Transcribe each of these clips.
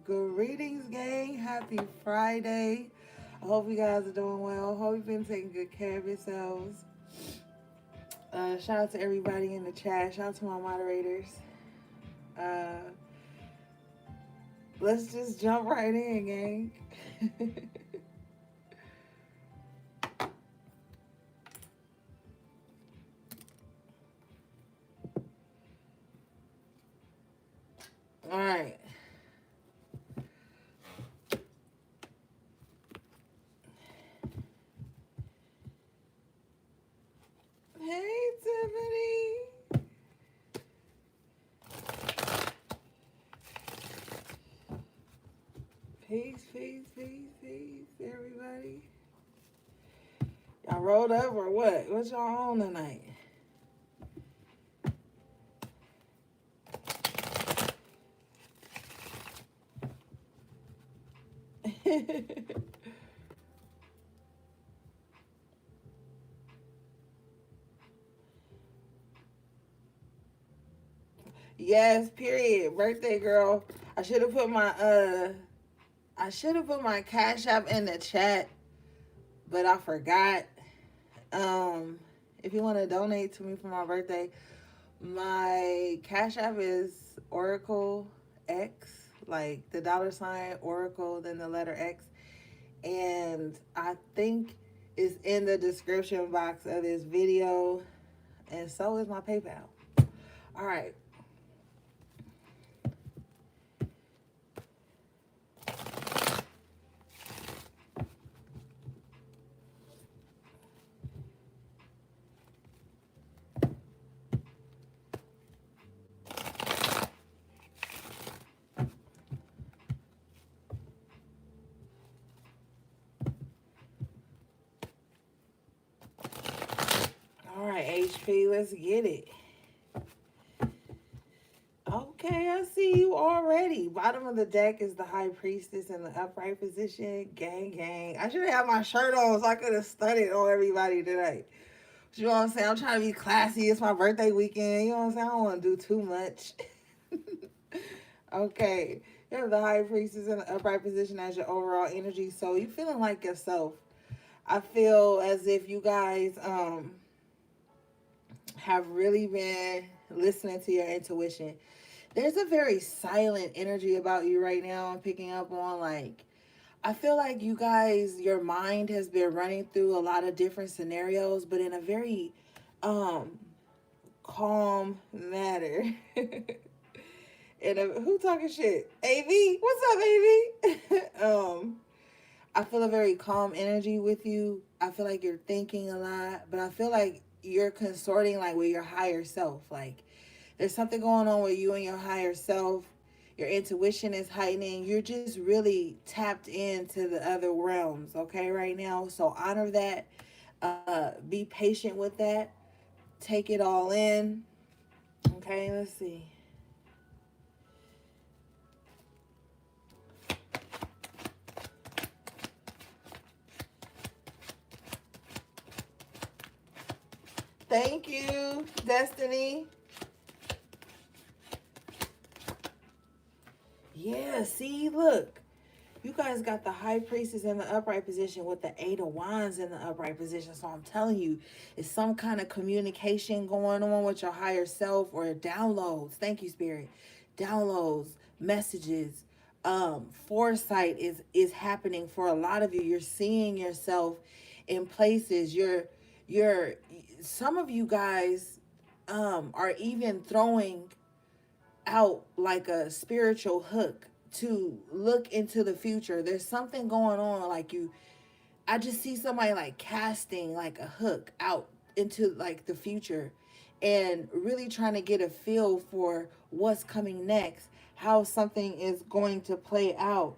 Greetings, gang. Happy Friday. I hope you guys are doing well. Hope you've been taking good care of yourselves. Shout out to everybody in the chat. Shout out to my moderators. Uh, let's just jump right in, gang. All right. Hey, Tiffany. Peace, peace, peace, peace, everybody. Y'all rolled up or what? What y'all on tonight? Yes, period. Birthday girl. I should have put my Cash App in the chat, but I forgot. Um if you want to donate to me for my birthday, my Cash App is Oracle X, like the $ Oracle, then the letter X. And I think it's in the description box of this video. And so is my PayPal. All right. All right, HP, let's get it. Okay, I see you already. Bottom of the deck is the High Priestess in the upright position. Gang, gang. I should have my shirt on so I could have studied on everybody tonight. You know what I'm saying? I'm trying to be classy. It's my birthday weekend. You know what I'm saying? I don't want to do too much. Okay. You have the High Priestess in the upright position as your overall energy. So you feeling like yourself. I feel as if you guys have really been listening to your intuition. There's a very silent energy about you right now. I'm picking up on, like, I feel like you guys, your mind has been running through a lot of different scenarios, but in a very um calm manner. Who talking shit? AV? What's up, AV? I feel a very calm energy with you. I feel like you're thinking a lot, but I feel like you're consorting like with your higher self. Like there's something going on with you and your higher self. Your intuition is heightening. You're just really tapped into the other realms, okay, right now. So honor that. Be patient with that. Take it all in. Okay, let's see. Thank you, Destiny. Yeah, see, look. You guys got the High Priestess in the upright position with the Eight of Wands in the upright position. So I'm telling you, it's some kind of communication going on with your higher self or downloads. Thank you, Spirit. Downloads, messages, foresight is happening for a lot of you. You're seeing yourself in places. You're some of you guys are even throwing out like a spiritual hook to look into the future. There's something going on, like I just see somebody like casting like a hook out into like the future and really trying to get a feel for what's coming next, how something is going to play out.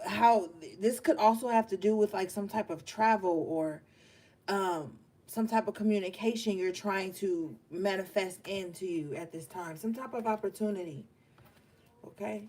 How this could also have to do with like some type of travel or some type of communication you're trying to manifest into you at this time, some type of opportunity. Okay.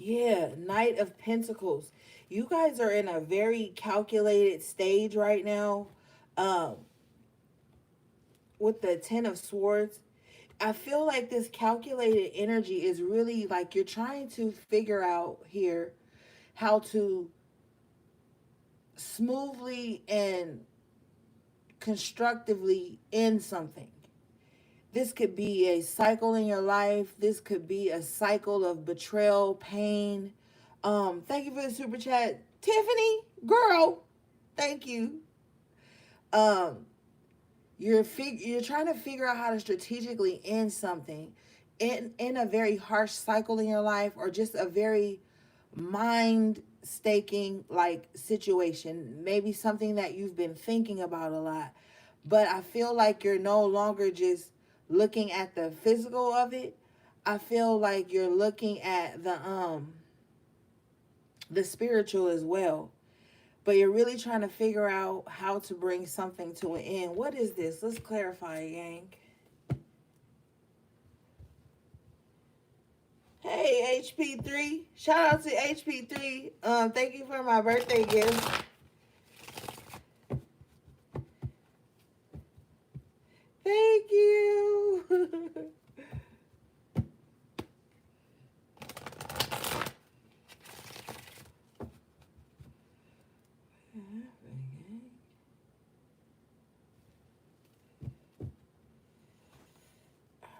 Yeah, Knight of Pentacles. You guys are in a very calculated stage right now. Um, with the Ten of Swords, I feel like this calculated energy is really like you're trying to figure out here how to smoothly and constructively end something. This could be a cycle in your life. This could be a cycle of betrayal, pain. Thank you for the super chat, Tiffany, girl. Thank you. Um, you're trying to figure out how to strategically end something in a very harsh cycle in your life, or just a very mind staking like situation, maybe something that you've been thinking about a lot. But I feel like you're no longer just looking at the physical of it. I feel like you're looking at the spiritual as well. But you're really trying to figure out how to bring something to an end. What is this? Let's clarify, Yang. Hey, HP3. Shout out to HP3. Thank you for my birthday gift. Thank you.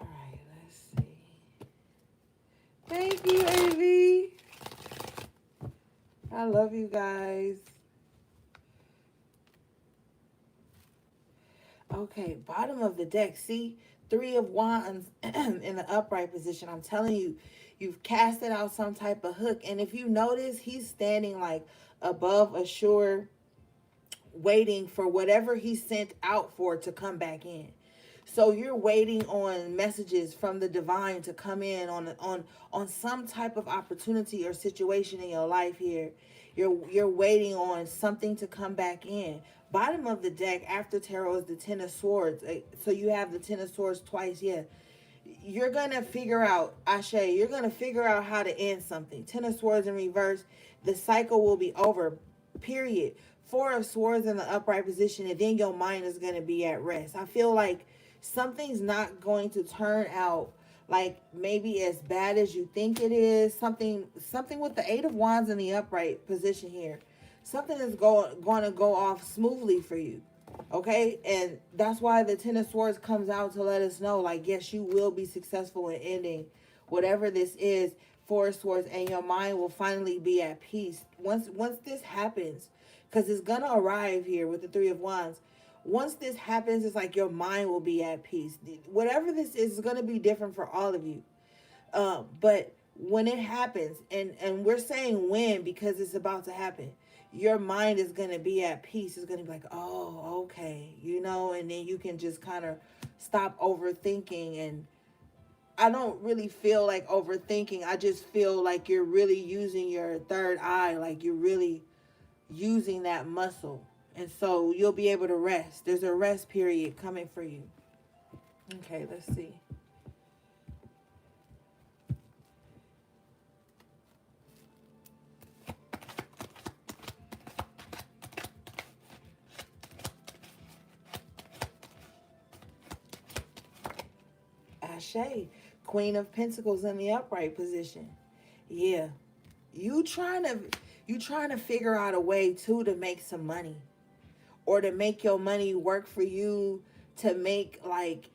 All right, let's see. Thank you, AV. I love you guys. Okay, bottom of the deck. See, Three of Wands in the upright position. I'm telling you, you've casted out some type of hook. And if you notice, he's standing like above a shore, waiting for whatever he sent out for to come back in. So you're waiting on messages from the divine to come in on some type of opportunity or situation in your life here. You're waiting on something to come back in. Bottom of the deck after tarot is the Ten of Swords. So you have the Ten of Swords twice. Yeah. You're going to figure out, Ashe, you're going to figure out how to end something. Ten of Swords in reverse. The cycle will be over. Period. Four of Swords in the upright position, and then your mind is going to be at rest. I feel like something's not going to turn out like maybe as bad as you think it is. Something with the Eight of Wands in the upright position here. Something is going to go off smoothly for you. Okay? And that's why the Ten of Swords comes out to let us know, like, yes, you will be successful in ending whatever this is. Four of Swords, and your mind will finally be at peace. Once this happens, because it's going to arrive here with the Three of Wands. Once this happens, it's like your mind will be at peace. Whatever this is going to be different for all of you. But when it happens, and we're saying when because it's about to happen, your mind is going to be at peace. It's going to be like, oh, okay, and then you can just kind of stop overthinking. And I don't really feel like overthinking. I just feel like you're really using your third eye, like you're really using that muscle. And so you'll be able to rest. There's a rest period coming for you. Okay, let's see. Ashe, Queen of Pentacles in the upright position. Yeah. You trying to figure out a way too to make some money, or to make your money work for you, to make, like,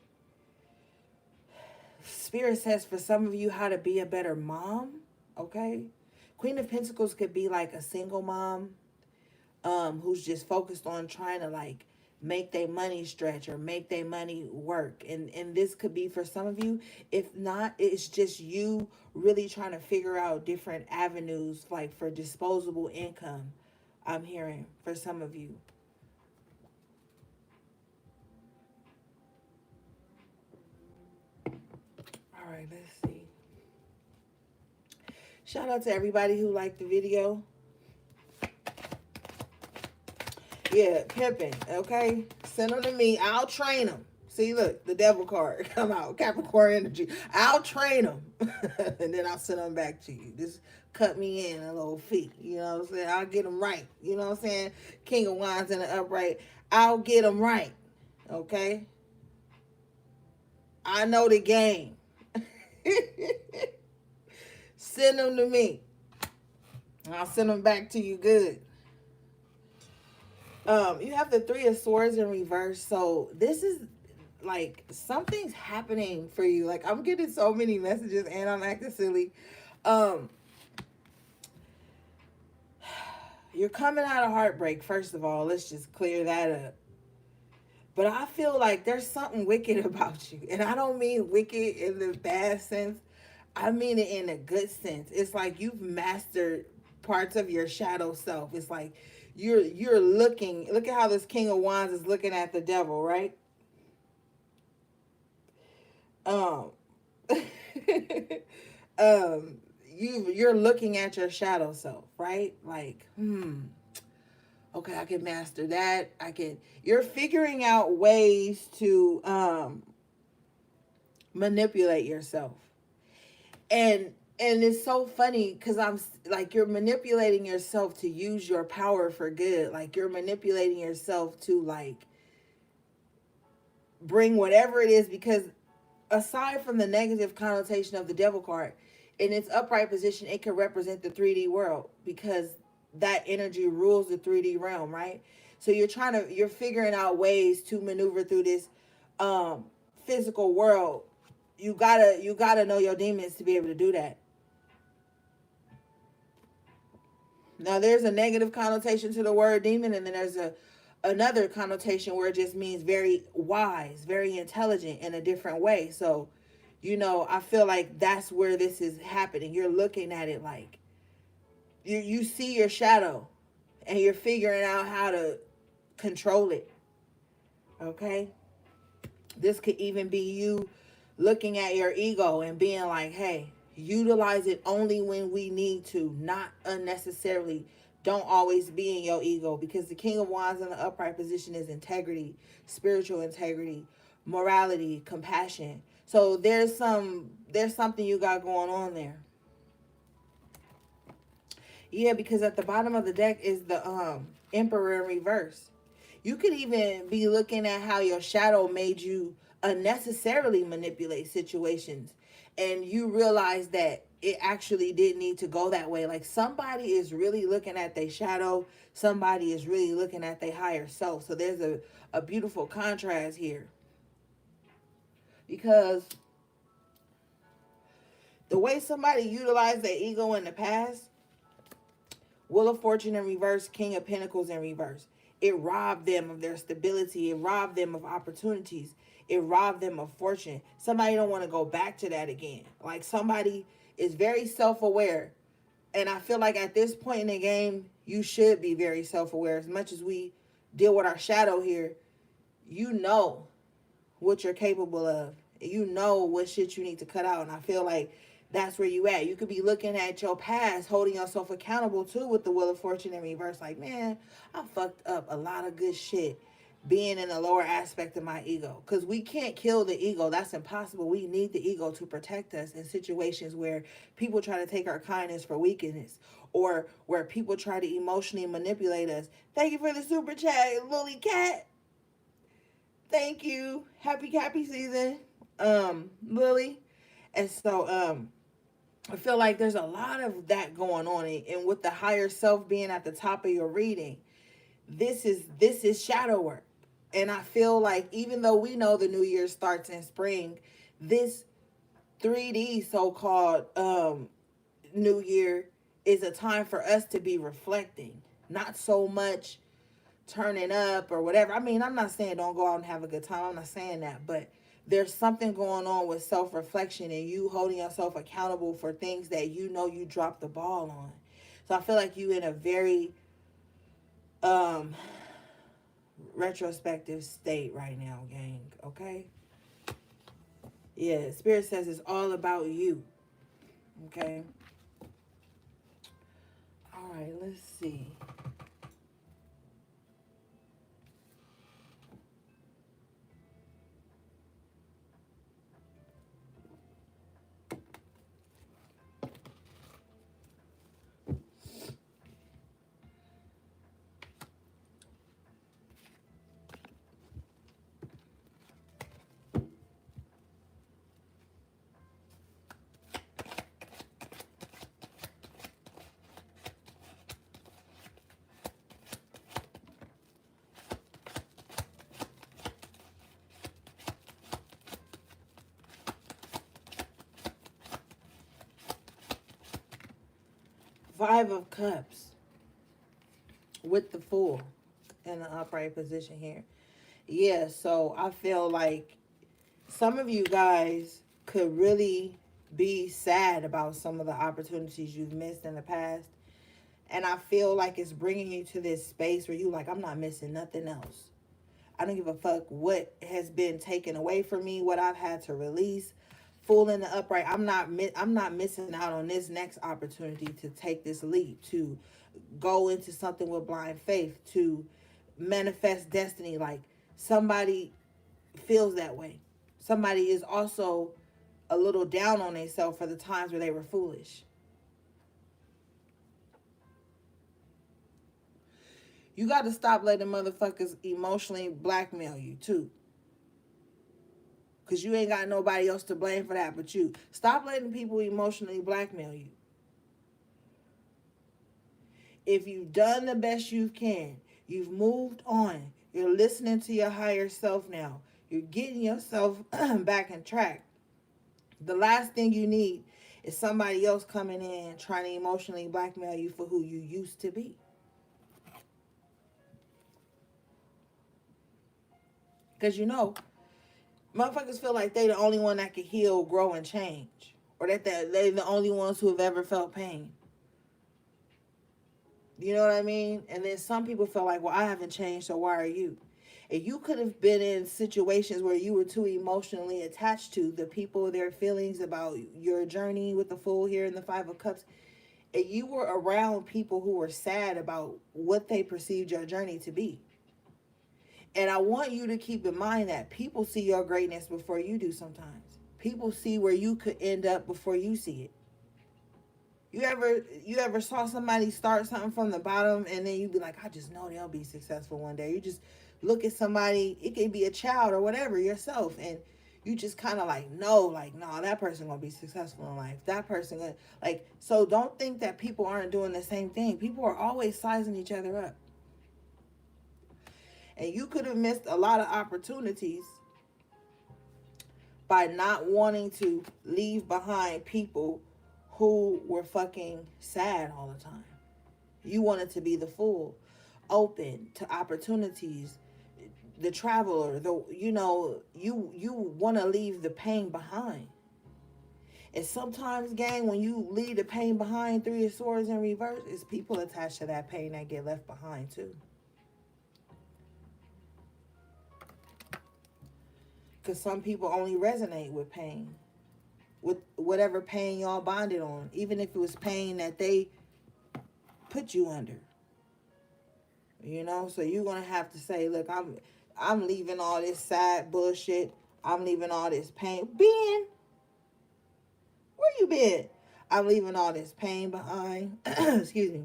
Spirit says for some of you how to be a better mom. Okay, Queen of Pentacles could be like a single mom who's just focused on trying to, like, make their money stretch or make their money work. And this could be for some of you. If not, it's just you really trying to figure out different avenues, like, for disposable income. I'm hearing for some of you. All right, let's see. Shout out to everybody who liked the video. Yeah, pimping, okay? Send them to me. I'll train them. See, look, the devil card come out. Capricorn energy. I'll train them, and then I'll send them back to you. Just cut me in a little fee. You know what I'm saying? I'll get them right. You know what I'm saying? King of Wands in the upright. I'll get them right. Okay? I know the game. Send them to me. I'll send them back to you good. You have the Three of Swords in reverse. So this is like something's happening for you. Like I'm getting so many messages and I'm acting silly. You're coming out of heartbreak, first of all. Let's just clear that up. But I feel like there's something wicked about you. And I don't mean wicked in the bad sense. I mean it in a good sense. It's like you've mastered parts of your shadow self. It's like you're looking. Look at how this King of Wands is looking at the devil, right? Um you're looking at your shadow self, right? Like, okay, I can master that. You're figuring out ways to manipulate yourself. And it's so funny because I'm like, you're manipulating yourself to use your power for good. Like you're manipulating yourself to like bring whatever it is, because aside from the negative connotation of the devil card, in its upright position, it can represent the 3D world because that energy rules the 3D realm, right? So you're figuring out ways to maneuver through this physical world. You gotta know your demons to be able to do that. Now there's a negative connotation to the word demon, and then there's another connotation where it just means very wise, very intelligent in a different way. So, I feel like that's where this is happening. You're looking at it like you see your shadow and you're figuring out how to control it. Okay? This could even be you looking at your ego and being like, hey, utilize it only when we need to, not unnecessarily. Don't always be in your ego, because the King of Wands in the upright position is integrity, spiritual integrity, morality, compassion. So there's something you got going on there. Yeah, because at the bottom of the deck is the Emperor in reverse. You could even be looking at how your shadow made you unnecessarily manipulate situations, and you realize that it actually didn't need to go that way. Like somebody is really looking at their shadow, somebody is really looking at their higher self. So there's a beautiful contrast here, because the way somebody utilized their ego in the past, Wheel of Fortune in reverse, King of Pentacles in reverse, it robbed them of their stability. It robbed them of opportunities. It robbed them of fortune. Somebody don't want to go back to that again. Like somebody is very self-aware. And I feel like at this point in the game, you should be very self-aware. As much as we deal with our shadow here, you know what you're capable of. You know what shit you need to cut out. And I feel like that's where you at. You could be looking at your past, holding yourself accountable too with the Wheel of Fortune in reverse. Like, man, I fucked up a lot of good shit being in the lower aspect of my ego. Because we can't kill the ego. That's impossible. We need the ego to protect us in situations where people try to take our kindness for weakness, or where people try to emotionally manipulate us. Thank you for the super chat, Lily Cat. Thank you. Happy season, Lily. And so, I feel like there's a lot of that going on, and with the higher self being at the top of your reading, this is shadow work. And I feel like even though we know the new year starts in spring, this 3D so-called new year is a time for us to be reflecting, not so much turning up or whatever. I mean, I'm not saying don't go out and have a good time. I'm not saying that, but there's something going on with self-reflection and you holding yourself accountable for things that you know you dropped the ball on. So I feel like you in a very retrospective state right now, gang. Okay? Yeah, Spirit says it's all about you. Okay? All right, let's see. Five of Cups with the Fool in the upright position here. Yeah, so I feel like some of you guys could really be sad about some of the opportunities you've missed in the past. And I feel like it's bringing you to this space where you like, I'm not missing nothing else. I don't give a fuck what has been taken away from me, what I've had to release. Full in the upright. I'm not missing out on this next opportunity to take this leap, to go into something with blind faith, to manifest destiny. Like somebody feels that way. Somebody is also a little down on themselves for the times where they were foolish. You got to stop letting motherfuckers emotionally blackmail you too. Because you ain't got nobody else to blame for that but you. Stop letting people emotionally blackmail you. If you've done the best you can, you've moved on, you're listening to your higher self now, you're getting yourself back on track. The last thing you need is somebody else coming in trying to emotionally blackmail you for who you used to be. Because you know, motherfuckers feel like they the only one that can heal, grow, and change. Or that they the only ones who have ever felt pain. You know what I mean? And then some people feel like, well, I haven't changed, so why are you? And you could have been in situations where you were too emotionally attached to the people, their feelings about your journey with the Fool here in the Five of Cups. And you were around people who were sad about what they perceived your journey to be. And I want you to keep in mind that people see your greatness before you do sometimes. People see where you could end up before you see it. You ever saw somebody start something from the bottom and then you be like, I just know they'll be successful one day. You just look at somebody, it could be a child or whatever, yourself, and you just kind of like know, like, no, that person gonna be successful in life. That person gonna, like, so don't think that people aren't doing the same thing. People are always sizing each other up. And you could have missed a lot of opportunities by not wanting to leave behind people who were fucking sad all the time. You wanted to be the Fool, open to opportunities, the traveler, you want to leave the pain behind. And sometimes, gang, when you leave the pain behind, Three of Swords in reverse, it's people attached to that pain that get left behind too. Because some people only resonate with pain, with whatever pain y'all bonded on, even if it was pain that they put you under. You know, so you're gonna have to say, look, I'm leaving all this sad bullshit. I'm leaving all this pain. Ben, where you been? I'm leaving all this pain behind. Excuse me.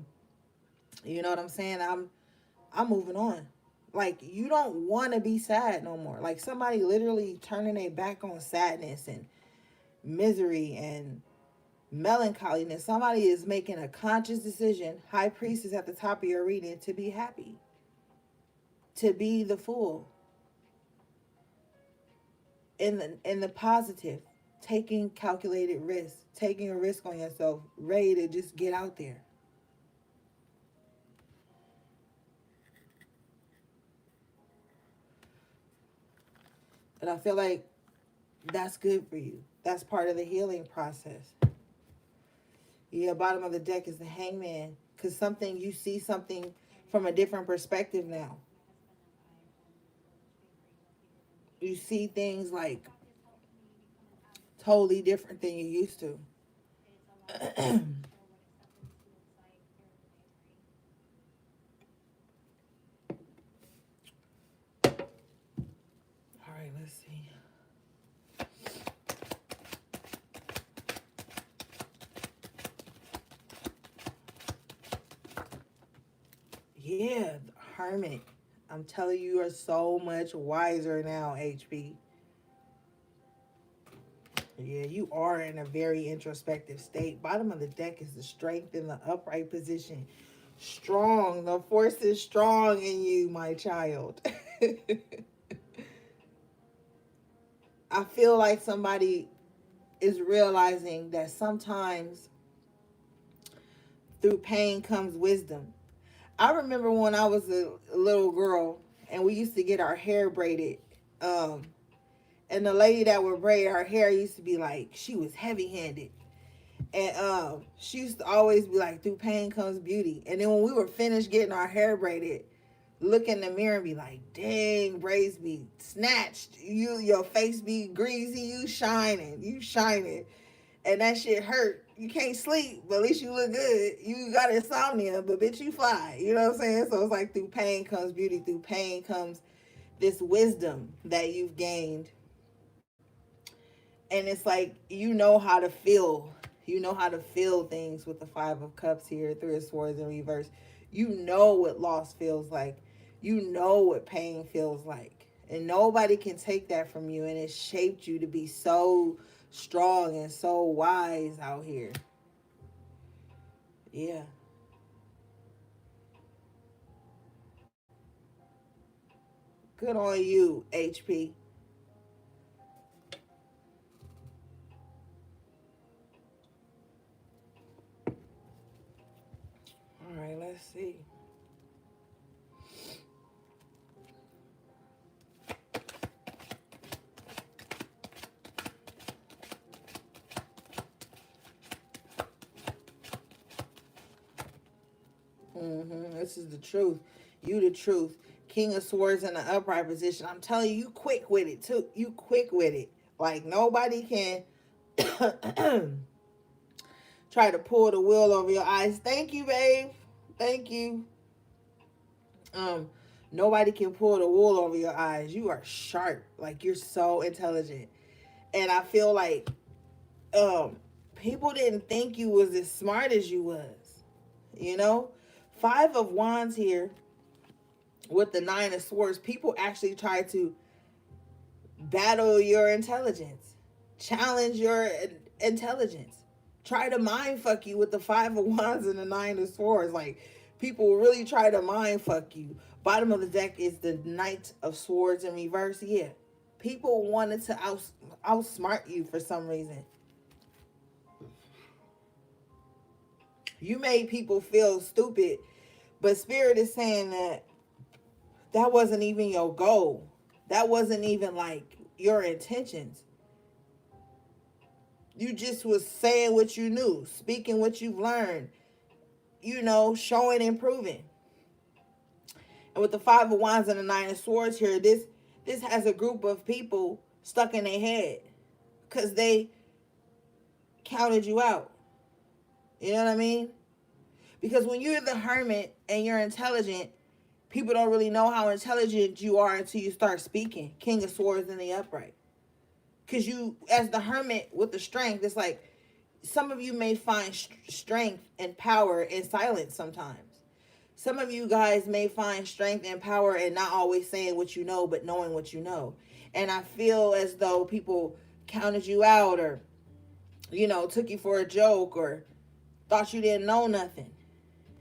You know what I'm saying? I'm moving on. Like, you don't want to be sad no more. Like, somebody literally turning their back on sadness and misery and melancholiness. Somebody is making a conscious decision. High Priestess at the top of your reading, to be happy, to be the Fool, in the positive, taking calculated risks, taking a risk on yourself, ready to just get out there. And I feel like that's good for you. That's part of the healing process. Yeah, bottom of the deck is the Hangman. Because you see something from a different perspective now. You see things like totally different than you used to. All right, let's see. Yeah, the Hermit. I'm telling you, you are so much wiser now, HP. Yeah, you are in a very introspective state. Bottom of the deck is the Strength in the upright position. Strong. The force is strong in you, my child. I feel like somebody is realizing that sometimes through pain comes wisdom. I remember when I was a little girl and we used to get our hair braided. Um, and the lady that would braid her hair used to be like, she was heavy handed. And she used to always be like, through pain comes beauty. And then when we were finished getting our hair braided, look in the mirror and be like, dang, braids be snatched. Your face be greasy, you shining. And that shit hurt. You can't sleep, but at least you look good. You got insomnia, but bitch, you fly. You know what I'm saying? So it's like through pain comes beauty. Through pain comes this wisdom that you've gained. And it's like, you know how to feel. You know how to feel things with the Five of Cups here, Three of Swords in reverse. You know what loss feels like. You know what pain feels like. And nobody can take that from you. And it shaped you to be so strong and so wise out here. Yeah. Good on you, HP. All right, let's see. This is the truth. You the truth. King of Swords in the upright position. I'm telling you, you quick with it too. You quick with it. Like nobody can try to pull the wool over your eyes. Thank you, babe. Thank you. Um, Nobody can pull the wool over your eyes. You are sharp. Like you're so intelligent. And I feel like people didn't think you was as smart as you was. You know? Five of Wands here with the Nine of Swords. People actually try to battle your intelligence, challenge your intelligence, try to mind fuck you with the Five of Wands and the Nine of Swords. Like people really try to mind fuck you. Bottom of the deck is the Knight of Swords in reverse. Yeah, people wanted to outsmart you for some reason. You made people feel stupid, but Spirit is saying that wasn't even your goal. That wasn't even like your intentions. You just was saying what you knew, speaking what you've learned, you know, showing and proving. And with the Five of Wands and the Nine of Swords here, this has a group of people stuck in their head because they counted you out. You know what I mean? Because when you're the hermit and you're intelligent, people don't really know how intelligent you are until you start speaking. King of Swords in the upright. Because you, as the hermit with the strength, it's like some of you may find strength and power in silence sometimes. Some of you guys may find strength and power in not always saying what you know, but knowing what you know. And I feel as though people counted you out or, you know, took you for a joke or thought you didn't know nothing.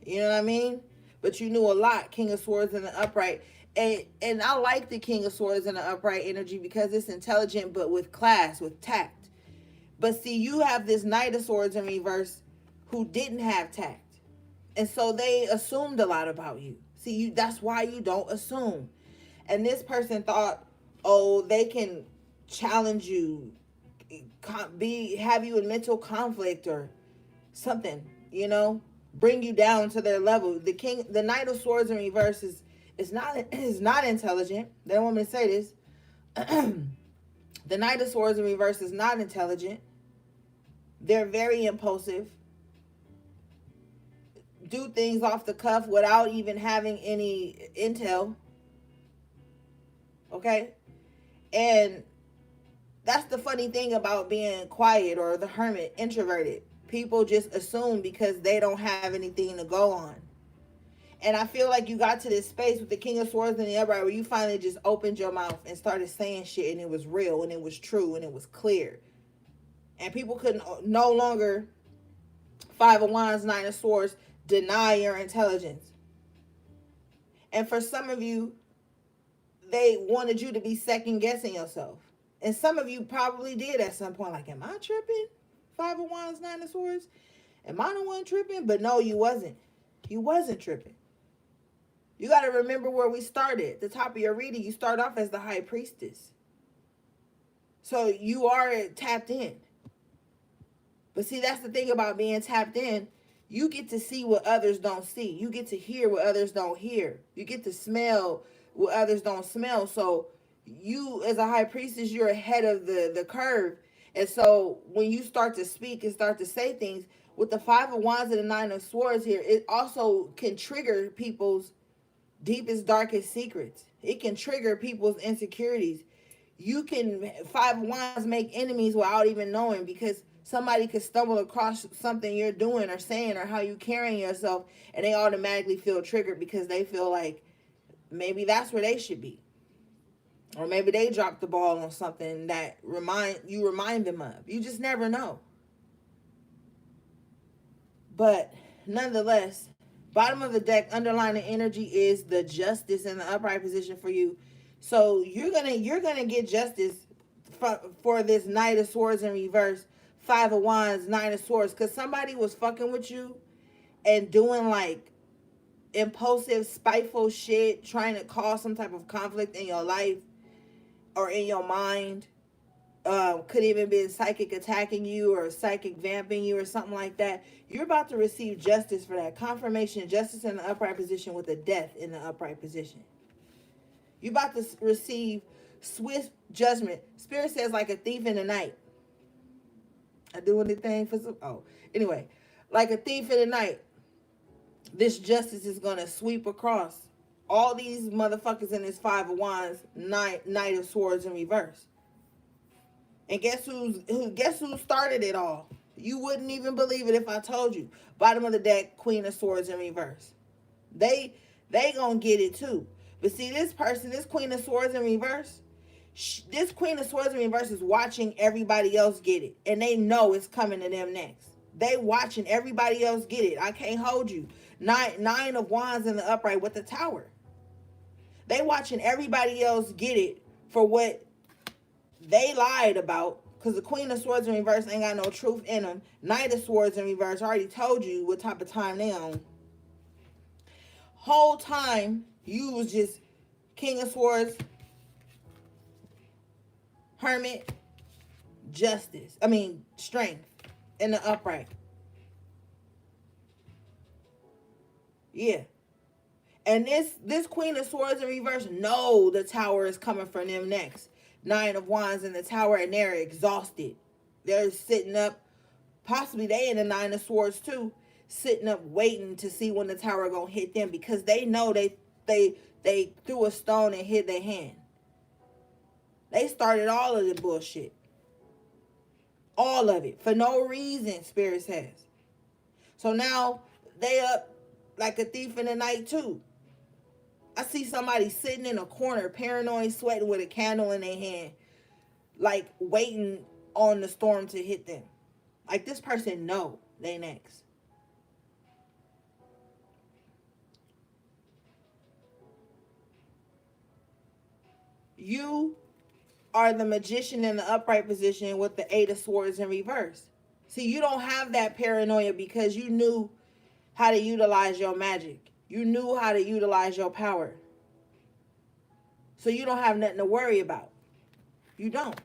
You know what I mean? But you knew a lot. King of Swords in the upright. And I like the King of Swords in the upright energy because it's intelligent, but with class, with tact. But see, you have this Knight of Swords in reverse who didn't have tact. And so they assumed a lot about you. See, that's why you don't assume. And this person thought, oh, they can challenge you, have you in mental conflict or something, you know, bring you down to their level. The Knight of Swords in reverse is not intelligent. They don't want me to say this. The Knight of Swords in reverse is not intelligent. They're very impulsive. Do things off the cuff without even having any intel. Okay? And that's the funny thing about being quiet or the hermit, introverted. People just assume because they don't have anything to go on. And I feel like you got to this space with the King of Swords in the upright where you finally just opened your mouth and started saying shit and it was real and it was true and it was clear. And people couldn't no longer, Five of Wands, Nine of Swords, deny your intelligence. And for some of you, they wanted you to be second guessing yourself. And some of you probably did at some point, like, am I tripping? Five of Wands, Nine of Swords. Am I the one tripping? But no, you wasn't. You wasn't tripping. You got to remember where we started. At the top of your reading, you start off as the high priestess. So you are tapped in. But see, that's the thing about being tapped in. You get to see what others don't see. You get to hear what others don't hear. You get to smell what others don't smell. So you, as a high priestess, you're ahead of the curve. And so when you start to speak and start to say things, with the Five of Wands and the Nine of Swords here, it also can trigger people's deepest, darkest secrets. It can trigger people's insecurities. You can, Five of Wands, make enemies without even knowing, because somebody could stumble across something you're doing or saying or how you carrying yourself, and they automatically feel triggered because they feel like maybe that's where they should be. Or maybe they dropped the ball on something that remind them of. You just never know. But nonetheless, bottom of the deck, underlying energy is the Justice in the upright position for you. So you're gonna get justice for this Knight of Swords in reverse, Five of Wands, Nine of Swords, because somebody was fucking with you and doing like impulsive, spiteful shit, trying to cause some type of conflict in your life or in your mind. Could even be psychic attacking you or psychic vamping you or something like that. You're about to receive justice for that. Confirmation, justice in the upright position with a death in the upright position. You're about to receive swift judgment. Spirit says like a thief in the night. I do anything for some... Oh, anyway. Like a thief in the night. This justice is going to sweep across all these motherfuckers in this Five of Wands, Knight of Swords in reverse. And guess who started it all? You wouldn't even believe it if I told you. Bottom of the deck, Queen of Swords in reverse. They gonna get it too. But see, this person, this Queen of Swords in reverse, this Queen of Swords in reverse is watching everybody else get it. And they know it's coming to them next. They watching everybody else get it. I can't hold you. Nine of Wands in the upright with the Tower. They watching everybody else get it for what they lied about, because the Queen of Swords in reverse ain't got no truth in them. Knight of Swords in reverse, I already told you what type of time they on. Whole time, you was just King of Swords, Hermit, Justice. I mean, Strength in the upright. Yeah. And this Queen of Swords in reverse know the Tower is coming for them next. Nine of Wands in the Tower, and they're exhausted. They're sitting up, possibly they in the Nine of Swords too, sitting up waiting to see when the Tower gonna hit them, because they know they threw a stone and hit their hand. They started all of the bullshit. All of it. For no reason, Spirit says. So now they up like a thief in the night too. I see somebody sitting in a corner, paranoid, sweating with a candle in their hand, like waiting on the storm to hit them. Like this person know they next. You are the Magician in the upright position with the Eight of Swords in reverse. See, you don't have that paranoia because you knew how to utilize your magic. You knew how to utilize your power. So you don't have nothing to worry about. You don't.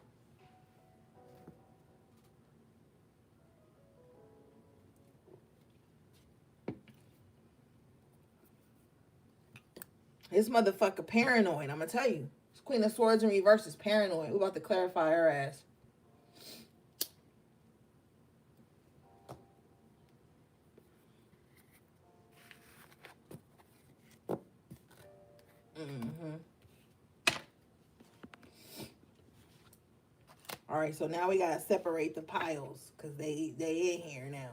This motherfucker paranoid, I'm going to tell you. This Queen of Swords in reverse is paranoid. We're about to clarify her ass. All right, so now we got to separate the piles because they in here now.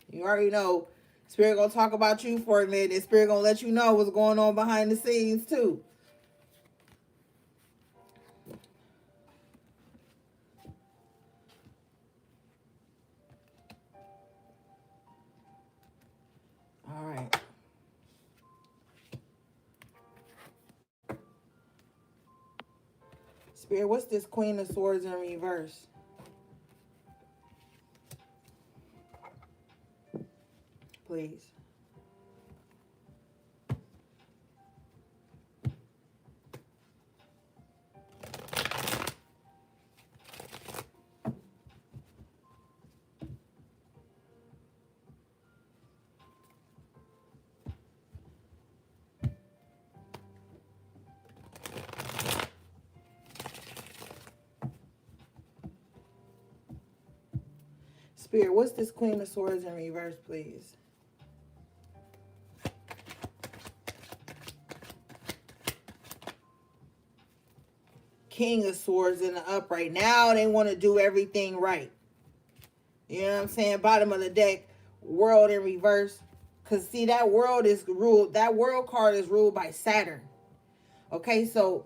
You already know Spirit going to talk about you for a minute. Spirit going to let you know what's going on behind the scenes too. All right. Spirit, what's this Queen of Swords in reverse? please. Spirit, what's this Queen of Swords in reverse, please? King of Swords in the upright. Now they want to do everything right. You know what I'm saying? Bottom of the deck, World in reverse. Because see, that world is ruled, that world card is ruled by Saturn. Okay, so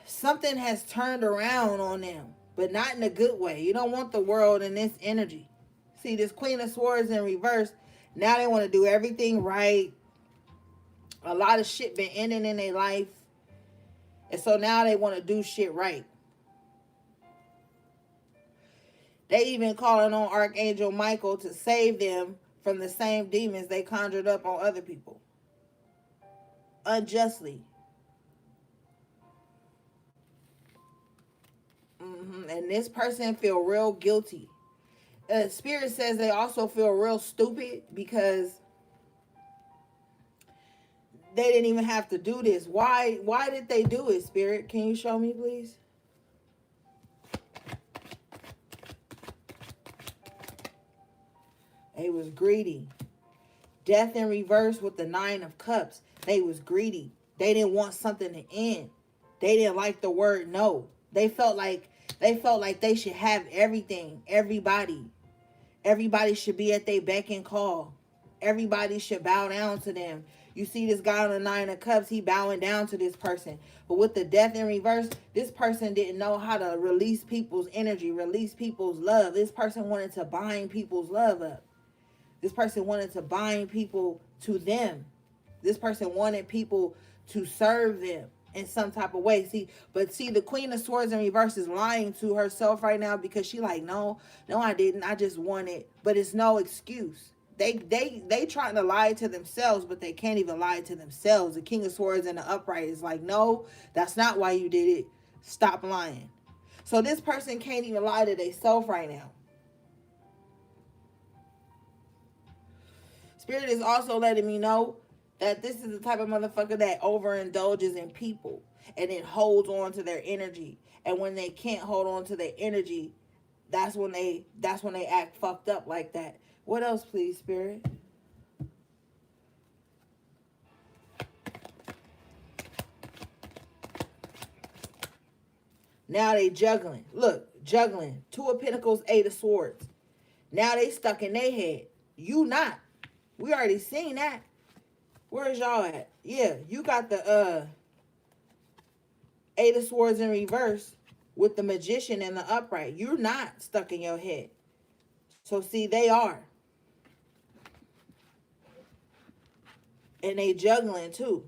something has turned around on them, but not in a good way. You don't want the world in this energy. See, this Queen of Swords in reverse, now they want to do everything right. A lot of shit been ending in their life. And so now they want to do shit right. They even calling on Archangel Michael to save them from the same demons they conjured up on other people. Unjustly. And this person feel real guilty. Spirit says they also feel real stupid because they didn't even have to do this. Why did they do it, Spirit? Can you show me, please? They was greedy. Death in reverse with the 9 of Cups. They was greedy. They didn't want something to end. They didn't like the word no. They felt like they should have everything. Everybody should be at their beck and call. Everybody should bow down to them. You see this guy on the 9 of Cups, he bowing down to this person. But with the Death in reverse, this person didn't know how to release people's energy, release people's love. This person wanted to bind people's love up. This person wanted to bind people to them. This person wanted people to serve them in some type of way. See, the Queen of Swords in reverse is lying to herself right now because she like, no, I didn't. I just wanted, but it's no excuse. They trying to lie to themselves, but they can't even lie to themselves. The King of Swords in the upright is like, no, that's not why you did it. Stop lying. So this person can't even lie to themselves right now. Spirit is also letting me know that this is the type of motherfucker that overindulges in people and it holds on to their energy. And when they can't hold on to their energy, that's when they act fucked up like that. What else, please, Spirit? Now they juggling. Look, juggling. 2 of Pentacles, 8 of Swords. Now they stuck in their head. You not. We already seen that. Where's y'all at? Yeah, you got the 8 of Swords in reverse with the Magician in the upright. You're not stuck in your head. So see, they are. And they juggling too.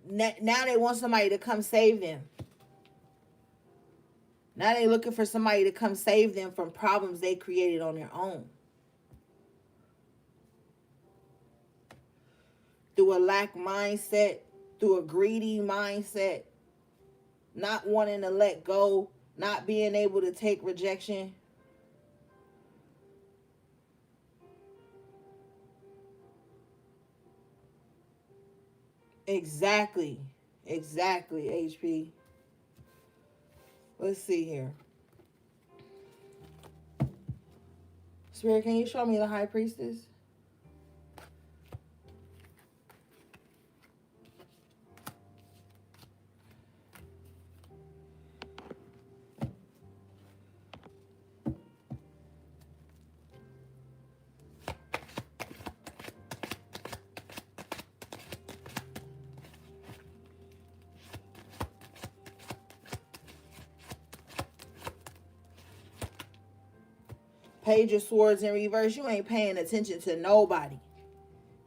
Now they want somebody to come save them. Now they looking for somebody to come save them from problems they created on their own. Through a lack mindset, through a greedy mindset, not wanting to let go, not being able to take rejection. Exactly, HP. Let's see here. Spirit, can you show me the High Priestess? Page of Swords in reverse. You ain't paying attention to nobody.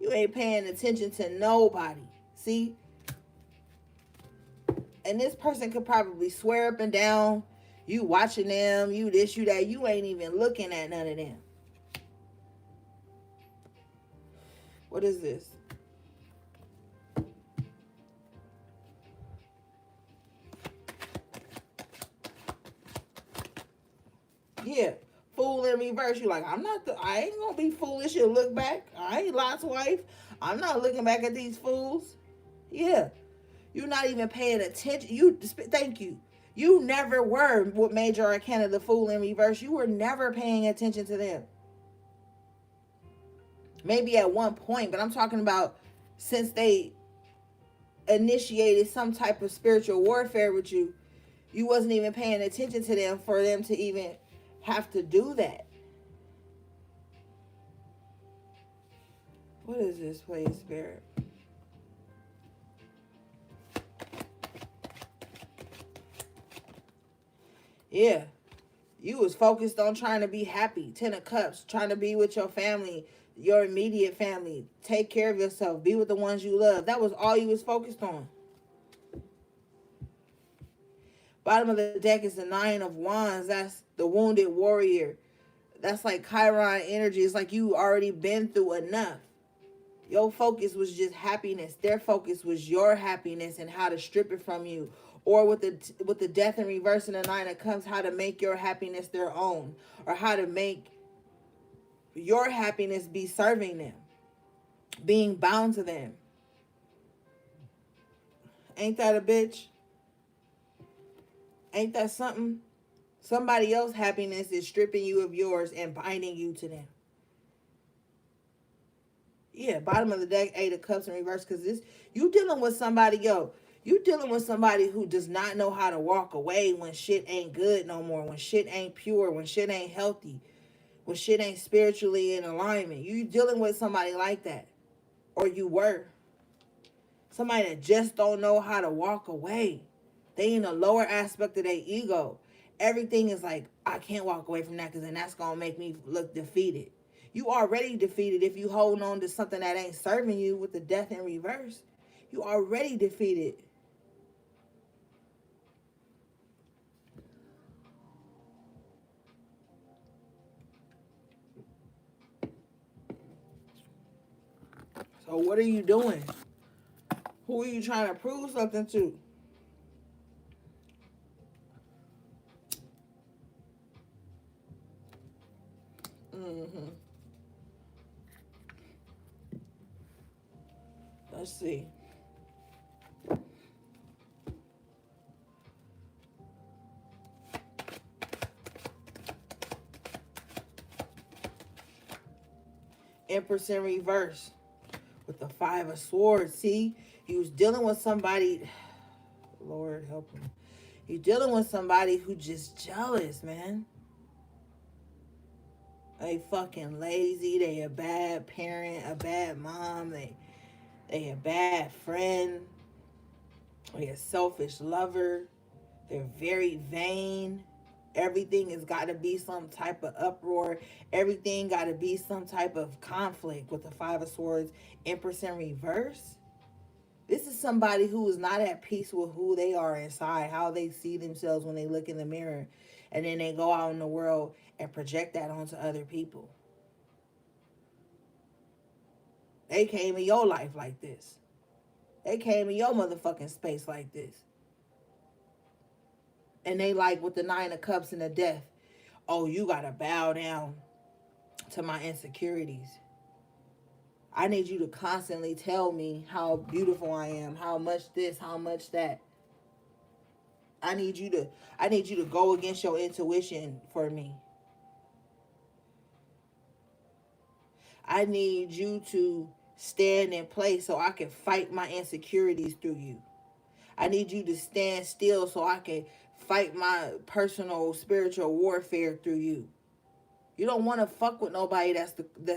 You ain't paying attention to nobody. See? And this person could probably swear up and down. You watching them. You this, you that. You ain't even looking at none of them. What is this? Yeah. Fool in reverse. You're like, I ain't gonna be foolish and look back. I ain't Lot's wife. I'm not looking back at these fools. Yeah. You're not even paying attention. Thank you. You never were what Major Arcana, the Fool in reverse. You were never paying attention to them. Maybe at one point, but I'm talking about since they initiated some type of spiritual warfare with you, you wasn't even paying attention to them for them to even have to do that. What is this, please, Spirit? Yeah. You was focused on trying to be happy. 10 of Cups. Trying to be with your family. Your immediate family. Take care of yourself. Be with the ones you love. That was all you was focused on. Bottom of the deck is the 9 of Wands. That's the wounded warrior. That's like Chiron energy. It's like you already been through enough. Your focus was just happiness. Their focus was your happiness and how to strip it from you. Or with the death in reverse and the 9 of Cups, how to make your happiness their own. Or how to make your happiness be serving them. Being bound to them. Ain't that a bitch? Ain't that something? Somebody else's happiness is stripping you of yours and binding you to them. Yeah, bottom of the deck, 8 of Cups in reverse. Because this, you dealing with somebody, you dealing with somebody who does not know how to walk away when shit ain't good no more. When shit ain't pure. When shit ain't healthy. When shit ain't spiritually in alignment. You dealing with somebody like that. Or you were. Somebody that just don't know how to walk away. They in a lower aspect of their ego. Everything is like, I can't walk away from that because then that's going to make me look defeated. You already defeated if you hold on to something that ain't serving you with the death in reverse. You already defeated. So what are you doing? Who are you trying to prove something to? Mm-hmm. Let's see. Empress in reverse with the 5 of Swords. See, he was dealing with somebody. Lord help him. You're dealing with somebody who just jealous, man. They fucking lazy. They a bad parent, a bad mom. They a bad friend. They a selfish lover. They're very vain. Everything has got to be some type of uproar. Everything got to be some type of conflict with the 5 of Swords. Empress in reverse. This is somebody who is not at peace with who they are inside, how they see themselves when they look in the mirror. And then they go out in the world and project that onto other people. They came in your life like this. They came in your motherfucking space like this. And they like with the 9 of Cups and the death. Oh, you got to bow down to my insecurities. I need you to constantly tell me how beautiful I am, how much this, how much that. I need you to go against your intuition for me. I need you to stand in place so I can fight my insecurities through you. I need you to stand still so I can fight my personal spiritual warfare through you. You don't want to fuck with nobody that's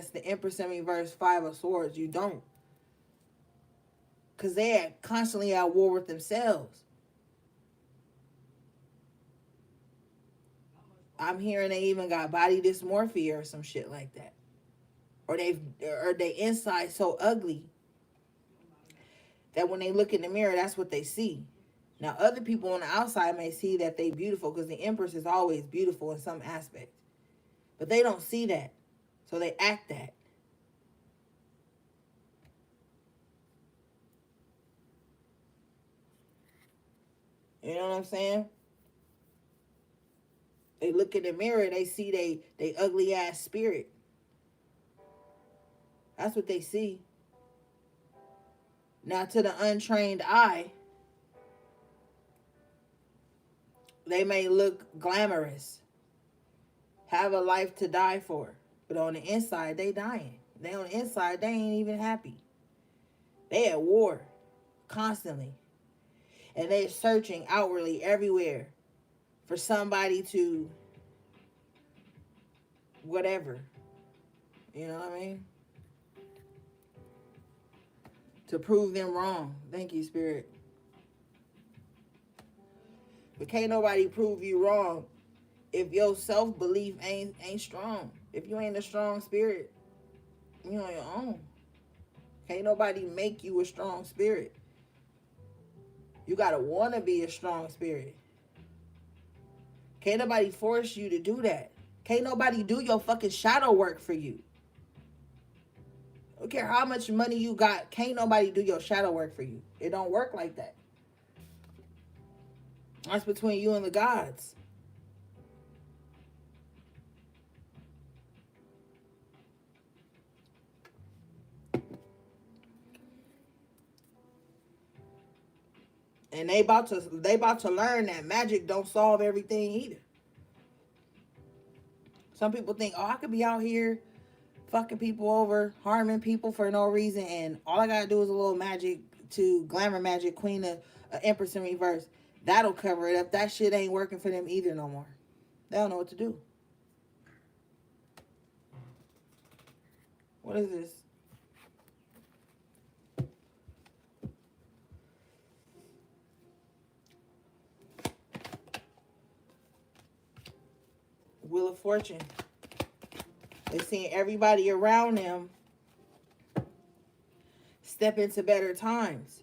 the Empress in reverse 5 of Swords. You don't. Because they're constantly at war with themselves. I'm hearing they even got body dysmorphia or some shit like that. Or they inside so ugly that when they look in the mirror, that's what they see. Now, other people on the outside may see that they beautiful because the Empress is always beautiful in some aspect. But they don't see that. So they act that. You know what I'm saying? They look in the mirror, they see they ugly ass spirit. That's what they see. Now, to the untrained eye, they may look glamorous, have a life to die for, but on the inside, they dying. They on the inside, they ain't even happy. They at war constantly, and they searching outwardly everywhere for somebody to whatever. You know what I mean? To prove them wrong. Thank you, Spirit. But can't nobody prove you wrong if your self-belief ain't strong. If you ain't a strong spirit, you on your own. Can't nobody make you a strong spirit. You gotta want to be a strong spirit. Can't nobody force you to do that. Can't nobody do your fucking shadow work for you. I don't care how much money you got. Can't nobody do your shadow work for you. It don't work like that. That's between you and the gods. And they about to learn that magic don't solve everything either. Some people think, oh, I could be out here fucking people over, harming people for no reason, and all I gotta do is a little magic to glamour magic, queen of empress in reverse. That'll cover it up. That shit ain't working for them either no more. They don't know what to do. What is this? Wheel of Fortune. They're seeing everybody around them step into better times.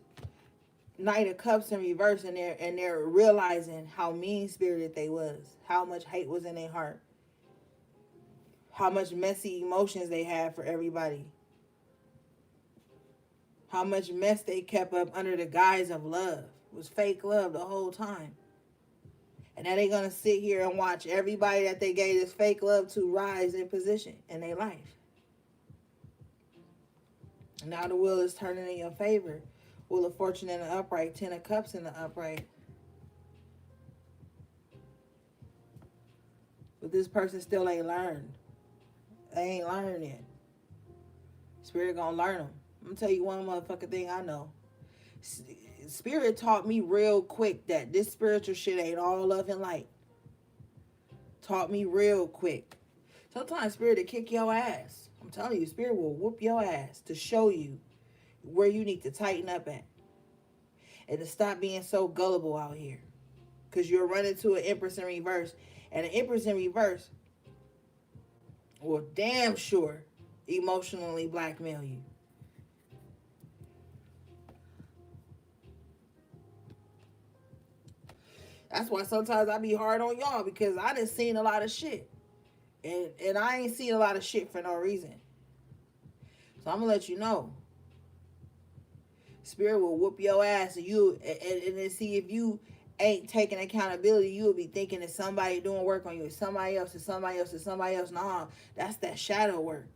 Knight of Cups in reverse, and they're realizing how mean-spirited they was, how much hate was in their heart, how much messy emotions they had for everybody, how much mess they kept up under the guise of love. It was fake love the whole time. And now they're going to sit here and watch everybody that they gave this fake love to rise in position in their life. And now the wheel is turning in your favor. Wheel of Fortune in the upright, 10 of Cups in the upright. But this person still ain't learned. They ain't learned yet. Spirit gonna learn them. I'm gonna tell you one motherfucking thing I know. Spirit taught me real quick that this spiritual shit ain't all love and light. Taught me real quick. Sometimes Spirit will kick your ass. I'm telling you, Spirit will whoop your ass to show you where you need to tighten up at. And to stop being so gullible out here. Because you're running to an Empress in reverse. And an Empress in reverse will damn sure emotionally blackmail you. That's why sometimes I be hard on y'all, because I done seen a lot of shit. And I ain't seen a lot of shit for no reason. So I'm going to let you know. Spirit will whoop your ass, and then see if you ain't taking accountability. You'll be thinking it's somebody doing work on you. It's somebody else. It's somebody else. It's somebody else. Nah, that's that shadow work.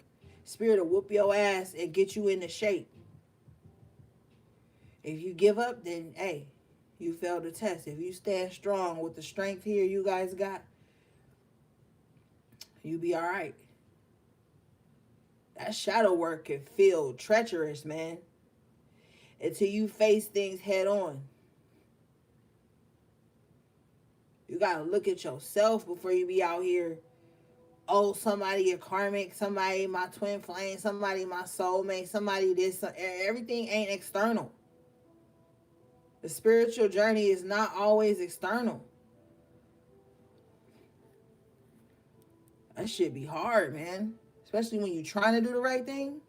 Spirit will whoop your ass and get you into shape. If you give up, then hey, you failed the test. If you stand strong with the strength here you guys got, you be all right. That shadow work can feel treacherous, man, until you face things head on. You gotta look at yourself before you be out here. Oh, somebody a karmic, somebody my twin flame, somebody my soulmate, somebody this. Everything ain't external. The spiritual journey is not always external. That shit be hard, man. Especially when you're trying to do the right thing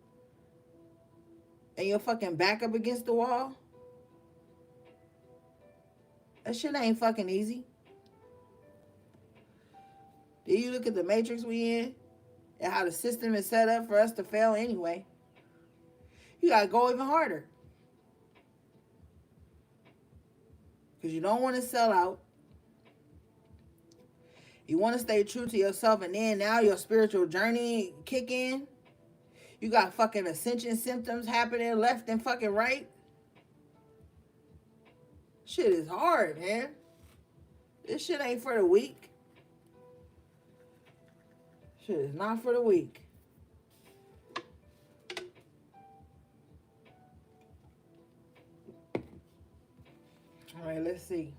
and you're fucking back up against the wall. That shit ain't fucking easy. Then you look at the matrix we in and how the system is set up for us to fail anyway. You gotta go even harder. because you don't want to sell out. You want to stay true to yourself, and then now your spiritual journey kick in. You got fucking ascension symptoms happening left and fucking right. Shit is hard, man. This shit ain't for the weak. Shit is not for the weak. All right, let's see.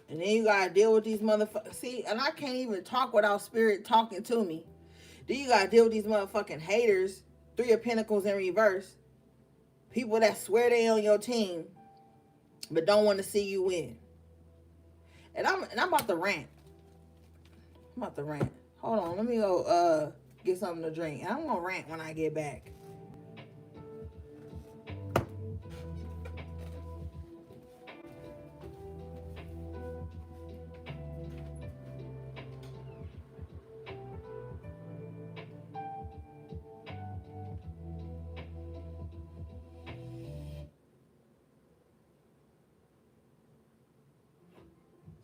And then you gotta deal with these motherfuckers. See, and I can't even talk without spirit talking to me. Then you gotta deal with these motherfucking haters. 3 of Pentacles in reverse. People that swear they on your team, but don't want to see you win. And I'm about to rant. I'm about to rant. Hold on, let me go get something to drink. And I'm gonna rant when I get back.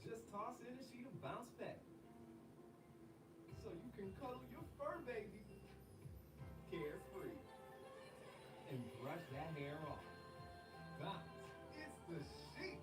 Just toss in and she'll bounce back. So you can cuddle your fur baby carefree and brush that hair off. Bounce. It's the sheep.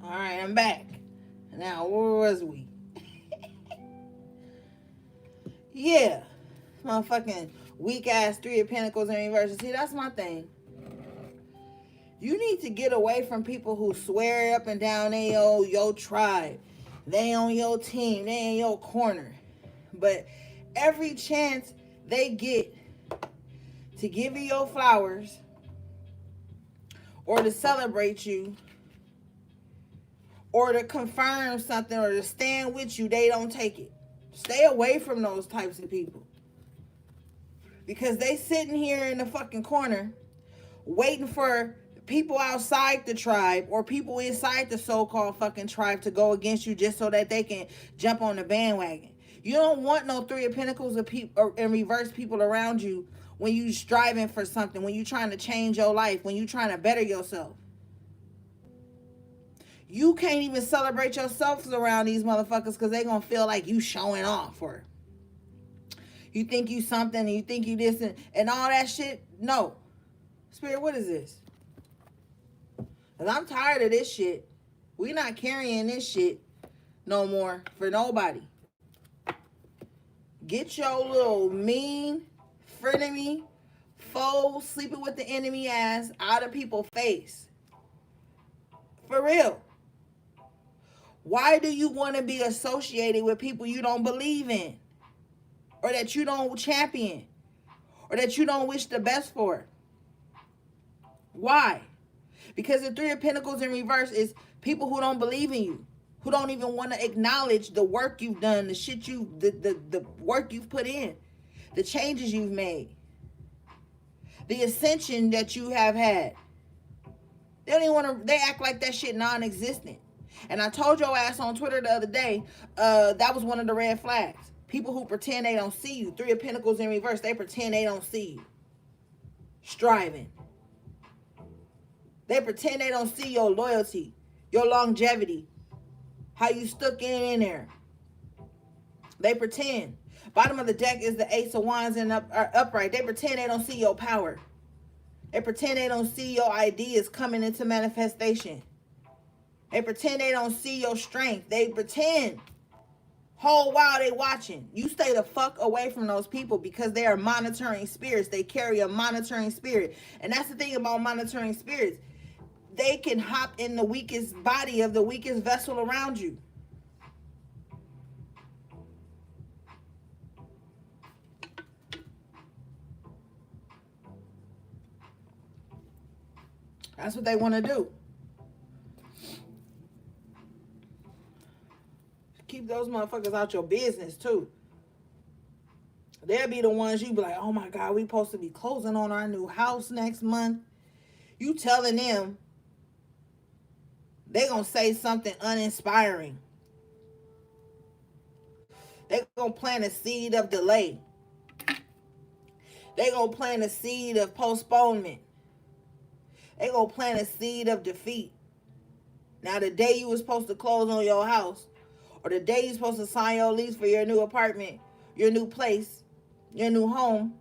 All right, I'm back. Now, where was we? Yeah. Motherfucking weak ass 3 of Pentacles in reverse. See, that's my thing. You need to get away from people who swear up and down they your tribe. They on your team. They in your corner. But every chance they get to give you your flowers or to celebrate you or to confirm something or to stand with you, they don't take it. Stay away from those types of people. Because they sitting here in the fucking corner waiting for people outside the tribe or people inside the so-called fucking tribe to go against you just so that they can jump on the bandwagon. You don't want no 3 of Pentacles of people and reverse people around you when you striving for something, when you trying to change your life, when you trying to better yourself. You can't even celebrate yourself around these motherfuckers because they gonna feel like you showing off or you think you something and you think you this and all that shit. No. Spirit, what is this? Because I'm tired of this shit. We not carrying this shit no more for nobody. Get your little mean, frenemy, foe, sleeping with the enemy ass out of people's face. For real. Why do you want to be associated with people you don't believe in? Or that you don't champion? Or that you don't wish the best for? Why? Because the Three of Pentacles in reverse is people who don't believe in you. Who don't even want to acknowledge the work you've done, the shit the work you've put in, the changes you've made, the ascension that you have had. They don't even want to, they act like that shit non-existent. And I told your ass on Twitter the other day, that was one of the red flags. People who pretend they don't see you. Three of Pentacles in reverse, they pretend they don't see you. Striving. They pretend they don't see your loyalty, your longevity, how you stuck in there. They pretend. Bottom of the deck is the Ace of Wands and upright. They pretend they don't see your power. They pretend they don't see your ideas coming into manifestation. They pretend they don't see your strength. They pretend. Whole while they watching. You stay the fuck away from those people because they are monitoring spirits. They carry a monitoring spirit. And that's the thing about monitoring spirits. They can hop in the weakest body of the weakest vessel around you. That's what they want to do. Keep those motherfuckers out your business too. They'll be the ones you be like, oh my God, we supposed to be closing on our new house next month. You telling them they gonna say something uninspiring. They gonna plant a seed of delay. They gonna plant a seed of postponement. They gonna plant a seed of defeat. Now the day you was supposed to close on your house, or the day you're supposed to sign your lease for your new apartment, your new place, your new home,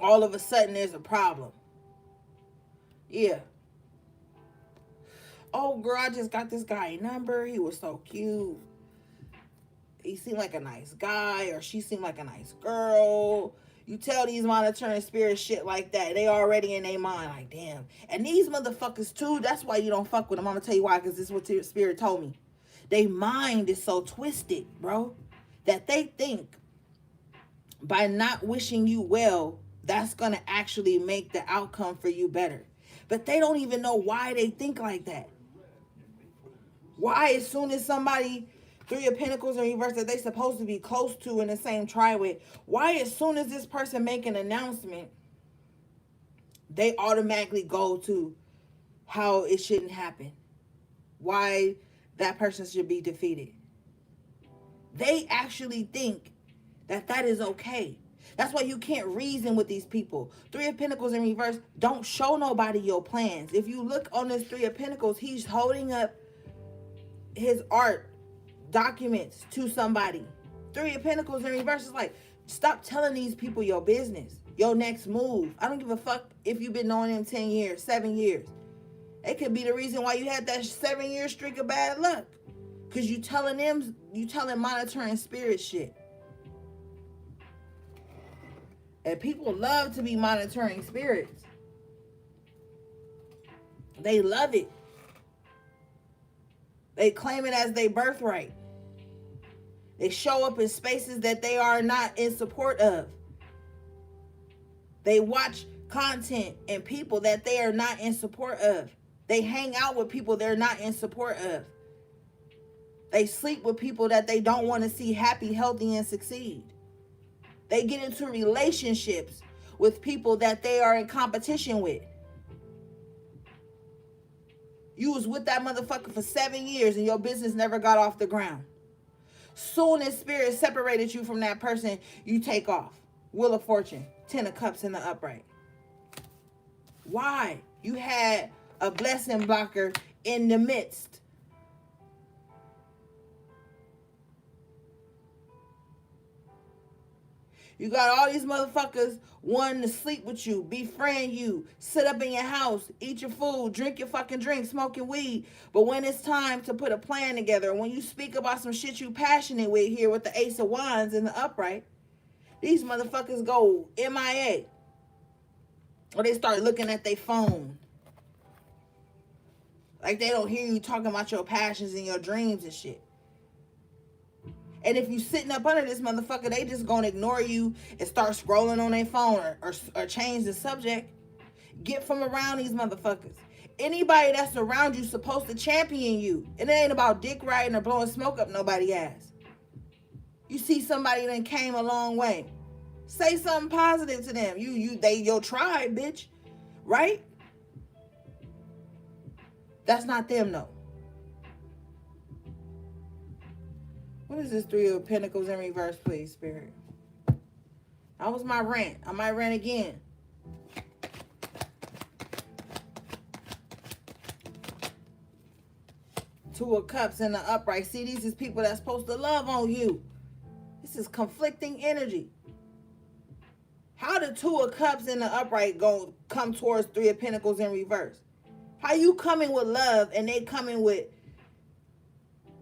all of a sudden there's a problem. Yeah. Oh, girl, I just got this guy a number. He was so cute. He seemed like a nice guy, or she seemed like a nice girl. You tell these monitoring spirits shit like that, they already in their mind like, damn. And these motherfuckers too, that's why you don't fuck with them. I'm going to tell you why, because this is what the spirit told me. Their mind is so twisted, bro, that they think by not wishing you well, that's going to actually make the outcome for you better. But they don't even know why they think like that. Why as soon as somebody, Three of Pentacles in reverse, that they supposed to be close to in the same tribe with, why as soon as this person make an announcement, they automatically go to how it shouldn't happen. Why that person should be defeated. They actually think that that is okay. That's why you can't reason with these people. Three of Pentacles in reverse, don't show nobody your plans. If you look on this Three of Pentacles, he's holding up his art documents to somebody. Three of Pentacles in reverse is like, stop telling these people your business, your next move. I don't give a fuck if you've been knowing them 10 years, 7 years. It could be the reason why you had that 7-year streak of bad luck. Because you telling monitoring spirit shit. And people love to be monitoring spirits. They love it. They claim it as their birthright. They show up in spaces that they are not in support of. They watch content and people that they are not in support of. They hang out with people they're not in support of. They sleep with people that they don't want to see happy, healthy, and succeed. They get into relationships with people that they are in competition with. You was with that motherfucker for 7 years and your business never got off the ground. Soon as spirit separated you from that person, you take off. Wheel of Fortune, 10 of Cups in the upright. Why? You had a blessing blocker in the midst. You got all these motherfuckers wanting to sleep with you, befriend you, sit up in your house, eat your food, drink your fucking drink, smoke your weed. But when it's time to put a plan together, when you speak about some shit you passionate with here with the Ace of Wands in the upright, these motherfuckers go MIA. Or they start looking at their phone. Like they don't hear you talking about your passions and your dreams and shit. And if you sitting up under this motherfucker, they just gonna ignore you and start scrolling on their phone or change the subject. Get from around these motherfuckers. Anybody that's around you supposed to champion you. And it ain't about dick riding or blowing smoke up nobody's ass. You see somebody that came a long way. Say something positive to them. They your tribe, bitch. Right? That's not them, though. What is this Three of Pentacles in reverse, please, Spirit? That was my rant. I might rant again. Two of Cups in the upright. See, these is people that's supposed to love on you. This is conflicting energy. How the Two of Cups in the upright go come towards Three of Pentacles in reverse? How you coming with love and they coming with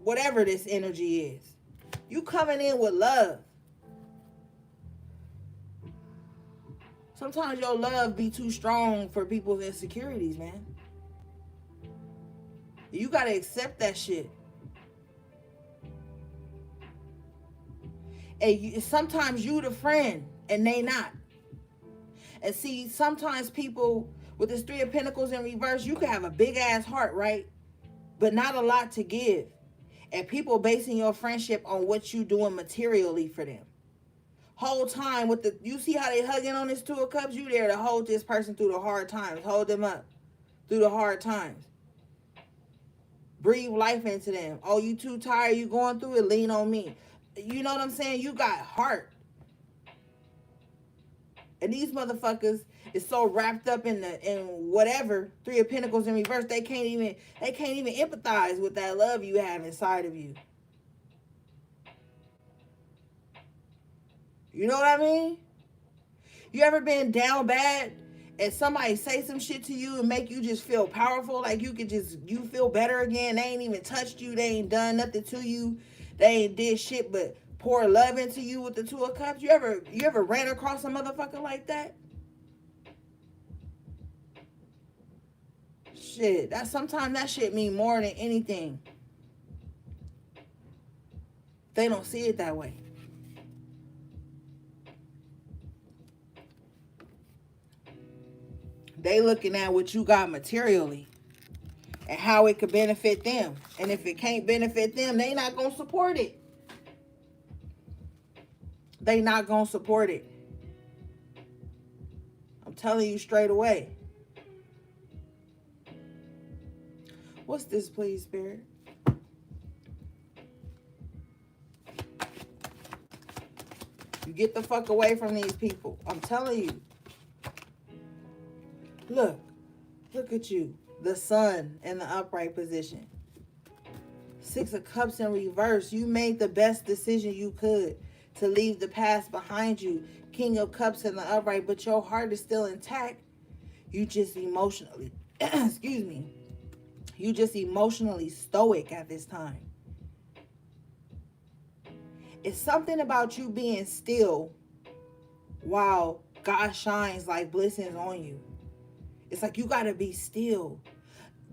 whatever this energy is? You coming in with love. Sometimes your love be too strong for people's insecurities, man. You got to accept that shit. And sometimes you the friend and they not. And see, sometimes people with this Three of Pentacles in reverse, you can have a big ass heart, right? But not a lot to give. And people basing your friendship on what you doing materially for them. Whole time with you see how they hugging on this Two of Cups? You there to hold this person through the hard times. Hold them up through the hard times. Breathe life into them. Oh, you too tired? You going through it? Lean on me. You know what I'm saying? You got heart. And these motherfuckers is so wrapped up in whatever Three of Pentacles in reverse, they can't even empathize with that love you have inside of you. You know what I mean? You ever been down bad and somebody say some shit to you and make you just feel powerful, like you feel better again? They ain't even touched you, they ain't done nothing to you, they ain't did shit but pour love into you with the Two of Cups. You ever ran across a motherfucker like that? Shit, sometimes that shit mean more than anything. They don't see it that way. They looking at what you got materially and how it could benefit them. And if it can't benefit them, they not gonna support it. They not gonna support it. I'm telling you straight away. What's this, please, Spirit? You get the fuck away from these people. I'm telling you. Look at you. The Sun in the upright position. Six of Cups in reverse. You made the best decision you could to leave the past behind you. King of Cups in the upright, but your heart is still intact. You just emotionally, excuse me. You just emotionally stoic at this time. It's something about you being still while God shines like blessings on you. It's like you got to be still.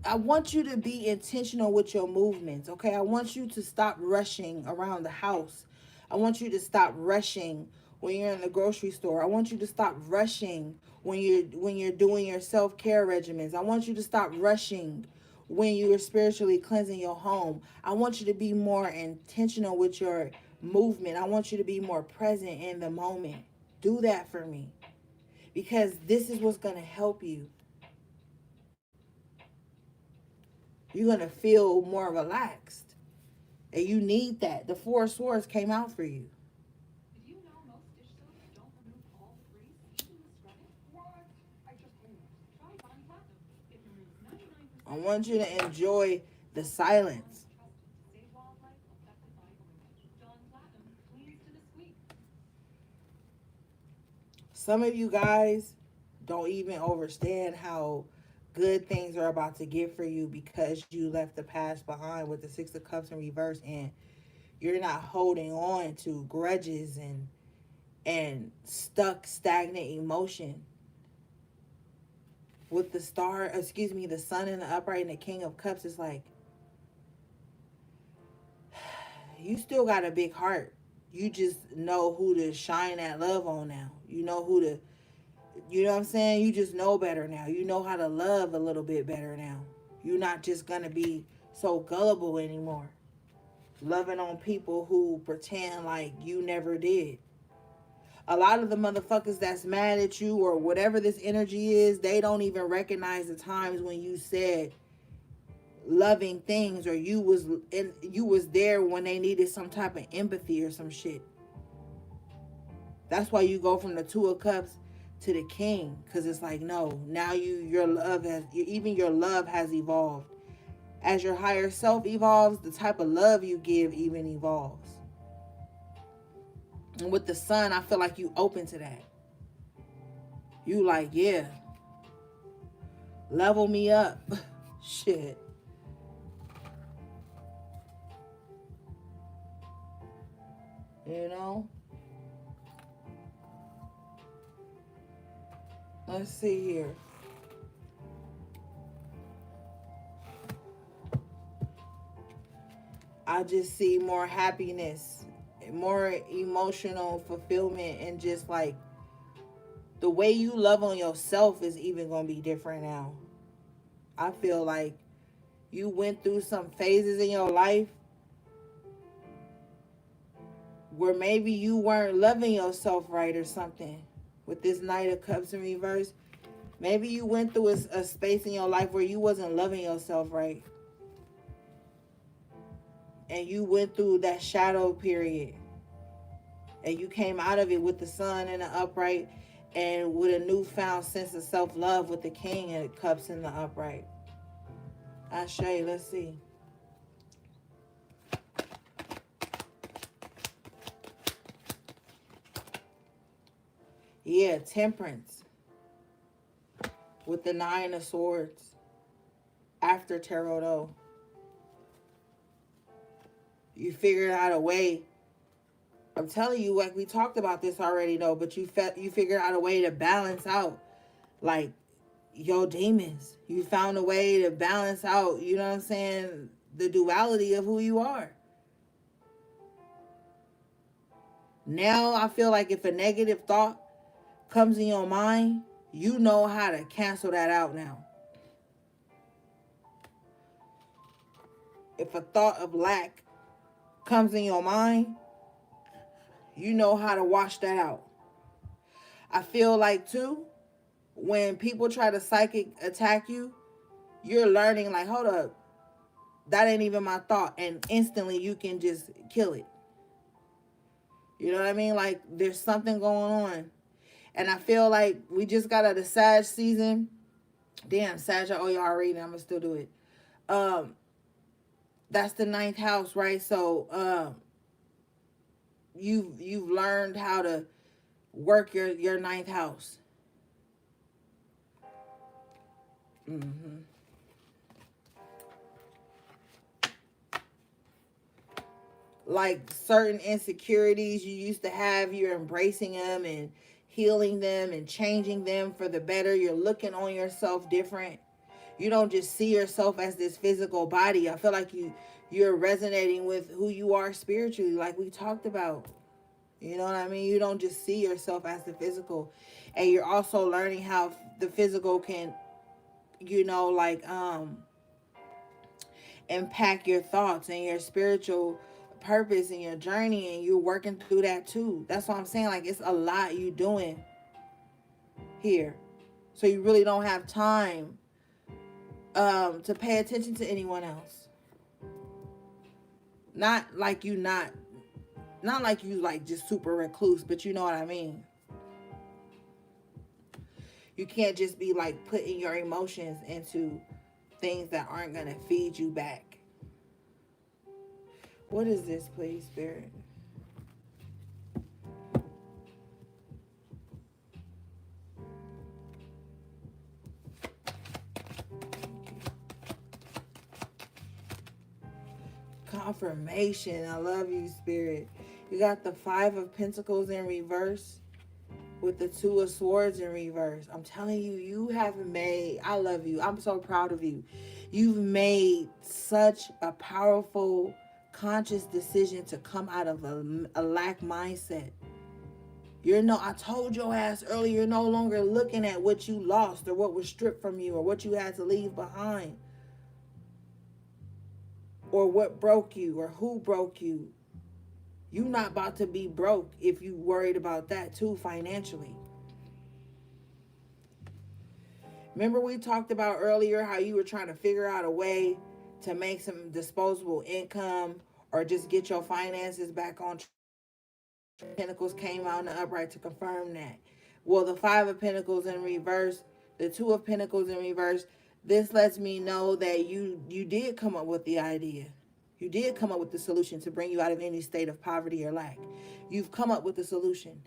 I want you to be intentional with your movements, okay? I want you to stop rushing around the house. I want you to stop rushing when you're in the grocery store. I want you to stop rushing when you're doing your self-care regimens. I want you to stop rushing when you are spiritually cleansing your home. I want you to be more intentional with your movement. I want you to be more present in the moment. Do that for me, because this is what's going to help you. You're going to feel more relaxed. And you need that. The Four of Swords came out for you. Did you know most dish soaps don't remove all debris, even the scrubbing? What? I just try Bond Platinum. It removes 99%. I want you to enjoy the silence. Save wildlife affected by pollution. Dawn Platinum cleans to the squeak. Some of you guys don't even understand how good things are about to get for you because you left the past behind with the Six of Cups in reverse, and you're not holding on to grudges and stuck stagnant emotion. With the star, excuse me, the sun in the upright and the King of Cups, is like, you still got a big heart. You just know who to shine that love on now. You know who to, you know what I'm saying? You just know better now. You know how to love a little bit better now. You're not just going to be so gullible anymore. Loving on people who pretend like you never did. A lot of the motherfuckers that's mad at you or whatever this energy is, they don't even recognize the times when you said loving things, or you was there when they needed some type of empathy or some shit. That's why you go from the Two of Cups to the King, because it's like, no, now your love has evolved. As your higher self evolves, the type of love you give even evolves. And with the sun, I feel like you open to that. You like, yeah, level me up. Shit. You know? Let's see here. I just see more happiness, more emotional fulfillment, and just like the way you love on yourself is even going to be different now. I feel like you went through some phases in your life where maybe you weren't loving yourself right or something. With this Knight of Cups in reverse, maybe you went through a space in your life where you wasn't loving yourself right. And you went through that shadow period. And you came out of it with the sun in the upright and with a newfound sense of self-love with the King of Cups in the upright. Ashe, let's see. Yeah, Temperance with the Nine of Swords after Tarot. You figured out a way. I'm telling you, like we talked about this already though, but you figured out a way to balance out like your demons. You found a way to balance out, you know what I'm saying, the duality of who you are. Now I feel like if a negative thought comes in your mind, you know how to cancel that out now. If a thought of lack comes in your mind, you know how to wash that out. I feel like too, when people try to psychic attack you, you're learning like, hold up, that ain't even my thought, and instantly you can just kill it. You know what I mean? Like there's something going on. And I feel like we just got out of Sag season. Damn, Sag, oh y'all reading, I'm gonna still do it. That's the 9th house, right? So you've learned how to work your 9th house. Mm-hmm. Like certain insecurities you used to have, you're embracing them and healing them and changing them for the better. You're looking on yourself different. You don't just see yourself as this physical body. I feel like you're resonating with who you are spiritually, like we talked about. You know what I mean? You don't just see yourself as the physical. And you're also learning how the physical can, you know, like impact your thoughts and your spiritual purpose and your journey, and you're working through that too. That's what I'm saying. Like it's a lot you doing here. So you really don't have time to pay attention to anyone else. Not like you like just super recluse, but you know what I mean. You can't just be like putting your emotions into things that aren't going to feed you back. What is this, please, Spirit? Confirmation. I love you, Spirit. You got the Five of Pentacles in reverse with the Two of Swords in reverse. I'm telling you, you have made, I love you. I'm so proud of you. You've made such a powerful, conscious decision to come out of a lack mindset. I told your ass earlier, you're no longer looking at what you lost or what was stripped from you or what you had to leave behind or what broke you or who broke you. You're not about to be broke if you worried about that too financially. Remember we talked about earlier how you were trying to figure out a way to make some disposable income or just get your finances back on track. Pentacles came out in the upright to confirm that. Well, the Five of Pentacles in reverse, the Two of Pentacles in reverse, this lets me know that you did come up with the idea. You did come up with the solution to bring you out of any state of poverty or lack. You've come up with the solution.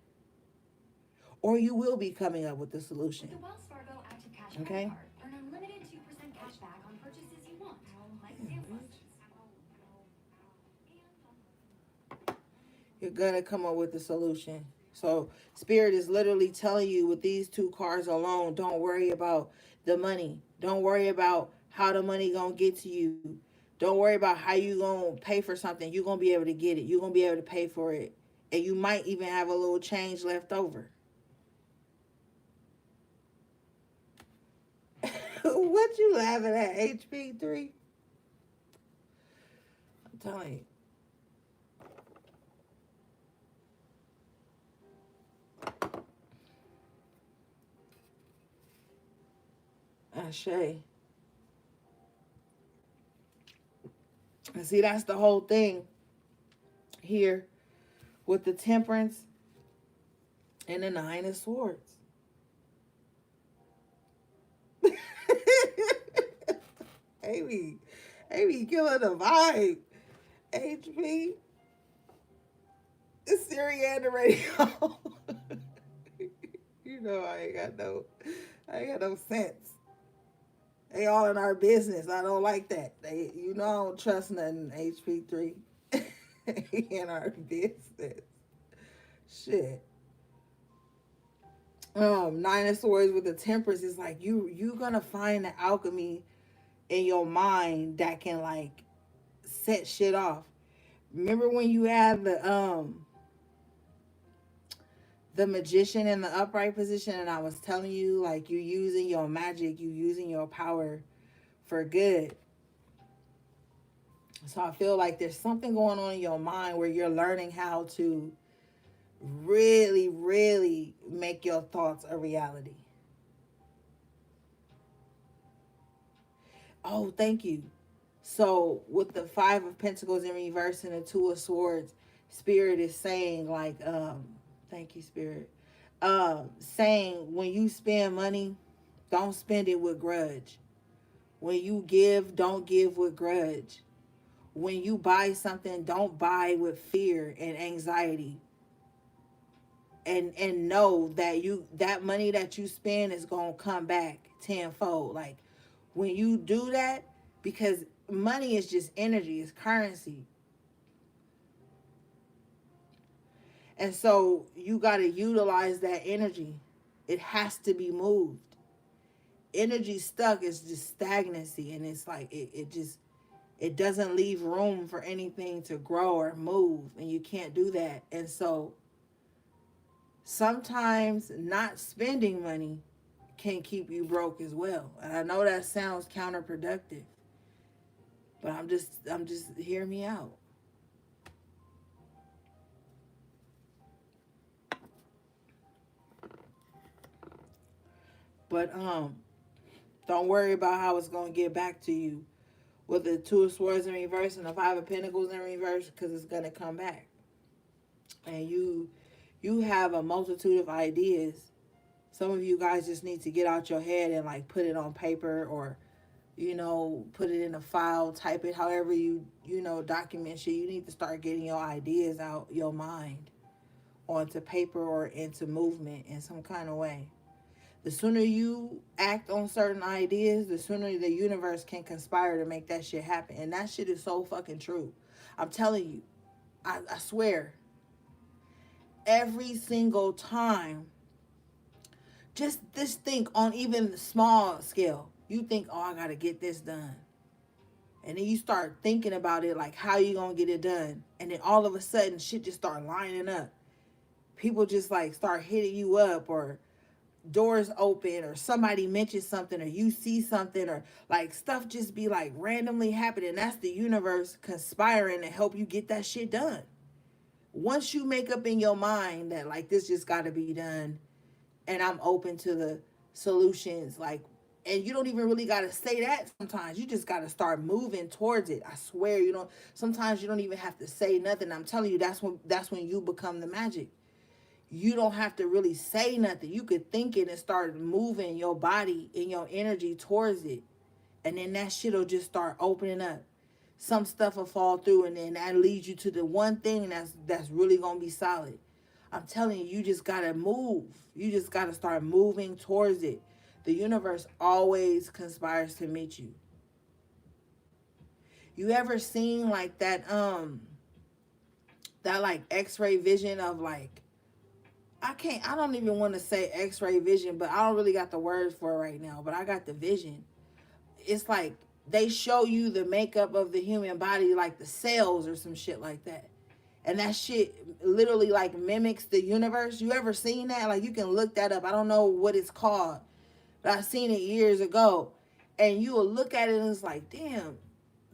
Or you will be coming up with the solution. With the Wells Fargo Active Cash Okay. credit card, earn unlimited 2% cash back on purchases you want, like dance lessons. You're going to come up with the solution. So Spirit is literally telling you with these two cards alone, don't worry about the money. Don't worry about how the money going to get to you. Don't worry about how you going to pay for something. You're going to be able to get it. You're going to be able to pay for it. And you might even have a little change left over. What you laughing at, HP3? I'm telling you. Ashe. And see, that's the whole thing here with the Temperance and the Nine of Swords. Amy killing the vibe. HP. It's Siri and the radio. You know I ain't got no sense. They all in our business. I don't like that. I don't trust nothing, HP3. In our business. Shit. Nine of Swords with the Temperance is like you gonna find the alchemy in your mind that can like set shit off. Remember when you had the Magician in the upright position and I was telling you like you using your magic, you using your power for good. So I feel like there's something going on in your mind where you're learning how to really, really make your thoughts a reality. Oh, thank you. So with the Five of Pentacles in reverse and the Two of Swords, Spirit is saying like, thank you, Spirit. Saying when you spend money, don't spend it with grudge. When you give, don't give with grudge. When you buy something, don't buy with fear and anxiety. And know that that money that you spend is gonna come back tenfold. Like when you do that, because money is just energy, it's currency. And so you gotta utilize that energy. It has to be moved. Energy stuck is just stagnancy, and it's like it doesn't leave room for anything to grow or move, and you can't do that. And so sometimes not spending money can keep you broke as well. And I know that sounds counterproductive, but I'm just hear me out. But don't worry about how it's gonna get back to you with the Two of Swords in reverse and the Five of Pentacles in reverse, because it's gonna come back. And you have a multitude of ideas. Some of you guys just need to get out your head and like put it on paper or put it in a file, type it however you document shit. You need to start getting your ideas out your mind onto paper or into movement in some kind of way. The sooner you act on certain ideas, the sooner the universe can conspire to make that shit happen. And that shit is so fucking true. I'm telling you, I swear, every single time, just this think on even the small scale, you think, oh, I gotta get this done. And then you start thinking about it, like how you gonna get it done. And then all of a sudden shit just start lining up. People just like start hitting you up, or doors open, or somebody mentions something, or you see something, or like stuff just be like randomly happening. That's the universe conspiring to help you get that shit done. Once you make up in your mind that like this just gotta be done, and I'm open to the solutions, like, and you don't even really gotta say that. Sometimes you just gotta start moving towards it. I swear, you don't. Sometimes you don't even have to say nothing. I'm telling you, that's when you become the magic. You don't have to really say nothing. You could think it and start moving your body and your energy towards it, and then that shit'll just start opening up. Some stuff will fall through, and then that leads you to the one thing that's really gonna be solid. I'm telling you, you just gotta move. You just gotta start moving towards it. The universe always conspires to meet you. You ever seen like that like X-ray vision of like, I don't even want to say X-ray vision, but I don't really got the words for it right now, but I got the vision. It's like they show you the makeup of the human body, like the cells or some shit like that. And that shit literally like mimics the universe. You ever seen that? Like, you can look that up. I don't know what it's called, but I seen it years ago. And you will look at it and it's like, damn,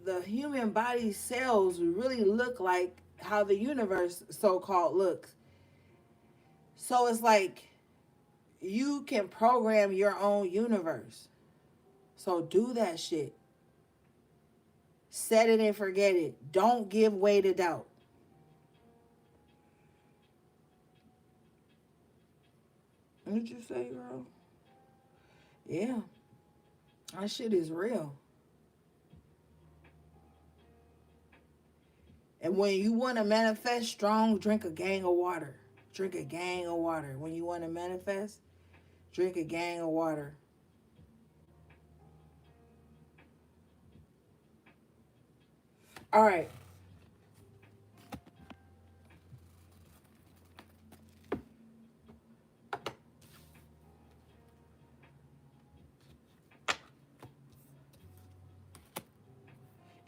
the human body cells really look like how the universe so-called looks. So it's like you can program your own universe. So do that shit. Set it and forget it. Don't give way to doubt. What'd you say, girl? Yeah. That shit is real. And when you want to manifest strong, drink a gang of water. Drink a gang of water. When you want to manifest, drink a gang of water. All right.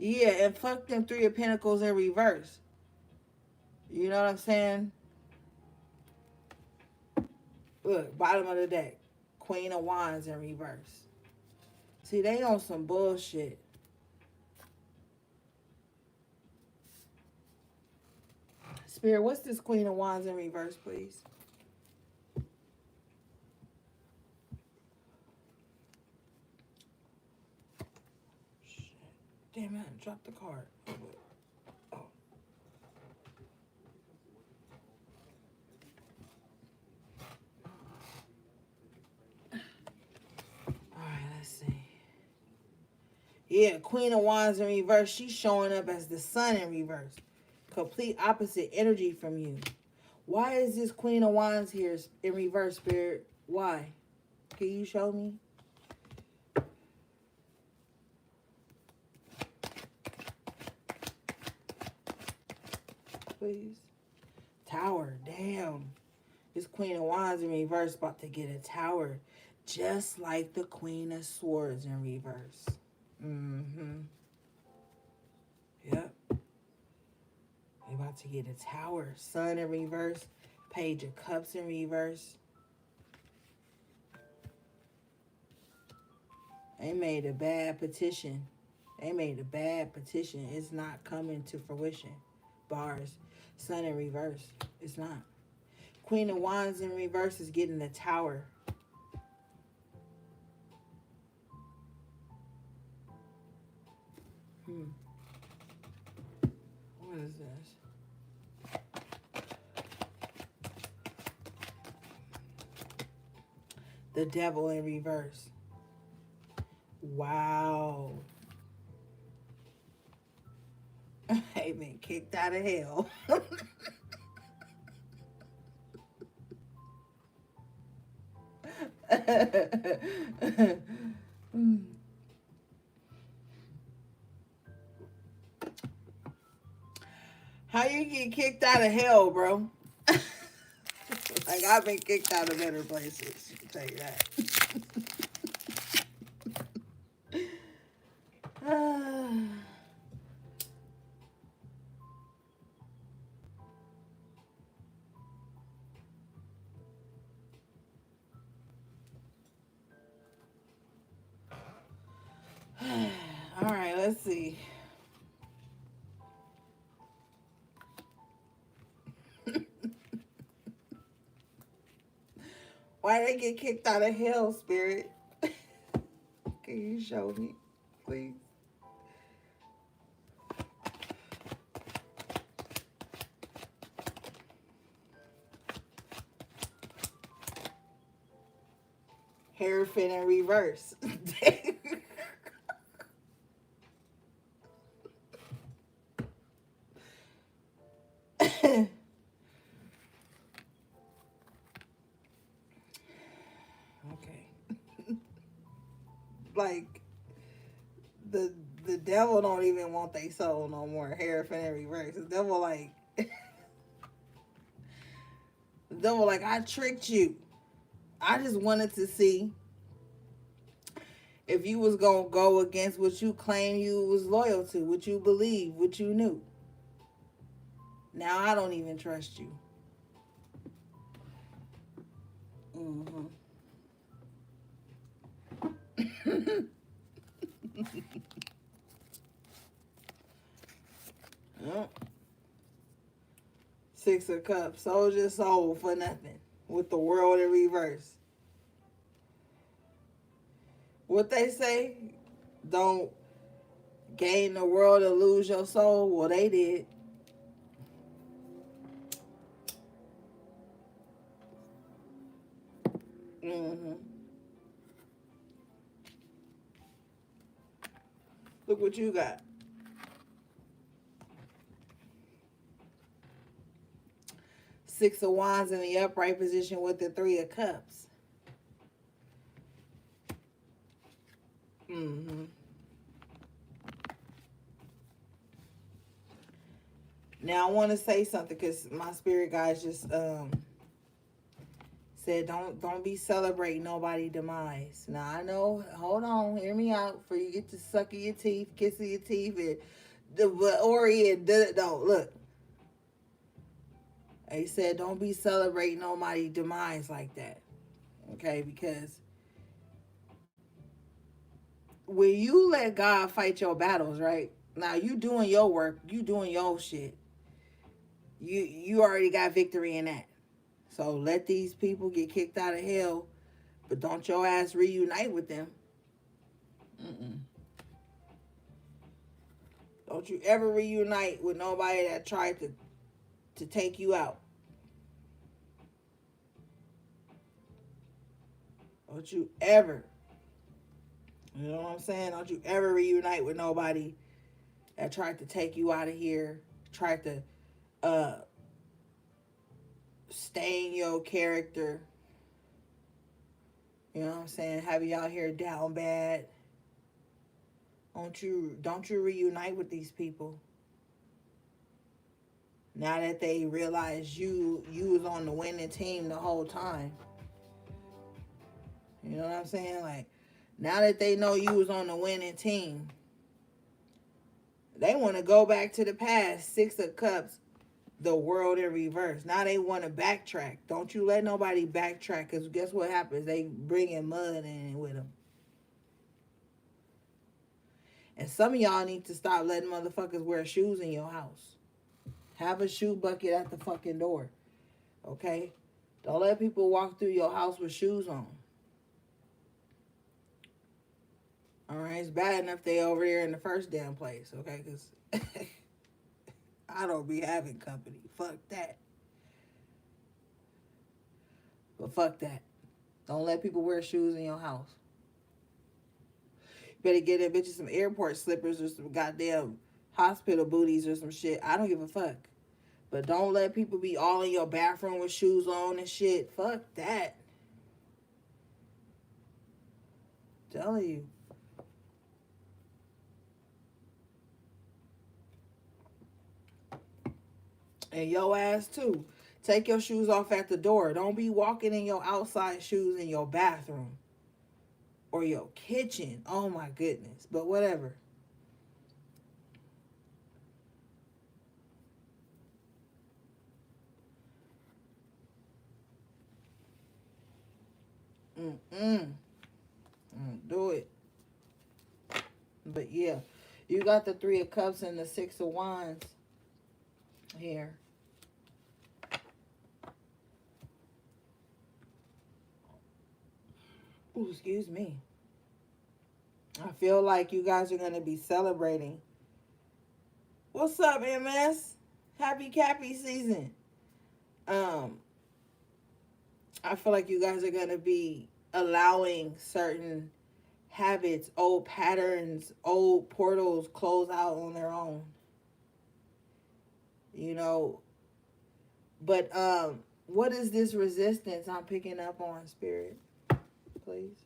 Yeah, and fuck them Three of Pentacles in reverse. You know what I'm saying? Look, bottom of the deck. Queen of Wands in reverse. See, they on some bullshit. Spirit, what's this Queen of Wands in reverse, please? Shit. Damn it, I dropped the card. Oh. Alright, let's see. Yeah, Queen of Wands in reverse. She's showing up as the Sun in reverse. Complete opposite energy from you. Why is this Queen of Wands here in reverse, Spirit? Why? Can you show me? Please. Tower. Damn. This Queen of Wands in reverse about to get a tower. Just like the Queen of Swords in reverse. Mm-hmm. Yep. They about to get a tower. Sun in reverse. Page of Cups in reverse. They made a bad petition. They made a bad petition. It's not coming to fruition. Bars. Sun in reverse. It's not. Queen of Wands in reverse is getting the tower. What is this? The Devil in reverse. Wow. Hey, been kicked out of hell. How you get kicked out of hell, bro? Like, I've been kicked out of better places. I'll tell you that. All right, let's see. Why they get kicked out of hell, Spirit? Can you show me, please? Hairpin in reverse. Okay. Like, the devil don't even want their soul no more. Hairpin in reverse. The devil like the devil like, I tricked you. I just wanted to see if you was gonna go against what you claim you was loyal to, what you believe, what you knew. Now I don't even trust you. Mm-hmm. Yep. Six of Cups. Sold your soul for nothing. With the world in reverse. What they say? Don't gain the world and lose your soul. Well, they did. Mm-hmm. Look what you got. Six of Wands in the upright position with the Three of Cups. Mm-hmm. Now I want to say something because my spirit guys just said don't be celebrating nobody's demise. Now I know, hold on, hear me out before you get to sucking your teeth, kissing your teeth, and no, look. They said don't be celebrating nobody's demise like that. Okay, because when you let God fight your battles, right? Now you doing your work, you doing your shit. You already got victory in that. So let these people get kicked out of hell, but don't your ass reunite with them. Mm-mm. Don't you ever reunite with nobody that tried to take you out. Don't you ever, you know what I'm saying? Don't you ever reunite with nobody that tried to take you out of here, tried to stain your character. You know what I'm saying? Have you out here down bad. Don't you reunite with these people. Now that they realize you was on the winning team the whole time. You know what I'm saying? Like, now that they know you was on the winning team, they want to go back to the past. Six of Cups, the world in reverse. Now they want to backtrack. Don't you let nobody backtrack, because guess what happens? They bring in mud in with them. And some of y'all need to stop letting motherfuckers wear shoes in your house. Have a shoe bucket at the fucking door. Okay? Don't let people walk through your house with shoes on. Alright? It's bad enough they over there in the first damn place. Okay? Because I don't be having company. Fuck that. But fuck that. Don't let people wear shoes in your house. You better get that bitches some airport slippers or some goddamn hospital booties or some shit. I don't give a fuck. But don't let people be all in your bathroom with shoes on and shit. Fuck that. I'm telling you. And your ass too. Take your shoes off at the door. Don't be walking in your outside shoes in your bathroom or your kitchen. Oh my goodness. But whatever. Do it. But yeah, you got the Three of Cups and the Six of Wands here. Ooh, excuse me. I feel like you guys are going to be celebrating. What's up, MS? Happy Cappy season. I feel like you guys are going to be allowing certain habits, old patterns, old portals close out on their own. You know, but what is this resistance I'm picking up on, Spirit? Please.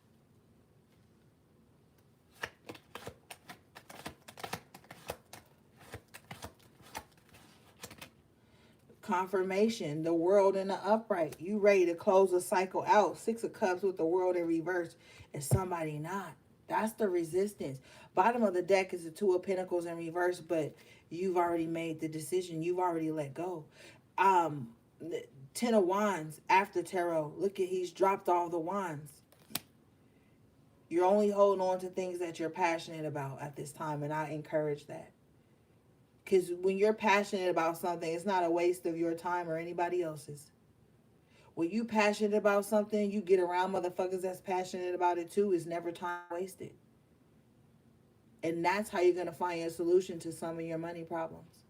Confirmation, the world in the upright. You ready to close a cycle out. Six of Cups with the world in reverse and somebody not. That's the resistance. Bottom of the deck is the Two of Pentacles in reverse, but you've already made the decision. You've already let go. Ten of Wands after tarot. Look at, he's dropped all the wands. You're only holding on to things that you're passionate about at this time, and I encourage that. Because when you're passionate about something, it's not a waste of your time or anybody else's. When you passionate about something, you get around motherfuckers that's passionate about it too. It's never time wasted. And that's how you're going to find a solution to some of your money problems.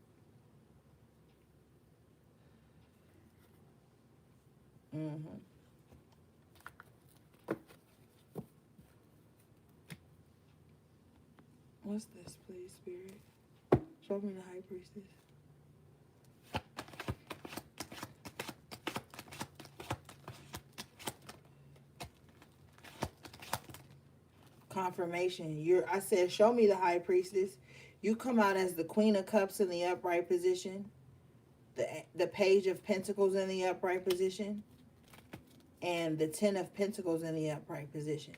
What's this, please, Spirit? Show me the High Priestess. Confirmation. I said, show me the High Priestess. You come out as the Queen of Cups in the upright position, the Page of Pentacles in the upright position, and the Ten of Pentacles in the upright position.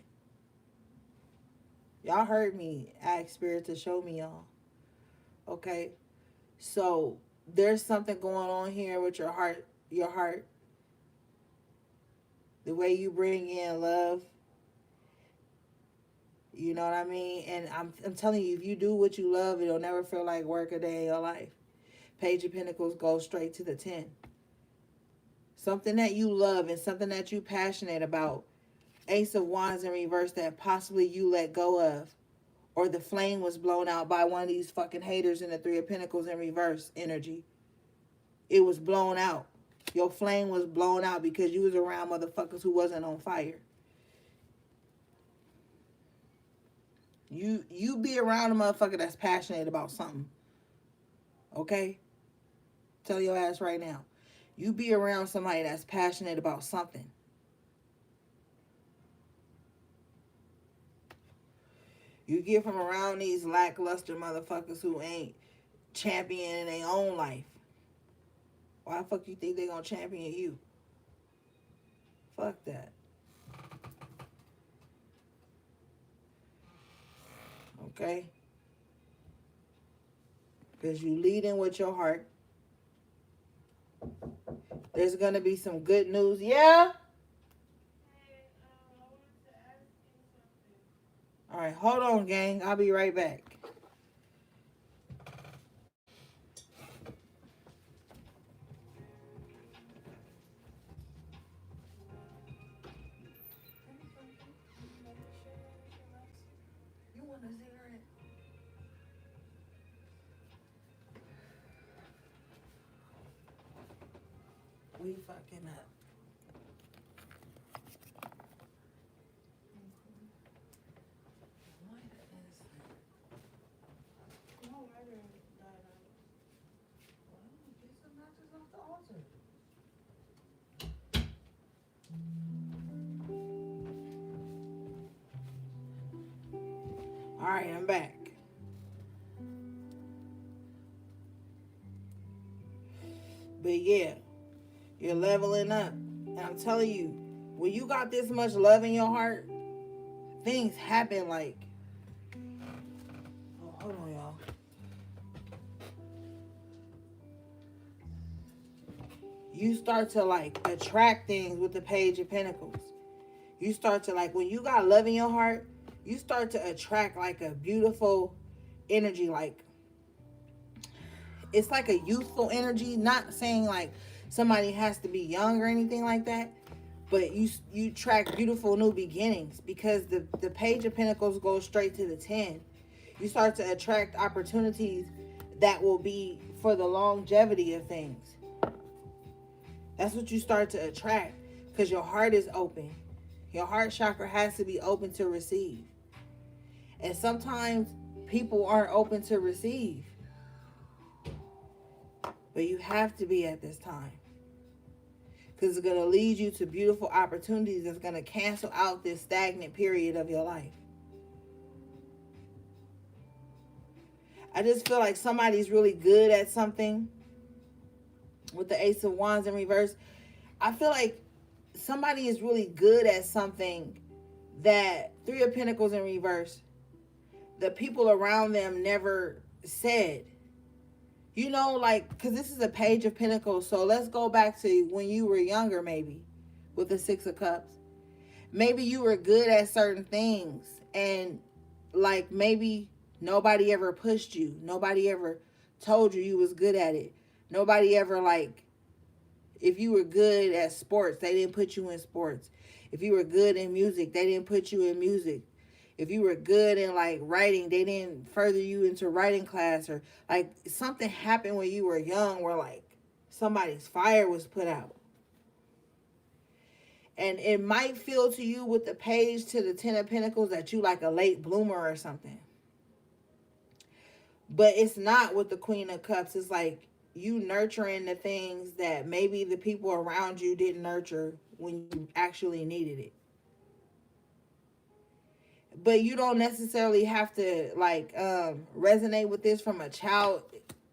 Y'all heard me ask Spirit to show me y'all. Okay? So there's something going on here with your heart. The way you bring in love. You know what I mean? And I'm telling you, if you do what you love, it'll never feel like work a day in your life. Page of Pentacles goes straight to the 10. Something that you love and something that you're passionate about. Ace of Wands in reverse that possibly you let go of. Or the flame was blown out by one of these fucking haters in the Three of Pentacles in reverse energy. It was blown out. Your flame was blown out because you was around motherfuckers who wasn't on fire. You be around a motherfucker that's passionate about something. Okay? Tell your ass right now. You be around somebody that's passionate about something. You get from around these lackluster motherfuckers who ain't championing their own life. Why the fuck you think they gonna champion you? Fuck that. Okay? Because you leading with your heart. There's gonna be some good news. Yeah? All right, hold on, gang. I'll be right back. You want a cigarette? We fucking up. All right, I'm back. But yeah, you're leveling up. And I'm telling you, when you got this much love in your heart, things happen like, oh, hold on, y'all. You start to like attract things with the Page of Pentacles. You start to like, when you got love in your heart, you start to attract like a beautiful energy. Like, it's like a youthful energy. Not saying like somebody has to be young or anything like that, but you attract beautiful new beginnings, because the Page of Pentacles goes straight to the 10. You start to attract opportunities that will be for the longevity of things. That's what you start to attract, because your heart is open. Your heart chakra has to be open to receive. And sometimes people aren't open to receive. But you have to be at this time. Because it's going to lead you to beautiful opportunities that's going to cancel out this stagnant period of your life. I just feel like somebody's really good at something. With the Ace of Wands in reverse, I feel like somebody is really good at something that Three of Pentacles in reverse, the people around them never said. You know, like, because this is a Page of Pentacles. So let's go back to when you were younger, maybe, with the Six of Cups. Maybe you were good at certain things. And, like, maybe nobody ever pushed you. Nobody ever told you was good at it. Nobody ever, like, if you were good at sports, they didn't put you in sports. If you were good in music, they didn't put you in music. If you were good in like writing, they didn't further you into writing class, or like something happened when you were young where like somebody's fire was put out. And it might feel to you with the Page to the 10 of Pentacles that you like a late bloomer or something. But it's not with the Queen of Cups. It's like you nurturing the things that maybe the people around you didn't nurture when you actually needed it. But you don't necessarily have to like resonate with this from a child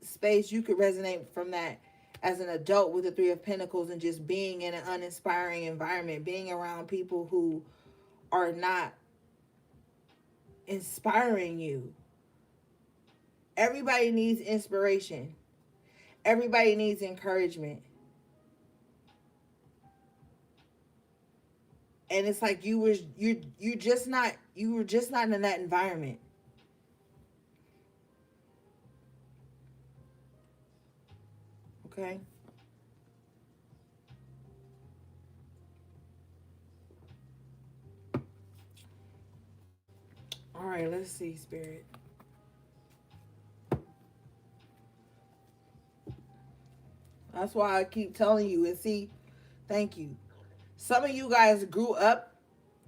space. You could resonate from that as an adult with the Three of Pentacles and just being in an uninspiring environment, being around people who are not inspiring you. Everybody needs inspiration. Everybody needs encouragement. And it's like you were just not in that environment. Okay? All right, let's see, Spirit. That's why I keep telling you. And see, thank you. Some of you guys grew up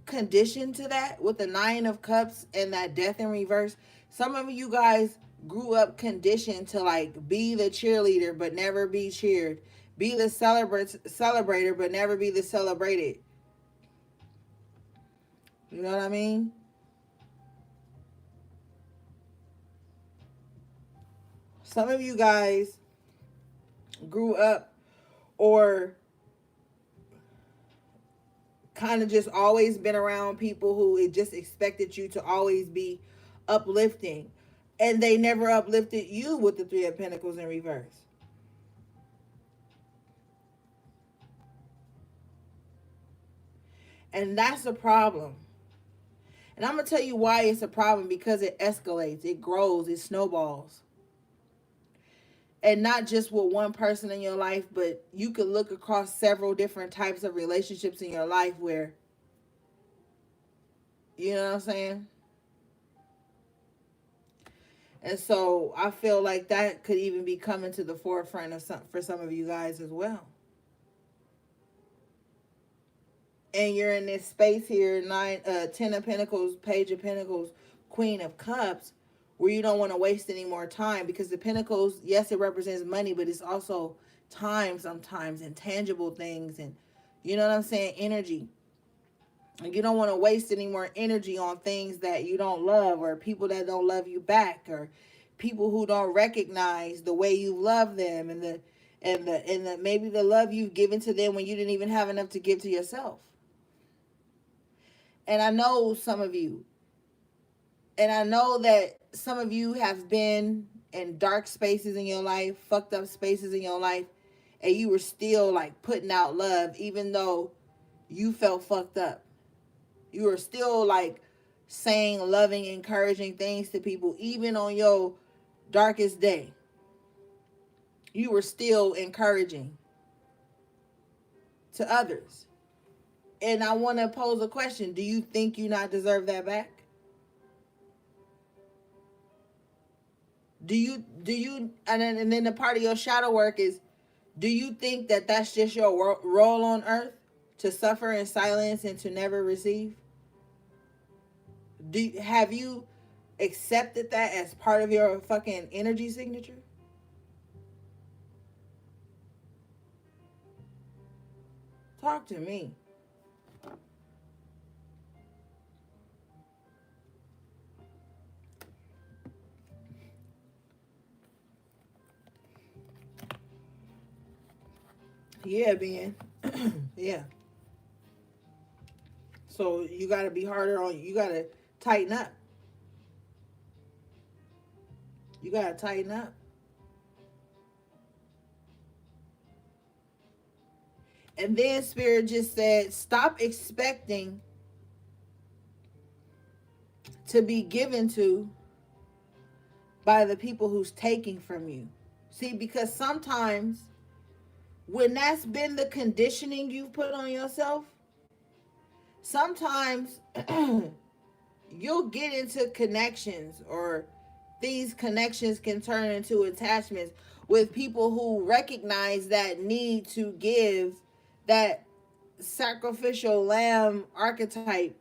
conditioned to that with the Nine of Cups and that Death in reverse. Some of you guys grew up conditioned to like be the cheerleader but never be cheered. Be the celebrator but never be the celebrated. You know what I mean? Some of you guys grew up or kind of just always been around people who it just expected you to always be uplifting, and they never uplifted you with the Three of Pentacles in reverse. And that's a problem. And I'm going to tell you why it's a problem, because it escalates, it grows, it snowballs. And not just with one person in your life, but you could look across several different types of relationships in your life where, you know what I'm saying? And so I feel like that could even be coming to the forefront of for some of you guys as well. And you're in this space here, 10 of Pentacles, Page of Pentacles, Queen of Cups, where you don't want to waste any more time, because the Pentacles, yes, it represents money, but it's also time sometimes, and tangible things, and you know what I'm saying, energy. And you don't want to waste any more energy on things that you don't love, or people that don't love you back, or people who don't recognize the way you love them. And and the maybe the love you've given to them when you didn't even have enough to give to yourself. And I know some of you, and I know that some of you have been in dark spaces in your life, fucked up spaces in your life, and you were still like putting out love even though you felt fucked up. You were still like saying loving, encouraging things to people even on your darkest day. You were still encouraging to others. And I want to pose a question. Do you think you not deserve that back? Do you and then the part of your shadow work is, do you think that that's just your role on earth, to suffer in silence and to never receive? Have you accepted that as part of your fucking energy signature? Talk to me. Yeah, Ben. Yeah. So you got to be harder on you. You got to tighten up. You got to tighten up. And then Spirit just said, stop expecting to be given to by the people who's taking from you. See, because sometimes when that's been the conditioning you've put on yourself, sometimes you'll get into connections, or these connections can turn into attachments with people who recognize that need to give, that sacrificial lamb archetype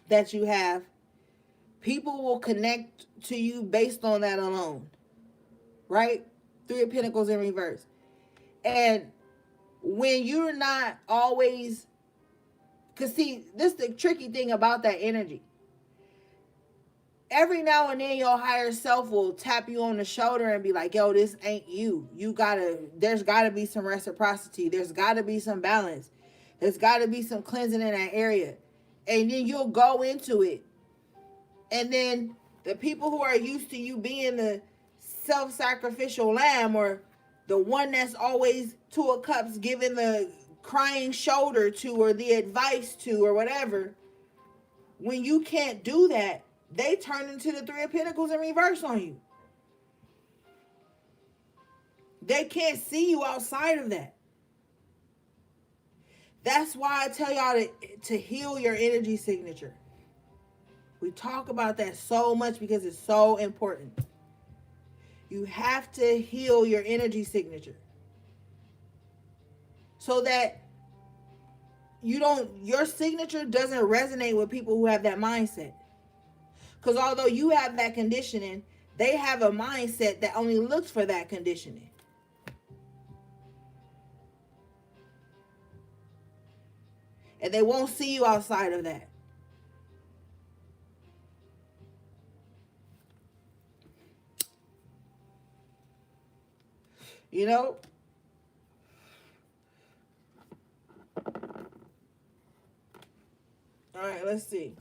that you have. People will connect to you based on that alone, right? Three of Pentacles in reverse. And when you're not always, because see, this is the tricky thing about that energy. Every now and then your higher self will tap you on the shoulder and be like, yo, this ain't you. There's gotta be some reciprocity. There's gotta be some balance. There's gotta be some cleansing in that area. And then you'll go into it. And then the people who are used to you being the self-sacrificial lamb, or the one that's always Two of Cups giving the crying shoulder to, or the advice to, or whatever, when you can't do that, they turn into the Three of Pentacles in reverse on you. They can't see you outside of that. That's why I tell y'all to heal your energy signature. We talk about that so much because it's so important. You have to heal your energy signature so that your signature doesn't resonate with people who have that mindset. Because although you have that conditioning, they have a mindset that only looks for that conditioning. And they won't see you outside of that. You know? All right, let's see.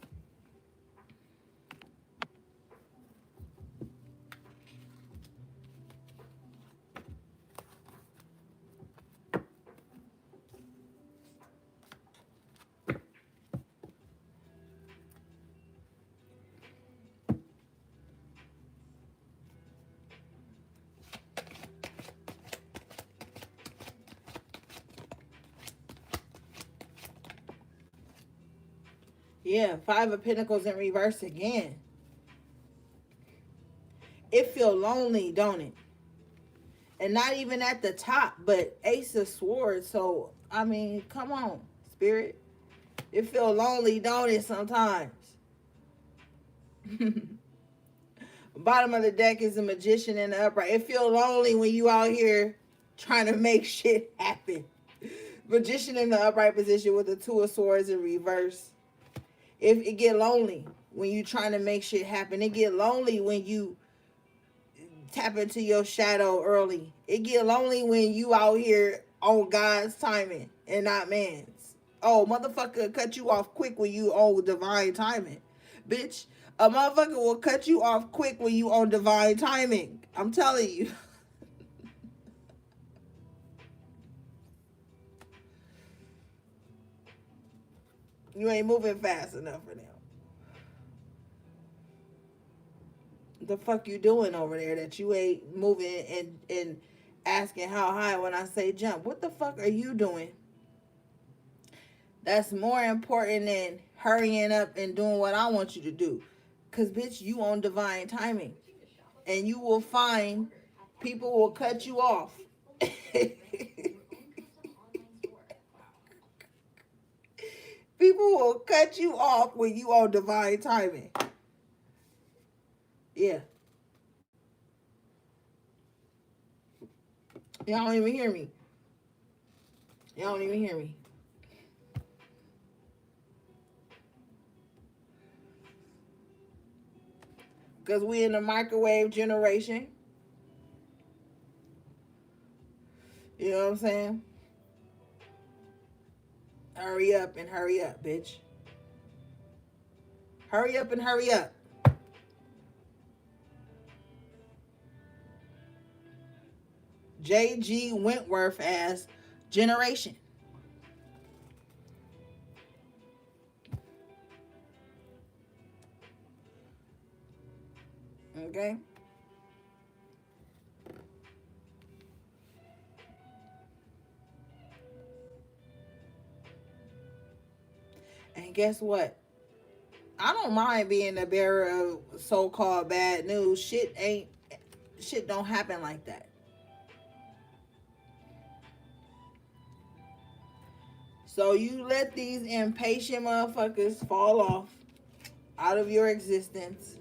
Yeah, Five of Pentacles in reverse again. It feel lonely, don't it? And not even at the top, but Ace of Swords. So, I mean, come on, Spirit. It feel lonely, don't it, sometimes? Bottom of the deck is a Magician in the upright. It feel lonely when you out here trying to make shit happen. Magician in the upright position with the Two of Swords in reverse. If it get lonely when you trying to make shit happen. It get lonely when you tap into your shadow early. It get lonely when you out here on God's timing and not man's. Oh, motherfucker cut you off quick when you on divine timing. Bitch, a motherfucker will cut you off quick when you on divine timing. I'm telling you. You ain't moving fast enough for them. The fuck you doing over there that you ain't moving and asking how high when I say jump? What the fuck are you doing? That's more important than hurrying up and doing what I want you to do. Cause bitch, you on divine timing. And you will find people will cut you off. People will cut you off when you on divine timing. Yeah. Y'all don't even hear me. Y'all don't even hear me. Because we in the microwave generation. You know what I'm saying? Hurry up and hurry up, bitch. Hurry up and hurry up. J.G. Wentworth as generation. Okay? And guess what? I don't mind being the bearer of so-called bad news. Shit don't happen like that. So you let these impatient motherfuckers fall off out of your existence.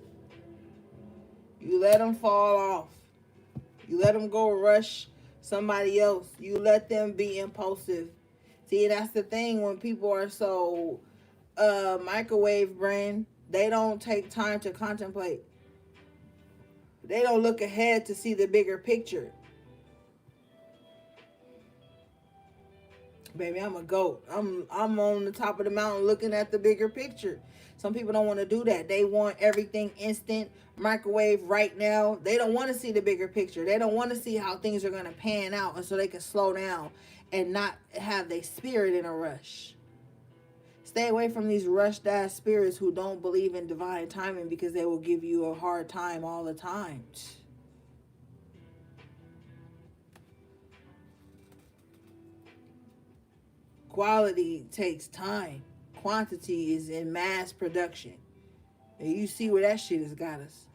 You let them fall off. You let them go rush somebody else. You let them be impulsive. See, that's the thing when people are so microwave brain, they don't take time to contemplate. They don't look ahead to see the bigger picture. Baby, I'm a goat. I'm on the top of the mountain looking at the bigger picture. Some people don't want to do that. They want everything instant, microwave right now. They don't want to see the bigger picture. They don't want to see how things are going to pan out, and so they can slow down and not have their spirit in a rush. Stay away from these rushed ass spirits who don't believe in divine timing, because they will give you a hard time all the time. Quality takes time. Quantity is in mass production. And you see where that shit has got us.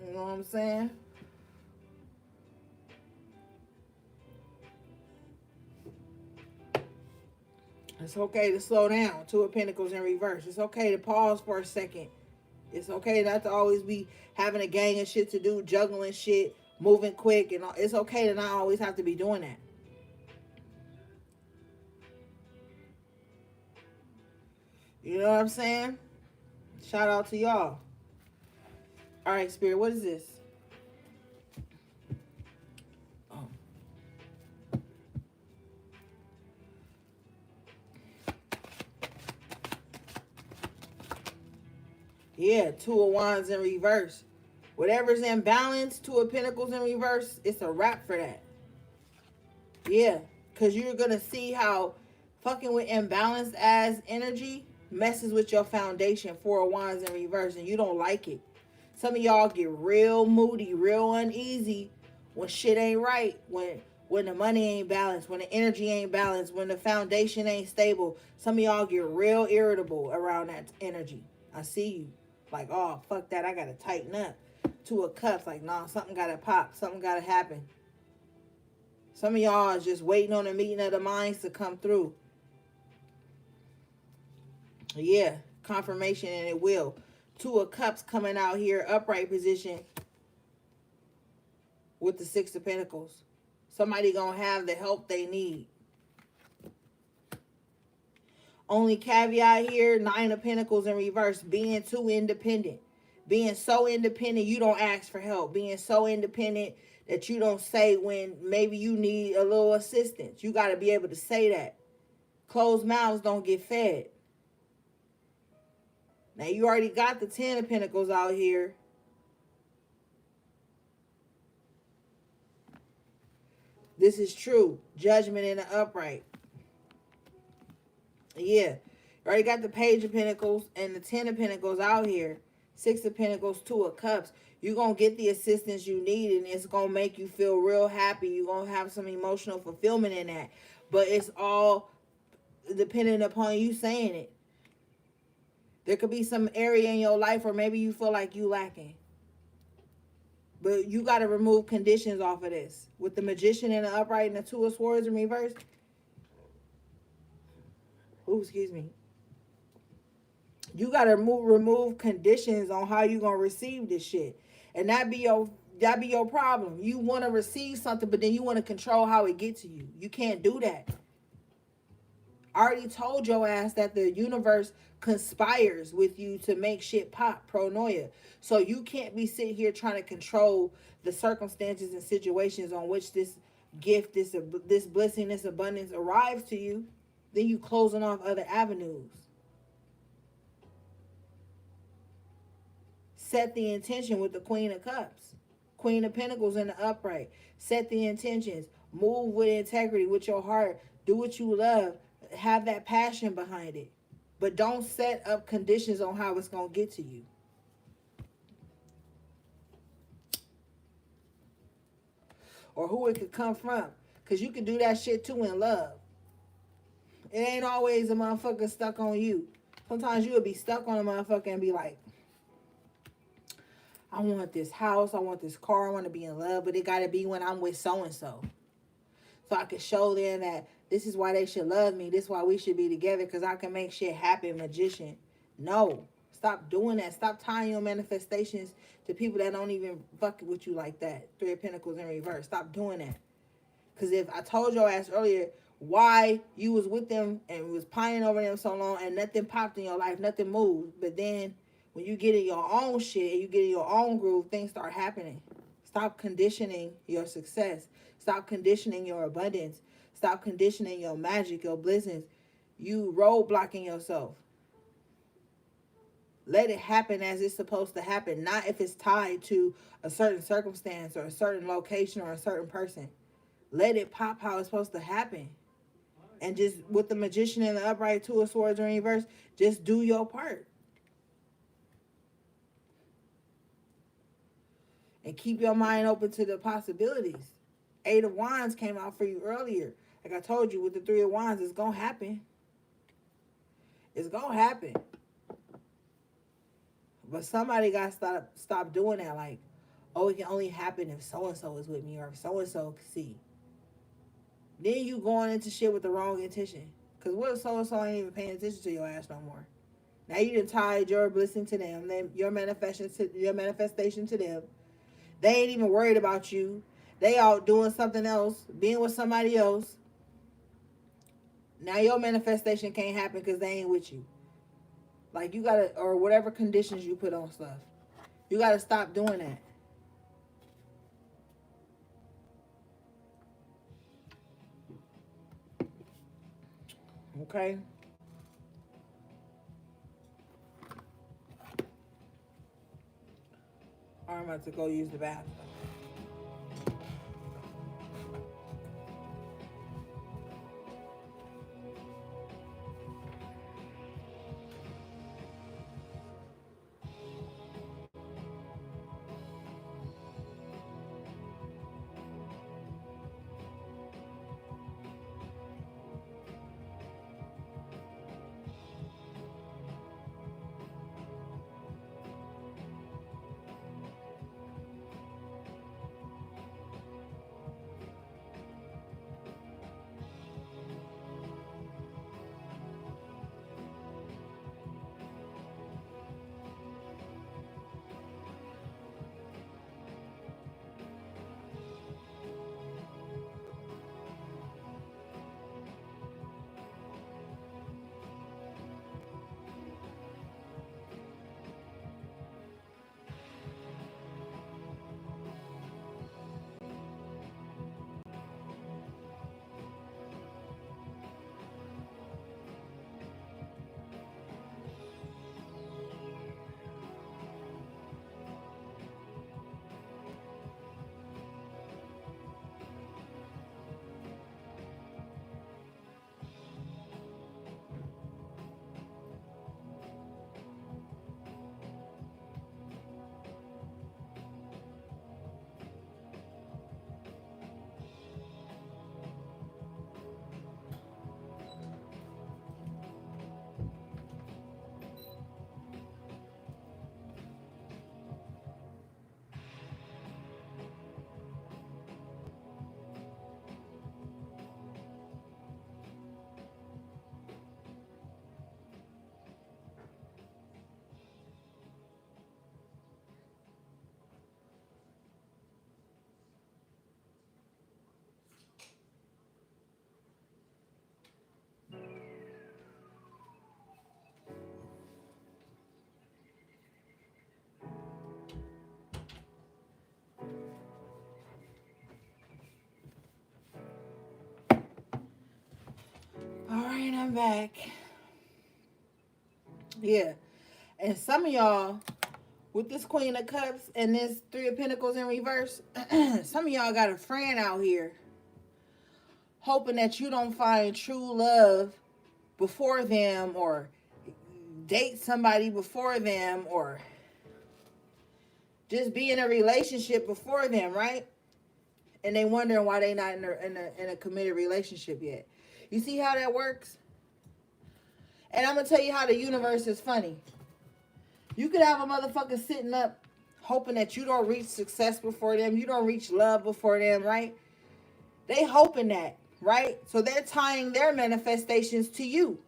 You know what I'm saying? It's okay to slow down. Two of Pentacles in reverse. It's okay to pause for a second. It's okay not to always be having a gang of shit to do, juggling shit, moving quick, and all. It's okay to not always have to be doing that. You know what I'm saying? Shout out to y'all. All right, Spirit, what is this? Oh. Yeah, Two of Wands in reverse. Whatever's in balance, Two of Pentacles in reverse, it's a wrap for that. Yeah, because you're going to see how fucking with imbalanced ass energy messes with your foundation. Four of Wands in reverse, and you don't like it. Some of y'all get real moody, real uneasy when shit ain't right, when the money ain't balanced, when the energy ain't balanced, when the foundation ain't stable. Some of y'all get real irritable around that energy. I see you. Like, oh, fuck that, I gotta tighten up. Two of Cups, like, nah, something gotta pop, something gotta happen. Some of y'all are just waiting on the meeting of the minds to come through. Yeah, confirmation, and it will. Two of Cups coming out here, upright position with the Six of Pentacles. Somebody gonna have the help they need. Only caveat here, Nine of Pentacles in reverse, being too independent. Being so independent, you don't ask for help. Being so independent that you don't say when maybe you need a little assistance. You got to be able to say that. Closed mouths don't get fed. Now, you already got the 10 of Pentacles out here. This is true. Judgment in the upright. Yeah. You already got the Page of Pentacles and the 10 of Pentacles out here. 6 of Pentacles, 2 of Cups. You're going to get the assistance you need, and it's going to make you feel real happy. You're going to have some emotional fulfillment in that. But it's all dependent upon you saying it. There could be some area in your life where maybe you feel like you lacking. But you got to remove conditions off of this. With the Magician in the upright and the 2 of Swords in reverse. Ooh, excuse me. You got to remove conditions on how you going to receive this shit. And that be your problem. You want to receive something, but then you want to control how it gets to you. You can't do that. I already told your ass that the universe conspires with you to make shit pop, paranoia. So you can't be sitting here trying to control the circumstances and situations on which this gift, this blessing, this abundance arrives to you. Then you closing off other avenues. Set the intention with the Queen of Cups. Queen of Pentacles in the upright. Set the intentions. Move with integrity, with your heart. Do what you love. Have that passion behind it. But don't set up conditions on how it's going to get to you. Or who it could come from. Because you can do that shit too in love. It ain't always a motherfucker stuck on you. Sometimes you will be stuck on a motherfucker and be like, I want this house, I want this car, I want to be in love, but it got to be when I'm with so-and-so. So I can show them that this is why they should love me. This is why we should be together, because I can make shit happen, magician. No. Stop doing that. Stop tying your manifestations to people that don't even fuck with you like that. 3 of Pentacles in reverse. Stop doing that. Because if I told your ass earlier why you was with them and was pining over them so long and nothing popped in your life, nothing moved, but then when you get in your own shit and you get in your own groove, things start happening. Stop conditioning your success. Stop conditioning your abundance. Stop conditioning your magic, your blessings. You roadblocking yourself. Let it happen as it's supposed to happen, not if it's tied to a certain circumstance or a certain location or a certain person. Let it pop how it's supposed to happen. And just with the Magician in the upright, 2 of Swords in reverse, just do your part. And keep your mind open to the possibilities. 8 of Wands came out for you earlier. Like I told you, with the 3 of Wands, it's going to happen. It's going to happen. But somebody got to stop doing that. Like, oh, it can only happen if so-and-so is with me or if so-and-so can see. Then you going into shit with the wrong intention. Because what if so-and-so ain't even paying attention to your ass no more? Now you done tied your blessing to them, your manifestation to them. They ain't even worried about you. They out doing something else, being with somebody else. Now your manifestation can't happen because they ain't with you. Like you gotta, or whatever conditions you put on stuff. You gotta stop doing that. Okay? I'm about to go use the bathroom. I'm back. Yeah. And some of y'all, with this Queen of Cups and this Three of Pentacles in reverse, some of y'all got a friend out here hoping that you don't find true love before them, or date somebody before them, or just be in a relationship before them, right? And they wondering why they not in a committed relationship yet. You see how that works? And I'm going to tell you how the universe is funny. You could have a motherfucker sitting up hoping that you don't reach success before them. You don't reach love before them, right? They hoping that, right? So they're tying their manifestations to you.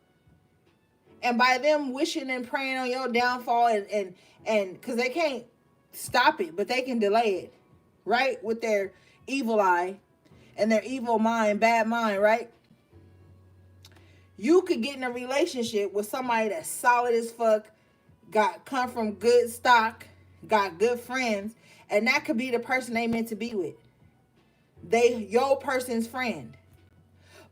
And by them wishing and praying on your downfall, and because they can't stop it, but they can delay it, right? With their evil eye and their evil mind, bad mind, right? You could get in a relationship with somebody that's solid as fuck, come from good stock, got good friends, and that could be the person they meant to be with. They your person's friend.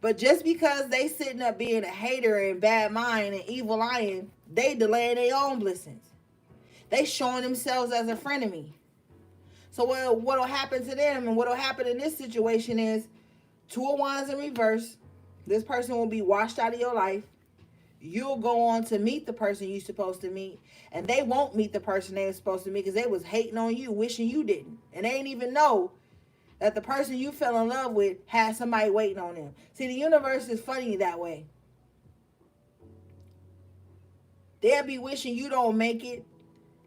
But just because they sitting up being a hater and bad mind and evil eyeing, they delaying their own blessings. They showing themselves as a frenemy. So what'll happen to them and what'll happen in this situation is Two of Wands in reverse. This person will be washed out of your life. You'll go on to meet the person you're supposed to meet, and they won't meet the person they were supposed to meet because they was hating on you, wishing you didn't. And they ain't even know that the person you fell in love with had somebody waiting on them. See, the universe is funny that way. They'll be wishing you don't make it.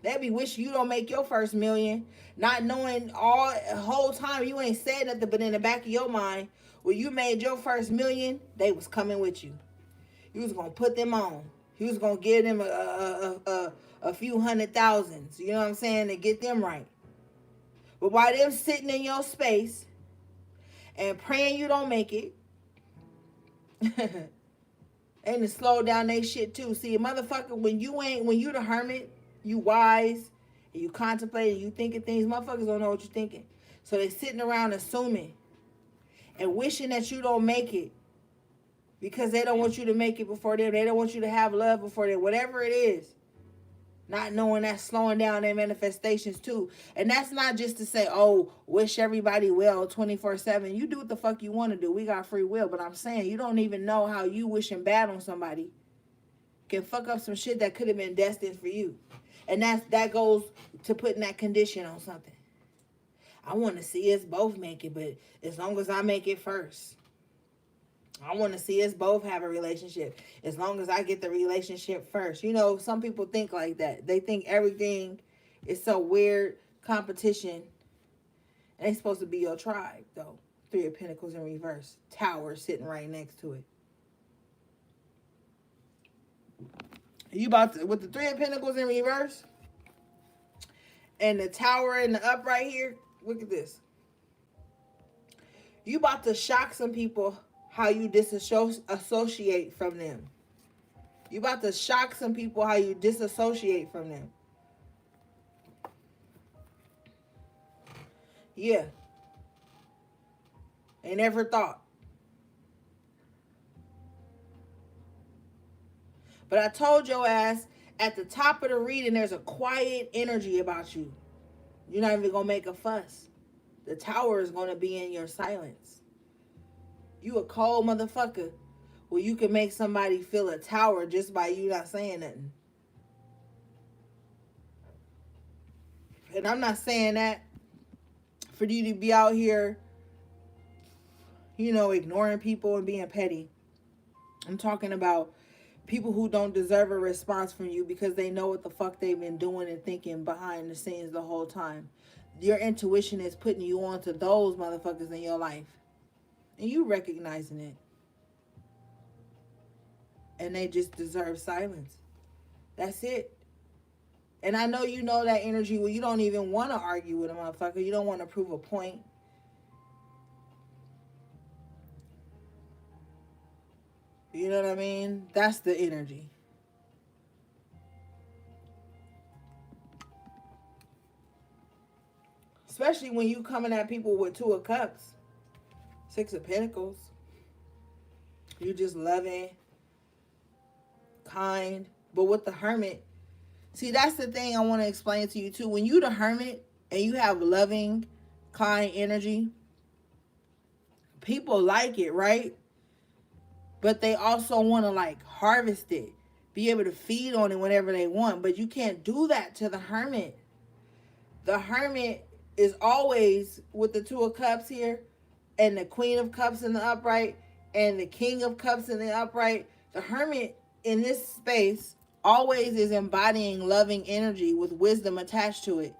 They'll be wishing you don't make your first million, not knowing all the whole time you ain't said nothing, but in the back of your mind, when you made your first million, they was coming with you. You was going to put them on. You was going to give them a few $100,000s, you know what I'm saying, to get them right. But while them sitting in your space and praying you don't make it, and to slow down they shit too. See, a motherfucker, when you the hermit, you wise, and you contemplate, and you thinking things, motherfuckers don't know what you're thinking. So they sitting around assuming and wishing that you don't make it because they don't want you to make it before them. They don't want you to have love before them. Whatever it is. Not knowing that's slowing down their manifestations too. And that's not just to say, oh, wish everybody well 24/7. You do what the fuck you want to do. We got free will. But I'm saying you don't even know how you wishing bad on somebody can fuck up some shit that could have been destined for you. And that goes to putting that condition on something. I want to see us both make it, but as long as I make it first. I want to see us both have a relationship as long as I get the relationship first. You know, some people think like that. They think everything is so weird competition. And they supposed to be your tribe, though. Three of Pentacles in reverse. Tower sitting right next to it. You about to, with the Three of Pentacles in reverse and the Tower in the upright here, look at this. You about to shock some people how you disassociate from them. You about to shock some people how you disassociate from them. Yeah. They never thought. But I told your ass at the top of the reading there's a quiet energy about you. You're not even going to make a fuss. The Tower is going to be in your silence. You a cold motherfucker. Well, you can make somebody feel a tower just by you not saying nothing. And I'm not saying that for you to be out here, you know, ignoring people and being petty. I'm talking about people who don't deserve a response from you because they know what the fuck they've been doing and thinking behind the scenes the whole time. Your intuition is putting you on to those motherfuckers in your life. And you recognizing it. And they just deserve silence. That's it. And I know you know that energy where you don't even want to argue with a motherfucker. You don't want to prove a point. You know what I mean? That's the energy. Especially when you coming at people with Two of Cups. Six of Pentacles. You just loving. kind. But with the hermit, see, that's the thing I want to explain to you too. When you the hermit and you have loving, kind energy, people like it, right? But they also want to like harvest it, be able to feed on it whenever they want. But you can't do that to the hermit. The hermit is always with the Two of Cups here, and the Queen of Cups in the upright, and the King of Cups in the upright. The hermit in this space always is embodying loving energy with wisdom attached to it.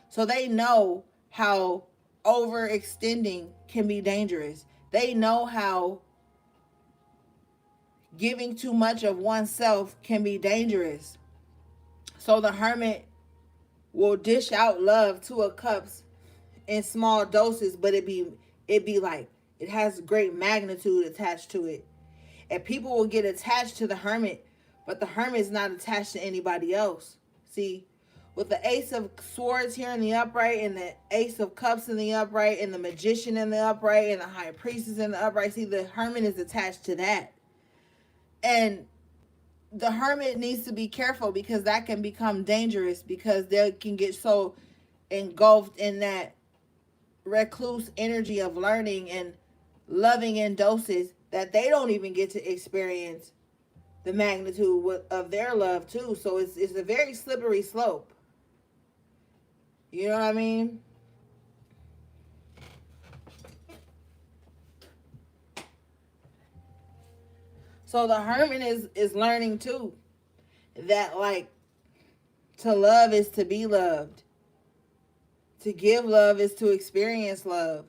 So they know how overextending can be dangerous. They know how giving too much of oneself can be dangerous. So the hermit will dish out love, Two of Cups, in small doses, but it be like it has great magnitude attached to it. And people will get attached to the hermit, but the hermit is not attached to anybody else. See, with the Ace of Swords here in the upright, and the Ace of Cups in the upright, and the Magician in the upright, and the High Priestess in the upright, see, the hermit is attached to that. And the hermit needs to be careful, because that can become dangerous, because they can get so engulfed in that recluse energy of learning and loving in doses that they don't even get to experience the magnitude of their love too. So it's a very slippery slope. You know what I mean? So the hermit is learning too that, like, to love is to be loved. To give love is to experience love.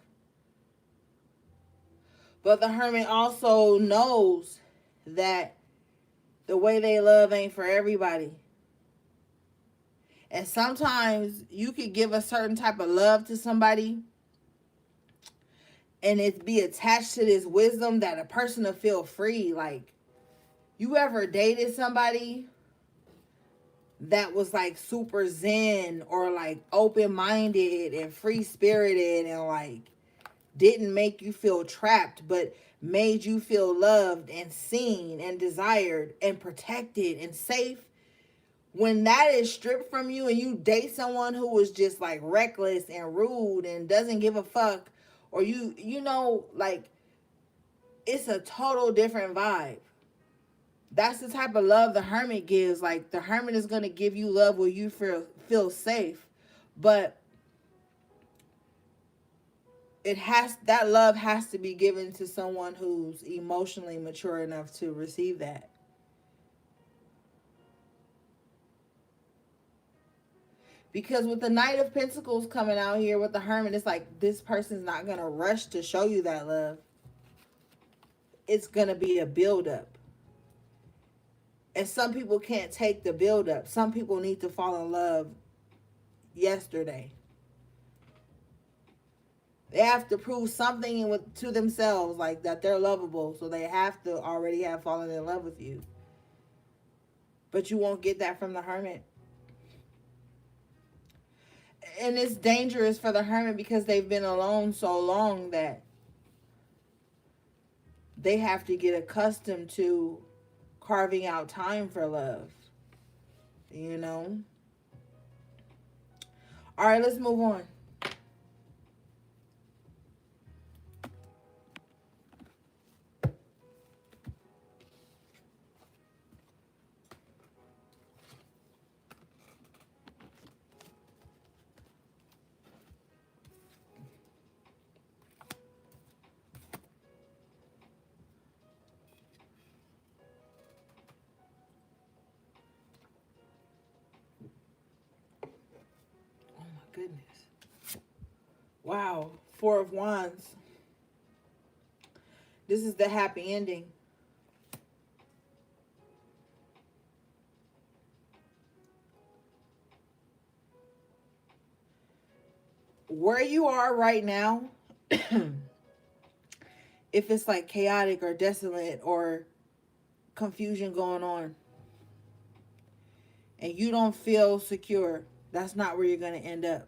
But the hermit also knows that the way they love ain't for everybody. And sometimes you could give a certain type of love to somebody, and it be attached to this wisdom that a person will feel free. Like, you ever dated somebody that was like super zen, or like open-minded and free-spirited, and like didn't make you feel trapped, but made you feel loved and seen and desired and protected and safe? When that is stripped from you, and you date someone who is just like reckless and rude and doesn't give a fuck, or you know, like, it's a total different vibe. That's the type of love the hermit gives. Like, the hermit is going to give you love where you feel safe, but that love has to be given to someone who's emotionally mature enough to receive that. Because with the Knight of Pentacles coming out here with the hermit, it's like this person's not going to rush to show you that love. It's going to be a buildup. And some people can't take the buildup. Some people need to fall in love yesterday. They have to prove something to themselves, like that they're lovable. So they have to already have fallen in love with you. But you won't get that from the hermit. And it's dangerous for the hermit because they've been alone so long that they have to get accustomed to carving out time for love. You know? All right, let's move on. Goodness. Wow. Four of Wands. This is the happy ending. Where you are right now, if it's like chaotic or desolate or confusion going on, and you don't feel secure, that's not where you're going to end up.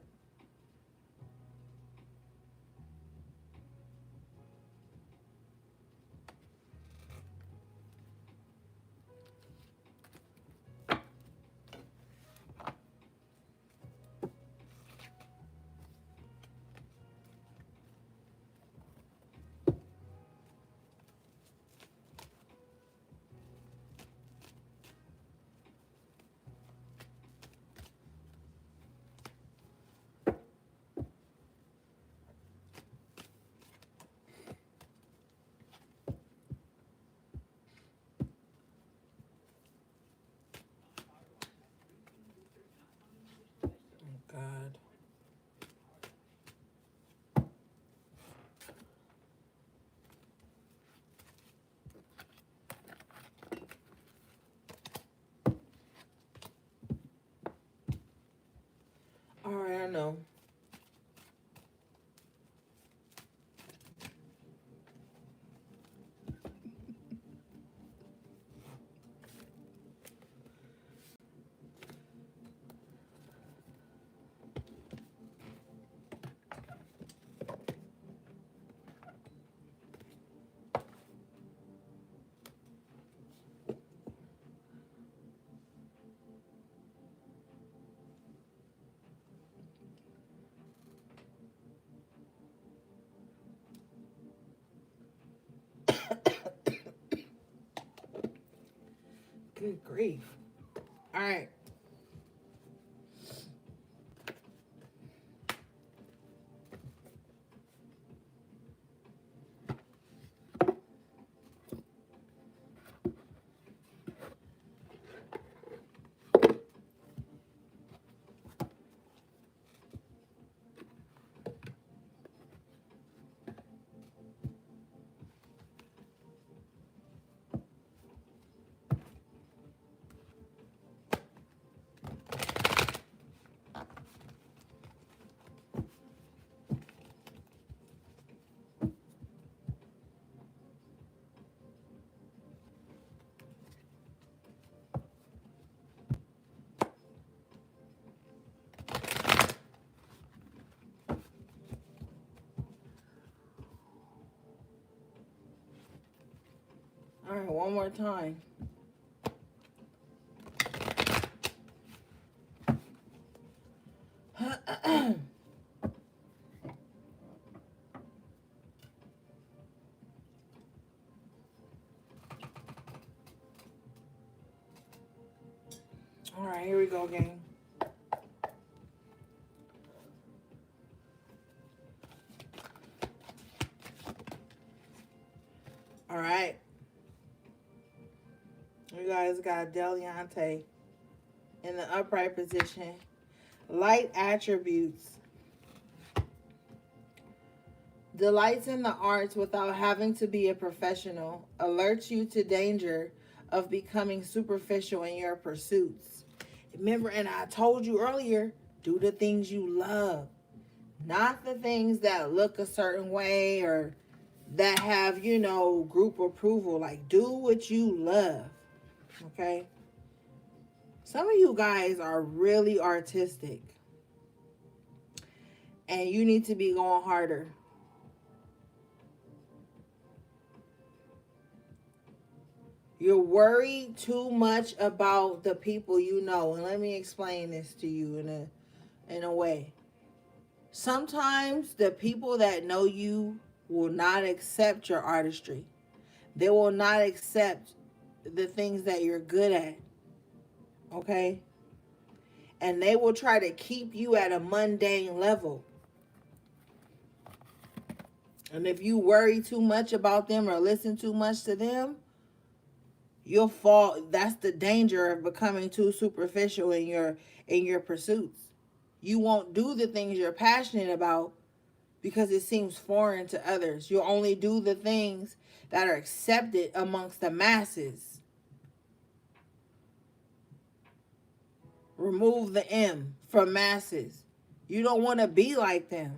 know. Good grief. All right. All right, one more time. All right, here we go, gang. All right. You guys got Deliante in the upright position. Light attributes. Delights in the arts without having to be a professional. Alerts you to danger of becoming superficial in your pursuits. Remember, and I told you earlier, do the things you love. Not the things that look a certain way or that have, group approval. Like, do what you love. Okay? Some of you guys are really artistic. And you need to be going harder. You're worried too much about the people you know. And let me explain this to you in a way. Sometimes the people that know you will not accept your artistry. They will not accept the things that you're good at. Okay? And they will try to keep you at a mundane level. And if you worry too much about them or listen too much to them, you'll fall. That's the danger of becoming too superficial in your pursuits. You won't do the things you're passionate about because it seems foreign to others. You'll only do the things that are accepted amongst the masses. Remove the M from masses. You don't want to be like them.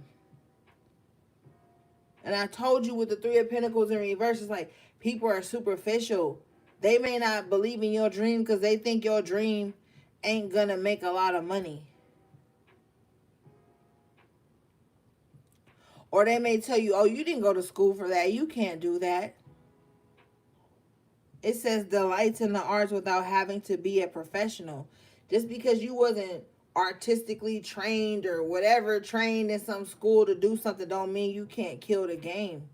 And I told you with the Three of Pentacles in reverse, it's like people are superficial. They may not believe in your dream because they think your dream ain't gonna make a lot of money. Or they may tell you, oh, you didn't go to school for that. You can't do that. It says delights in the arts without having to be a professional. Just because you wasn't artistically trained or whatever, trained in some school to do something, don't mean you can't kill the game.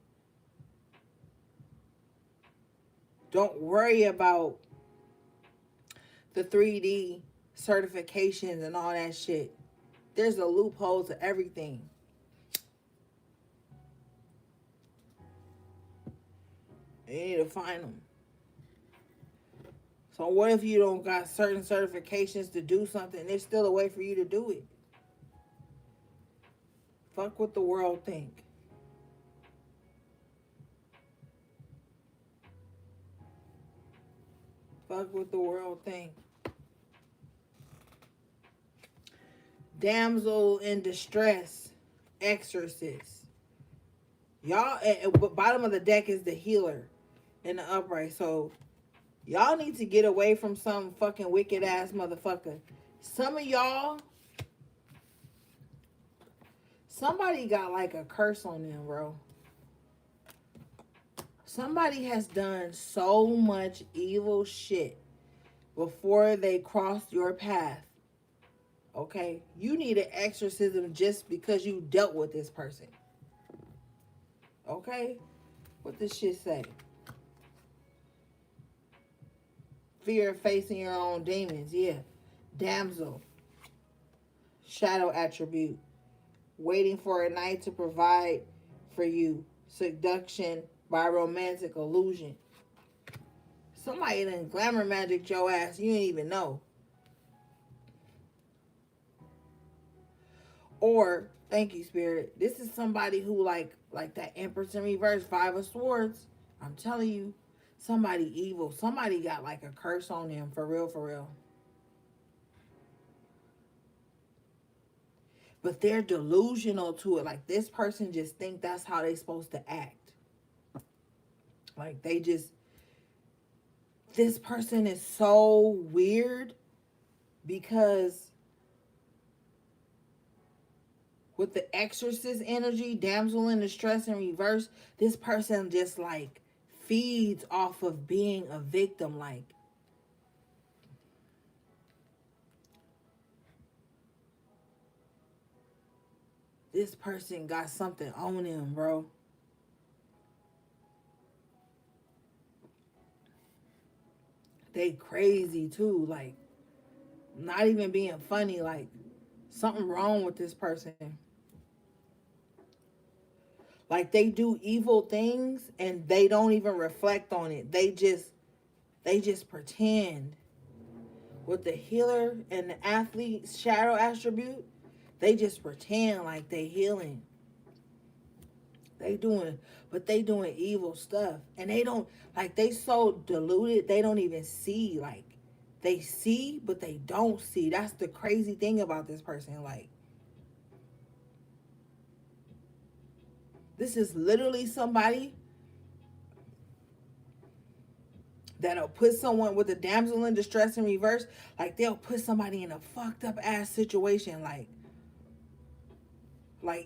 Don't worry about the 3D certifications and all that shit. There's a loophole to everything. You need to find them. So what if you don't got certain certifications to do something? There's still a way for you to do it. Fuck what the world think. Fuck what the world think. damsel in distress, exorcist. Y'all, bottom of the deck is the healer in the upright. So y'all need to get away from some fucking wicked ass motherfucker. Some of y'all, somebody got like a curse on them, bro. Somebody has done so much evil shit before they crossed your path. Okay? You need an exorcism just because you dealt with this person. Okay? What this shit say? Fear of facing your own demons. Yeah. Damsel. Shadow attribute. Waiting for a night to provide for you. Seduction by romantic illusion. Somebody done glamour magic your ass. You didn't even know. Or, thank you, Spirit. This is somebody who like that Empress in reverse, Five of Swords. I'm telling you, somebody evil. Somebody got like a curse on them, for real, for real. But they're delusional to it. Like, this person just think that's how they supposed to act. Like, they just, this person is so weird because with the exorcist energy, damsel in distress in reverse, this person just like feeds off of being a victim. Like, this person got something on him, bro. They crazy too. Like, not even being funny. Like, something wrong with this person. Like, they do evil things and they don't even reflect on it. They just pretend. With the healer and the athlete shadow attribute, they just pretend like they healing. They doing evil stuff. And they don't, like, they so deluded, they don't even see. Like, they see, but they don't see. That's the crazy thing about this person. Like, this is literally somebody that'll put someone with a damsel in distress in reverse. Like, they'll put somebody in a fucked up ass situation. Like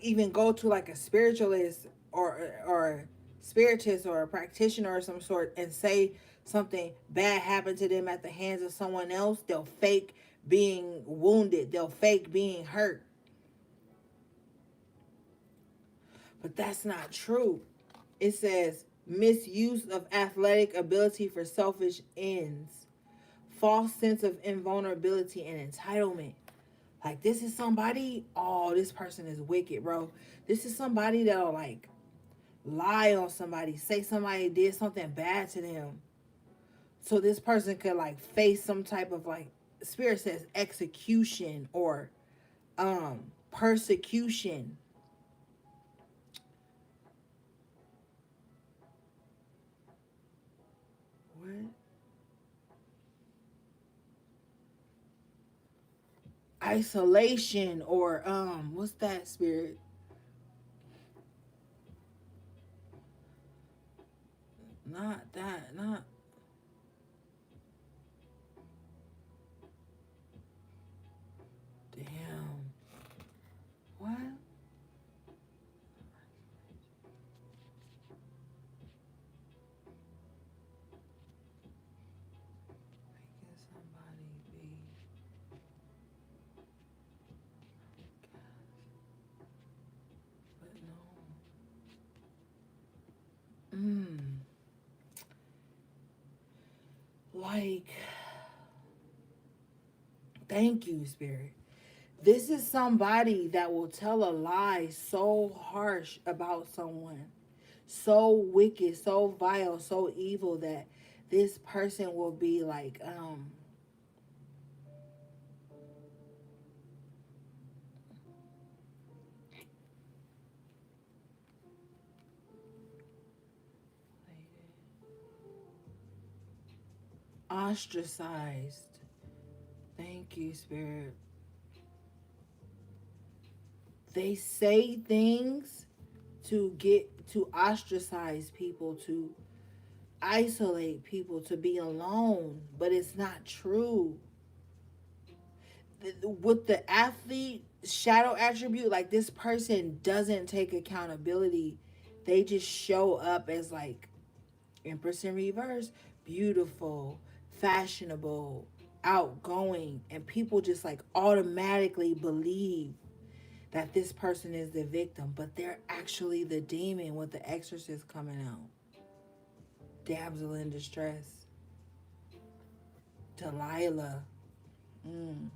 even go to like a spiritualist or spiritist or a practitioner or some sort and say something bad happened to them at the hands of someone else. They'll fake being wounded. They'll fake being hurt. But that's not true. It says misuse of athletic ability for selfish ends, false sense of invulnerability and entitlement. Like, this is somebody, oh, this person is wicked, bro. This is somebody that'll like lie on somebody, say somebody did something bad to them, so this person could like face some type of, like, spirit says, execution or persecution. What? Isolation or what's that, Spirit? Not that, not damn. What? Making somebody be, but no. Like, thank you, Spirit. This is somebody that will tell a lie so harsh about someone, so wicked, so vile, so evil that this person will be like, ostracized. Thank you, Spirit. They say things to ostracize people, to isolate people, to be alone, but it's not true. With the athlete shadow attribute, like this person doesn't take accountability. They just show up as like Empress in reverse, beautiful, fashionable, outgoing, and people just like automatically believe that this person is the victim, but they're actually the demon with the exorcist coming out. Damsel in distress. Delilah. Mm.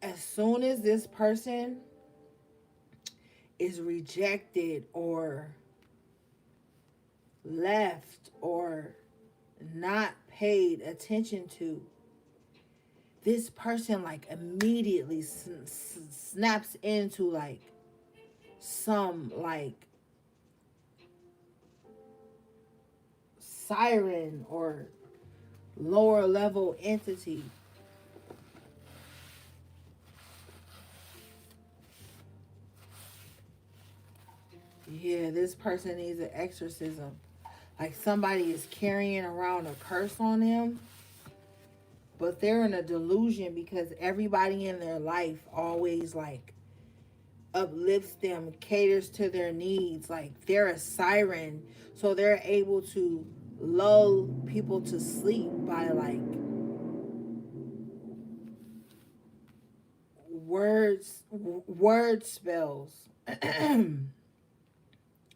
As soon as this person is rejected or left or not paid attention to, this person like immediately snaps into like some like siren or lower level entity. Yeah, this person needs an exorcism. Like somebody is carrying around a curse on them, but they're in a delusion because everybody in their life always like uplifts them, caters to their needs. Like they're a siren, so they're able to lull people to sleep by like word spells.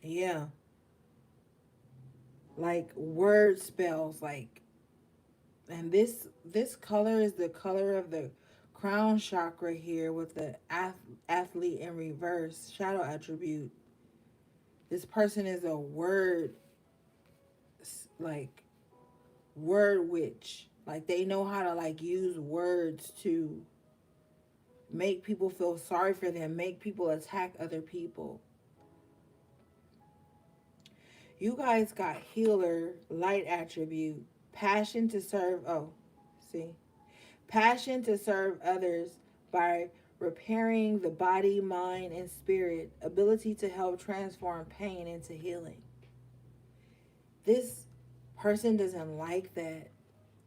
Yeah, like word spells, like, and this color is the color of the crown chakra here with the athlete in reverse shadow attribute. This person is a like word witch. Like they know how to like use words to make people feel sorry for them, make people attack other people. You guys got healer, light attribute, passion to serve. Oh, see, passion to serve others by repairing the body, mind, and spirit, ability to help transform pain into healing. This person doesn't like that.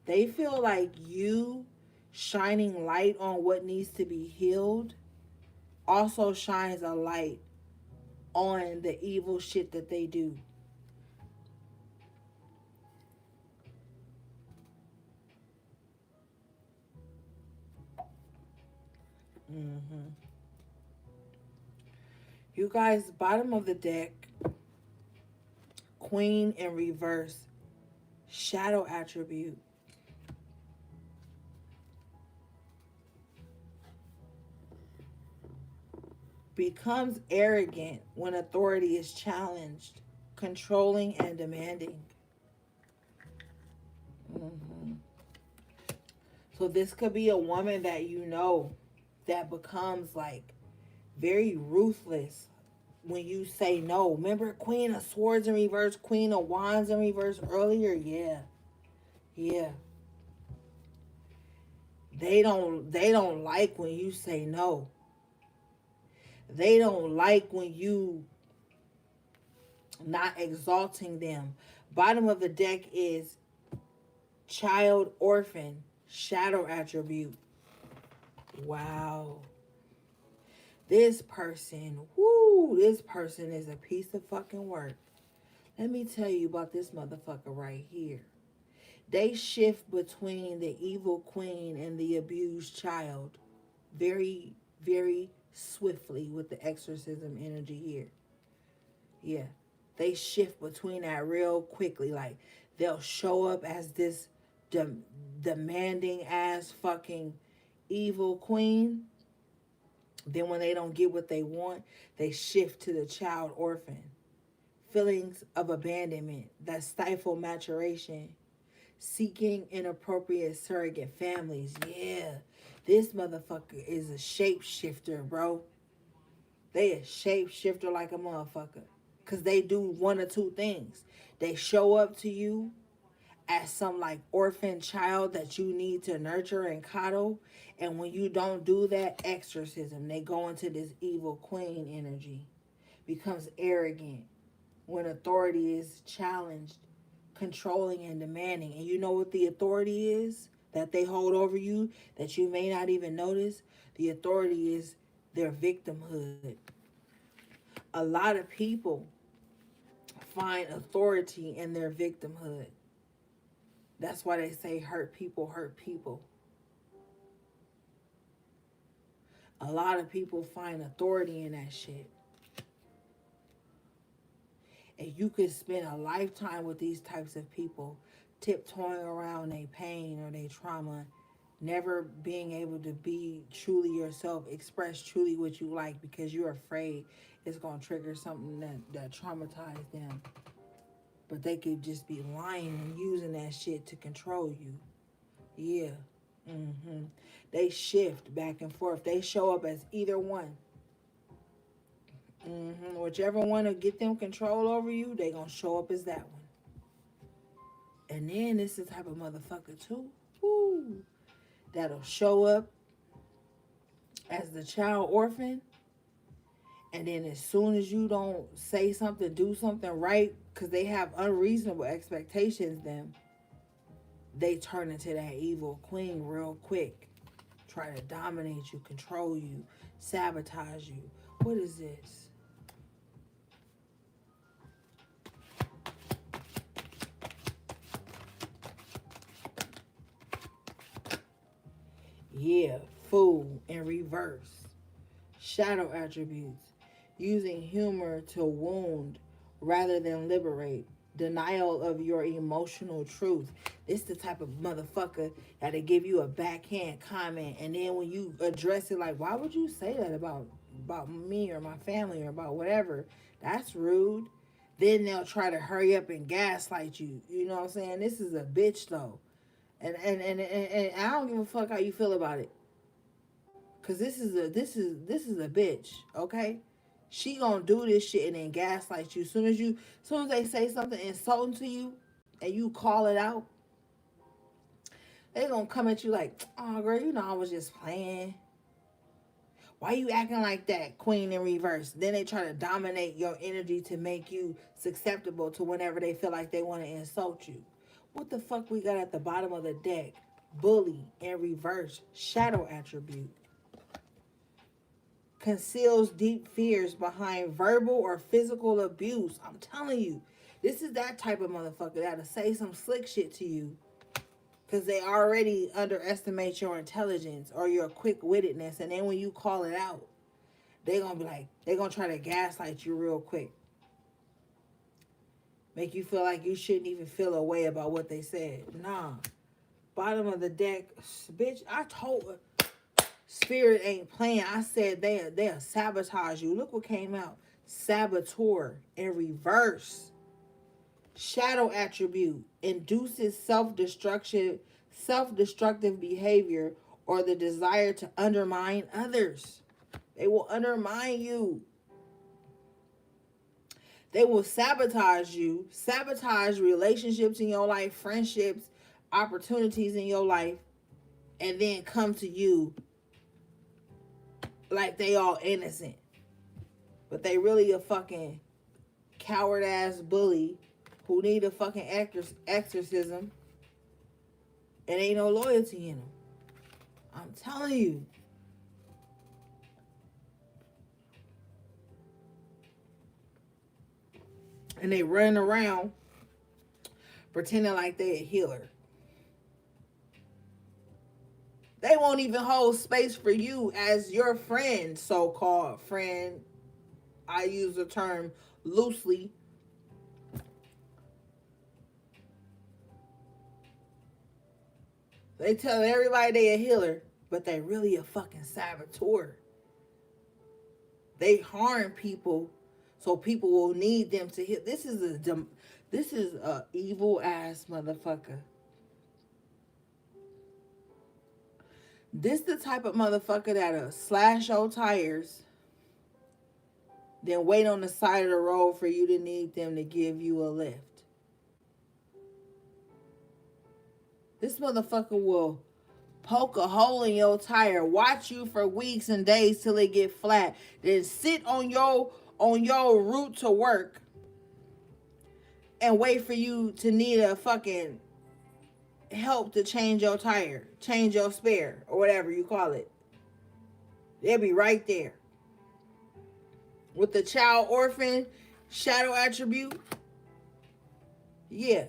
They feel like you shining light on what needs to be healed also shines a light on the evil shit that they do. Mm-hmm. You guys, bottom of the deck, Queen in reverse, shadow attribute. Becomes arrogant when authority is challenged, controlling and demanding. Mm-hmm. So this could be a woman that you know that becomes like very ruthless when you say no. Remember Queen of Swords in reverse, Queen of Wands in reverse earlier? Yeah. Yeah. They don't like when you say no. They don't like when you not exalting them. Bottom of the deck is child orphan, shadow attribute. Wow. This person, whoo, this person is a piece of fucking work. Let me tell you about this motherfucker right here. They shift between the evil queen and the abused child very, very swiftly with the exorcism energy here. Yeah. They shift between that real quickly. Like, they'll show up as this demanding ass fucking evil queen. Then when they don't get what they want, they shift to the child orphan. Feelings of abandonment that stifle maturation. Seeking inappropriate surrogate families. Yeah. This motherfucker is a shapeshifter, bro. They a shapeshifter like a motherfucker. Because they do one or two things. They show up to you as some like orphan child that you need to nurture and coddle. And when you don't do that, exorcism, they go into this evil queen energy, becomes arrogant when authority is challenged, controlling and demanding. And you know what the authority is that they hold over you that you may not even notice? The authority is their victimhood. A lot of people find authority in their victimhood. That's why they say hurt people hurt people. A lot of people find authority in that shit. And you could spend a lifetime with these types of people, tiptoeing around their pain or their trauma, never being able to be truly yourself, express truly what you like because you're afraid it's going to trigger something that traumatized them. But they could just be lying and using that shit to control you. Yeah. They shift back and forth. They show up as either one. Whichever one will get them control over you, they gonna show up as that one. And then this is the type of motherfucker too, woo, that'll show up as the child orphan. And then as soon as you don't say something, do something right, because they have unreasonable expectations, then they turn into that evil queen real quick. Try to dominate you, control you, sabotage you. What is this? Yeah, fool in reverse. Shadow attributes. Using humor to wound rather than liberate. Denial of your emotional truth. This the type of motherfucker that'll give you a backhand comment, and then when you address it, like, why would you say that about me or my family or about whatever? That's rude. Then they'll try to hurry up and gaslight you. You know what I'm saying? This is a bitch though. And I don't give a fuck how you feel about it. Cause this is a bitch, okay? She gonna do this shit and then gaslight you. Soon as they say something insulting to you and you call it out, they gonna come at you like, oh girl, you know I was just playing. Why you acting like that, queen in reverse? Then they try to dominate your energy to make you susceptible to whenever they feel like they want to insult you. What the fuck we got at the bottom of the deck? Bully in reverse, shadow attribute. Conceals deep fears behind verbal or physical abuse. I'm telling you, this is that type of motherfucker that'll say some slick shit to you because they already underestimate your intelligence or your quick-wittedness, and then when you call it out, they gonna try to gaslight you real quick, make you feel like you shouldn't even feel a way about what they said. Nah, bottom of the deck, bitch. I told Spirit ain't playing. I said they'll sabotage you. Look what came out. Saboteur in reverse. Shadow attribute induces self-destructive behavior or the desire to undermine others. They will undermine you. They will sabotage you, sabotage relationships in your life, friendships, opportunities in your life, and then come to you like they all innocent. But they really a fucking coward ass bully who need a fucking exorcism and ain't no loyalty in them. I'm telling you. And they run around pretending like they a healer. They won't even hold space for you as your friend, so-called friend. I use the term loosely. They tell everybody they a healer, but they really a fucking saboteur. They harm people so people will need them to heal. This is a evil ass motherfucker. This the type of motherfucker that'll slash your tires, then wait on the side of the road for you to need them to give you a lift. This motherfucker will poke a hole in your tire, watch you for weeks and days till it get flat, then sit on your route to work and wait for you to need a fucking help to change your tire, change your spare, or whatever you call it. They'll be right there. With the child orphan shadow attribute, yeah,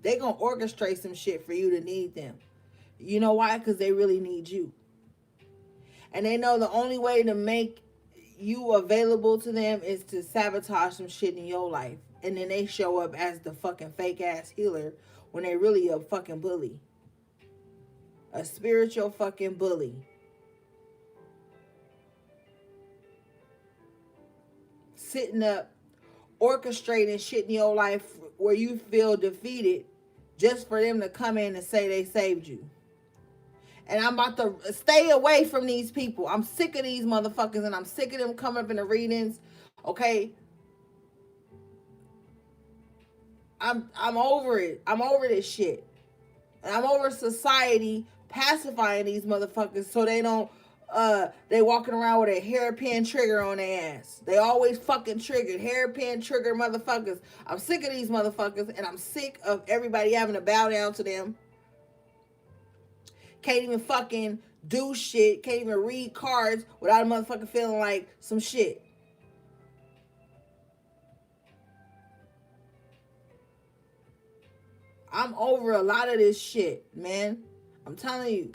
they gonna orchestrate some shit for you to need them. You know why? Because they really need you. And they know the only way to make you available to them is to sabotage some shit in your life. And then they show up as the fucking fake ass healer when they really a fucking bully. A spiritual fucking bully. Sitting up, orchestrating shit in your life where you feel defeated just for them to come in and say they saved you. And I'm about to stay away from these people. I'm sick of these motherfuckers, and I'm sick of them coming up in the readings. Okay? I'm over it. I'm over this shit. And I'm over society pacifying these motherfuckers so they don't they walking around with a hairpin trigger on their ass. They always fucking triggered. Hairpin trigger motherfuckers. I'm sick of these motherfuckers, and I'm sick of everybody having to bow down to them. Can't even fucking do shit. Can't even read cards without a motherfucker feeling like some shit. I'm over a lot of this shit, man. I'm telling you.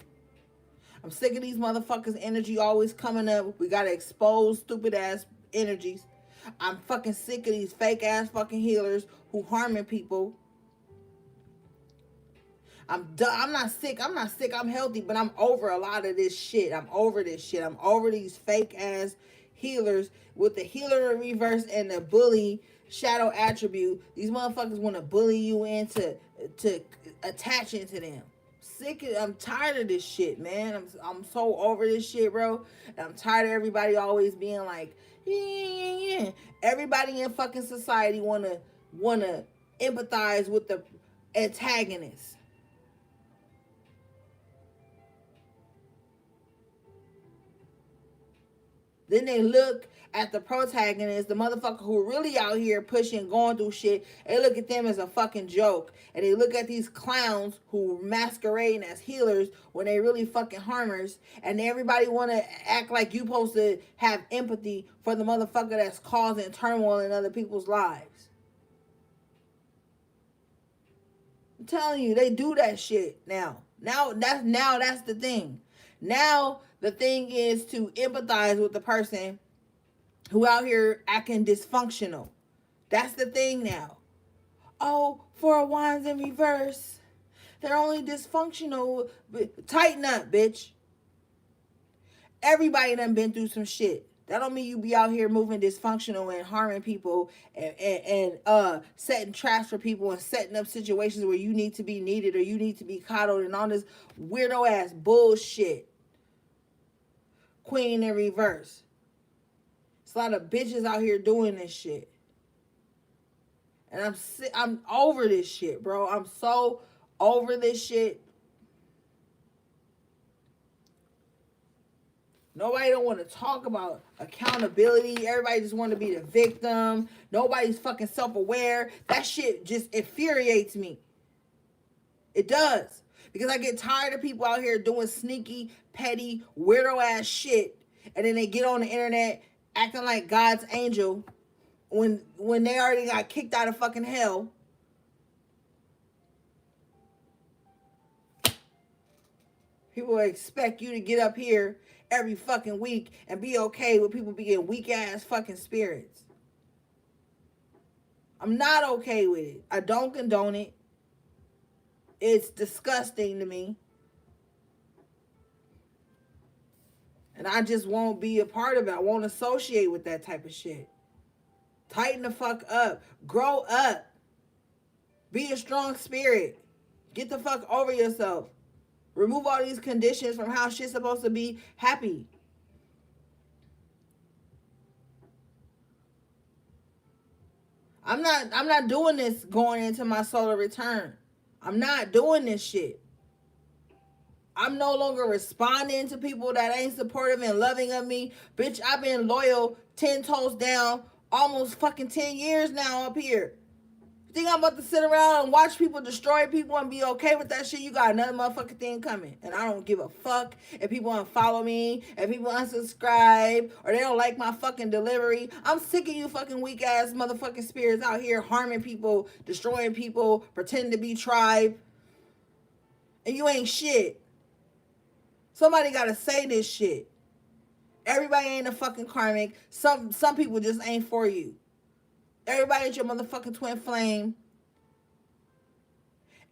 I'm sick of these motherfuckers' energy always coming up. We gotta expose stupid ass energies. I'm fucking sick of these fake ass fucking healers who harming people. I'm not sick. I'm healthy, but I'm over a lot of this shit. I'm over this shit. I'm over these fake ass healers with the healer in reverse and the bully shadow attribute. These motherfuckers want to bully you into attaching to them. I'm tired of this shit, man. I'm so over this shit, bro. And I'm tired of everybody always being like, yeah. Everybody in fucking society wanna empathize with the antagonist. Then they look at the protagonist, the motherfucker who really out here pushing, going through shit. They look at them as a fucking joke. And they look at these clowns who masquerading as healers when they really fucking harmers. And everybody want to act like you supposed to have empathy for the motherfucker that's causing turmoil in other people's lives. I'm telling you, they do that shit now. Now that's the thing. Now the thing is to empathize with the person who out here acting dysfunctional. That's the thing now. Oh, 4 of Wands in reverse. They're only dysfunctional. Tighten up, bitch. Everybody done been through some shit. That don't mean you be out here moving dysfunctional and harming people and setting traps for people and setting up situations where you need to be needed or you need to be coddled and all this weirdo ass bullshit. Queen in reverse. It's a lot of bitches out here doing this shit. And I'm over this shit, bro. I'm so over this shit. Nobody don't want to talk about accountability. Everybody just want to be the victim. Nobody's fucking self-aware. That shit just infuriates me. It does. Because I get tired of people out here doing sneaky, petty, weirdo ass shit. And then they get on the internet acting like God's angel when they already got kicked out of fucking hell. People expect you to get up here every fucking week and be okay with people being weak ass fucking spirits. I'm not okay with it. I don't condone it. It's disgusting to me. And I just won't be a part of it. I won't associate with that type of shit. Tighten the fuck up. Grow up. Be a strong spirit. Get the fuck over yourself. Remove all these conditions from how shit's supposed to be happy. I'm not doing this going into my solar return. I'm not doing this shit. I'm no longer responding to people that ain't supportive and loving of me. Bitch, I've been loyal 10 toes down almost fucking 10 years now up here. You think I'm about to sit around and watch people destroy people and be okay with that shit? You got another motherfucking thing coming. And I don't give a fuck if people unfollow me, if people unsubscribe, or they don't like my fucking delivery. I'm sick of you fucking weak ass motherfucking spirits out here harming people, destroying people, pretending to be tribe. And you ain't shit. Somebody gotta say this shit. Everybody ain't a fucking karmic. Some people just ain't for you. Everybody ain't your motherfucking twin flame.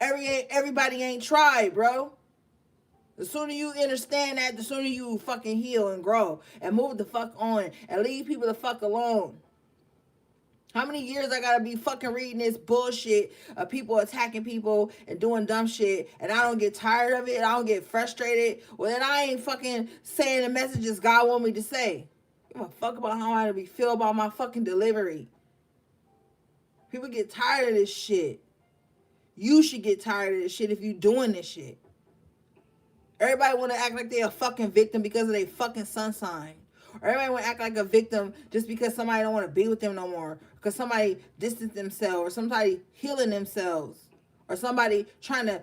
Everybody ain't tried, bro. The sooner you understand that, the sooner you fucking heal and grow and move the fuck on and leave people the fuck alone. How many years I gotta be fucking reading this bullshit of people attacking people and doing dumb shit, and I don't get tired of it, I don't get frustrated? Well, then I ain't fucking saying the messages God want me to say. Give a fuck about how I feel about my fucking delivery. People get tired of this shit. You should get tired of this shit if you doing this shit. Everybody want to act like they a fucking victim because of their fucking sun sign. Or everybody want to act like a victim just because somebody don't want to be with them no more. Because somebody distanced themselves. Or somebody healing themselves. Or somebody trying to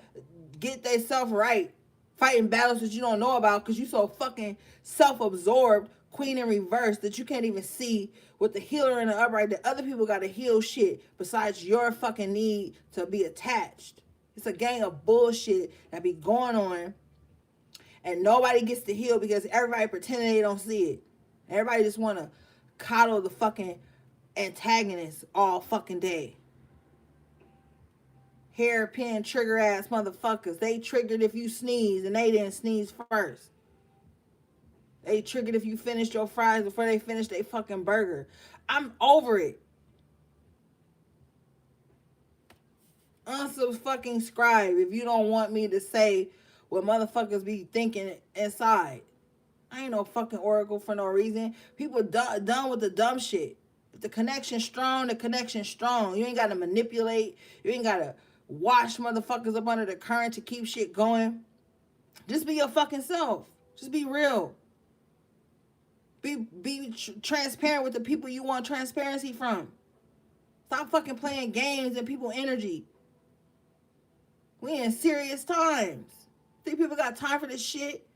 get themselves right. Fighting battles that you don't know about because you so fucking self-absorbed, queen in reverse, that you can't even see with the healer and the upright that other people got to heal shit besides your fucking need to be attached. It's a gang of bullshit that be going on. And nobody gets to heal because everybody pretending they don't see it. Everybody just want to coddle the fucking antagonist all fucking day. Hairpin trigger ass motherfuckers. They triggered if you sneeze and they didn't sneeze first. They triggered if you finished your fries before they finished their fucking burger. I'm over it. Unsubscribe if you don't want me to say what motherfuckers be thinking inside. I ain't no fucking oracle for no reason. People done with the dumb shit. If the connection's strong, the connection's strong. You ain't got to manipulate. You ain't got to wash motherfuckers up under the current to keep shit going. Just be your fucking self. Just be real. Be transparent with the people you want transparency from. Stop fucking playing games and people energy. We in serious times. Think people got time for this shit?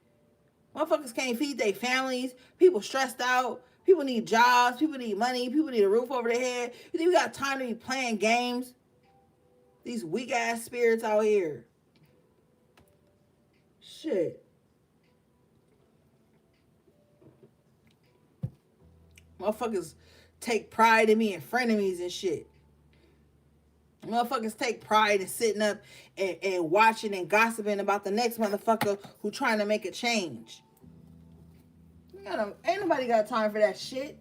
Motherfuckers can't feed their families. People stressed out. People need jobs. People need money. People need a roof over their head. You think we got time to be playing games? These weak ass spirits out here. Shit. Motherfuckers take pride in being frenemies and shit. Motherfuckers take pride in sitting up and watching and gossiping about the next motherfucker who trying to make a change. Ain't nobody got time for that shit.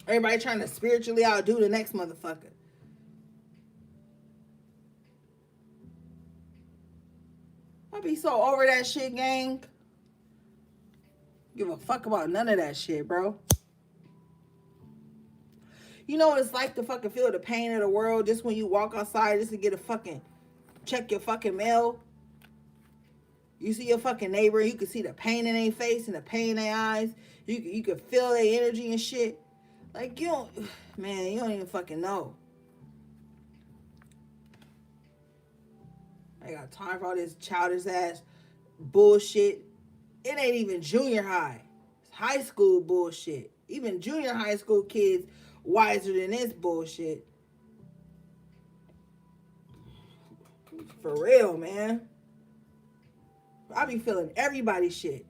Everybody trying to spiritually outdo the next motherfucker. I be so over that shit, gang. Give a fuck about none of that shit, bro. You know what it's like to fucking feel the pain of the world just when you walk outside just to get a fucking, check your fucking mail. You see your fucking neighbor, you can see the pain in their face and the pain in their eyes. You can feel their energy and shit. Like, you don't, man, you don't even fucking know. I got time for all this childish ass bullshit. It ain't even junior high. It's high school bullshit. Even junior high school kids wiser than this bullshit. For real, man. I be feeling everybody's shit.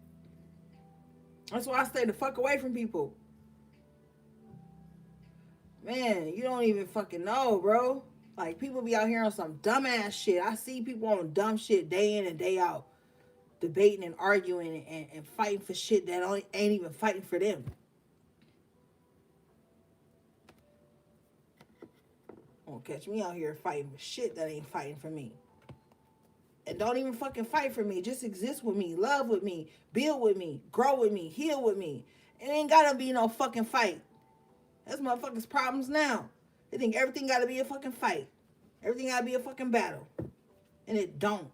That's why I stay the fuck away from people. Man, you don't even fucking know, bro. Like, people be out here on some dumbass shit. I see people on dumb shit day in and day out. Debating and arguing and fighting for shit that ain't even fighting for them. Won't catch me out here fighting for shit that ain't fighting for me. And don't even fucking fight for me. Just exist with me, love with me, build with me, grow with me, heal with me. It ain't gotta be no fucking fight. That's motherfuckers' problems now. They think everything gotta be a fucking fight. Everything gotta be a fucking battle. And it don't.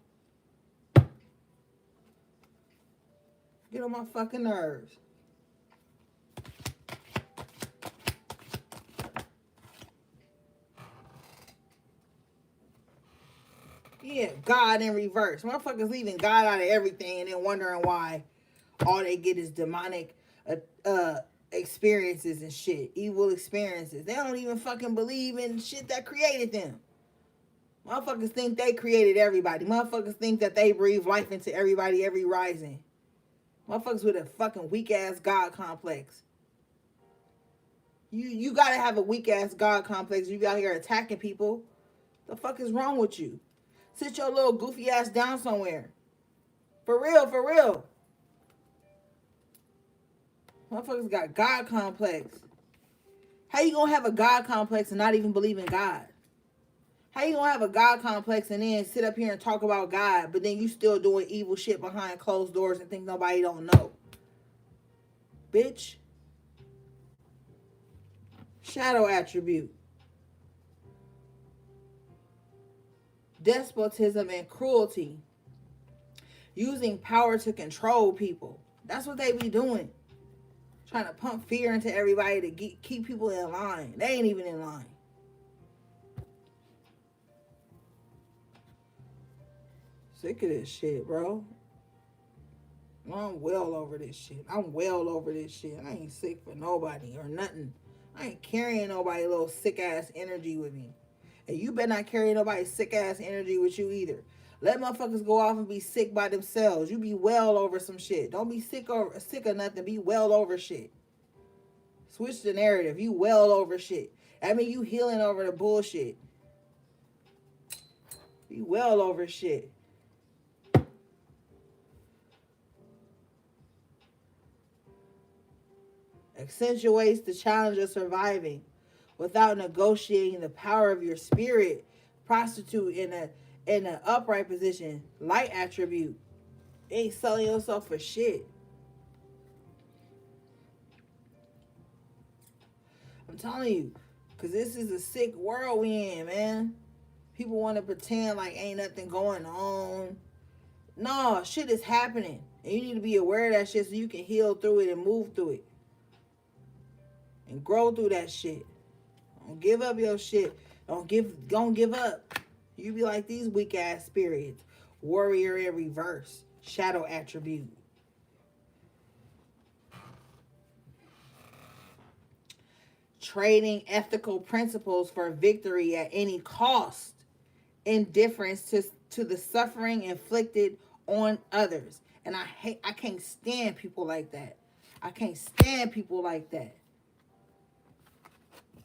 Get on my fucking nerves. Yeah, God in reverse. Motherfuckers leaving God out of everything and then wondering why all they get is demonic experiences and shit. Evil experiences. They don't even fucking believe in shit that created them. Motherfuckers think they created everybody. Motherfuckers think that they breathe life into everybody every rising. Motherfuckers with a fucking weak ass God complex. You gotta have a weak ass God complex. You out here attacking people. The fuck is wrong with you? Sit your little goofy ass down somewhere. For real, for real. Motherfuckers got God complex. How you gonna have a God complex and not even believe in God? How you gonna have a God complex and then sit up here and talk about God, but then you still doing evil shit behind closed doors and think nobody don't know? Bitch. Shadow attribute. Despotism and cruelty. Using power to control people. That's what they be doing. Trying to pump fear into everybody to keep people in line. They ain't even in line. Sick of this shit, bro. I'm well over this shit. I ain't sick for nobody or nothing. I ain't carrying nobody little sick ass energy with me. And you better not carry nobody's sick ass energy with you either. Let motherfuckers go off and be sick by themselves. You be well over some shit. Don't be sick of nothing. Be well over shit. Switch the narrative. You well over shit. I mean, you healing over the bullshit. Be well over shit. Accentuates the challenge of surviving without negotiating the power of your spirit. Prostitute in an upright position. Light attribute. Ain't selling yourself for shit. I'm telling you, because this is a sick world we in, man. People want to pretend like ain't nothing going on. No, shit is happening. And you need to be aware of that shit so you can heal through it and move through it. And grow through that shit. Don't give up your shit. Don't give up. You be like these weak ass spirits. Warrior in reverse. Shadow attribute. Trading ethical principles for victory at any cost. Indifference to the suffering inflicted on others. And I can't stand people like that. I can't stand people like that.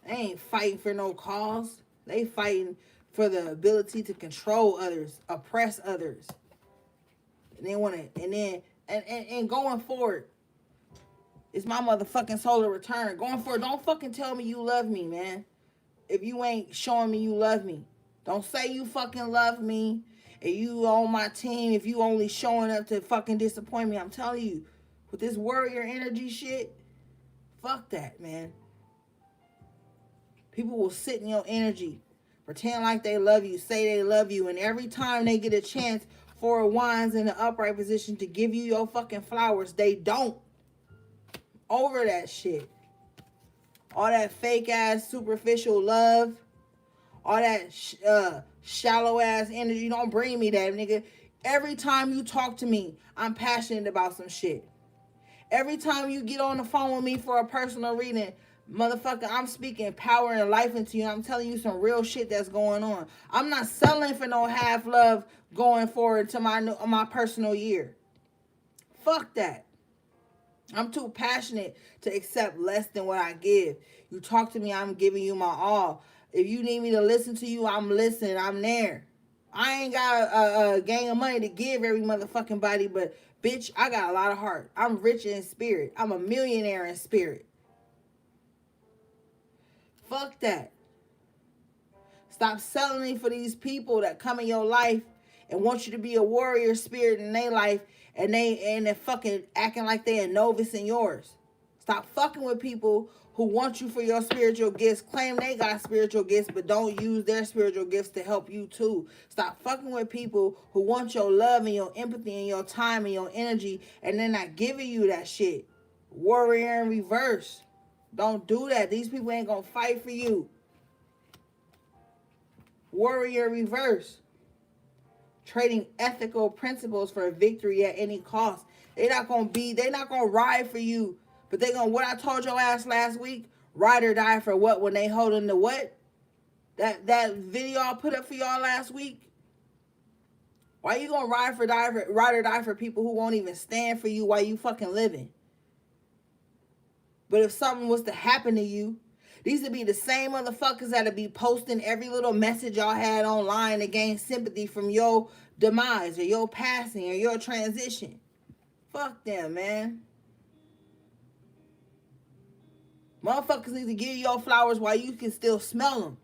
They ain't fighting for no cause. They fighting for the ability to control others, oppress others. And they want to, and going forward, it's my motherfucking solar return. Going forward, don't fucking tell me you love me, man. If you ain't showing me you love me. Don't say you fucking love me and you on my team if you only showing up to fucking disappoint me. I'm telling you, with this warrior energy shit, fuck that, man. People will sit in your energy, pretend like they love you, say they love you, and every time they get a chance for a wands in the upright position to give you your fucking flowers, they don't. Over that shit. All that fake ass superficial love, all that shallow ass energy, don't bring me that, nigga. Every time you talk to me, I'm passionate about some shit. Every time you get on the phone with me for a personal reading, motherfucker, I'm speaking power and life into you. I'm telling you some real shit that's going on. I'm not selling for no half love going forward to my personal year. Fuck that. I'm too passionate to accept less than what I give. You talk to me, I'm giving you my all. If you need me to listen to you, I'm listening. I'm there. I ain't got a gang of money to give every motherfucking body, but bitch, I got a lot of heart. I'm rich in spirit. I'm a millionaire in spirit. Fuck that. Stop selling for these people that come in your life and want you to be a warrior spirit in their life, and they're fucking acting like they a novice in yours. Stop fucking with people who want you for your spiritual gifts, claim they got spiritual gifts, but don't use their spiritual gifts to help you too. Stop fucking with people who want your love and your empathy and your time and your energy, and they're not giving you that shit. Warrior in reverse. Don't do that. These people ain't gonna fight for you. Warrior reverse. Trading ethical principles for victory at any cost. They're not gonna ride for you, but they gonna, what I told your ass last week, ride or die for what when they holding the what? That video I put up for y'all last week? Why you gonna ride or die for people who won't even stand for you while you fucking living? But if something was to happen to you, these would be the same motherfuckers that'd be posting every little message y'all had online to gain sympathy from your demise or your passing or your transition. Fuck them, man. Motherfuckers need to give you your flowers while you can still smell them.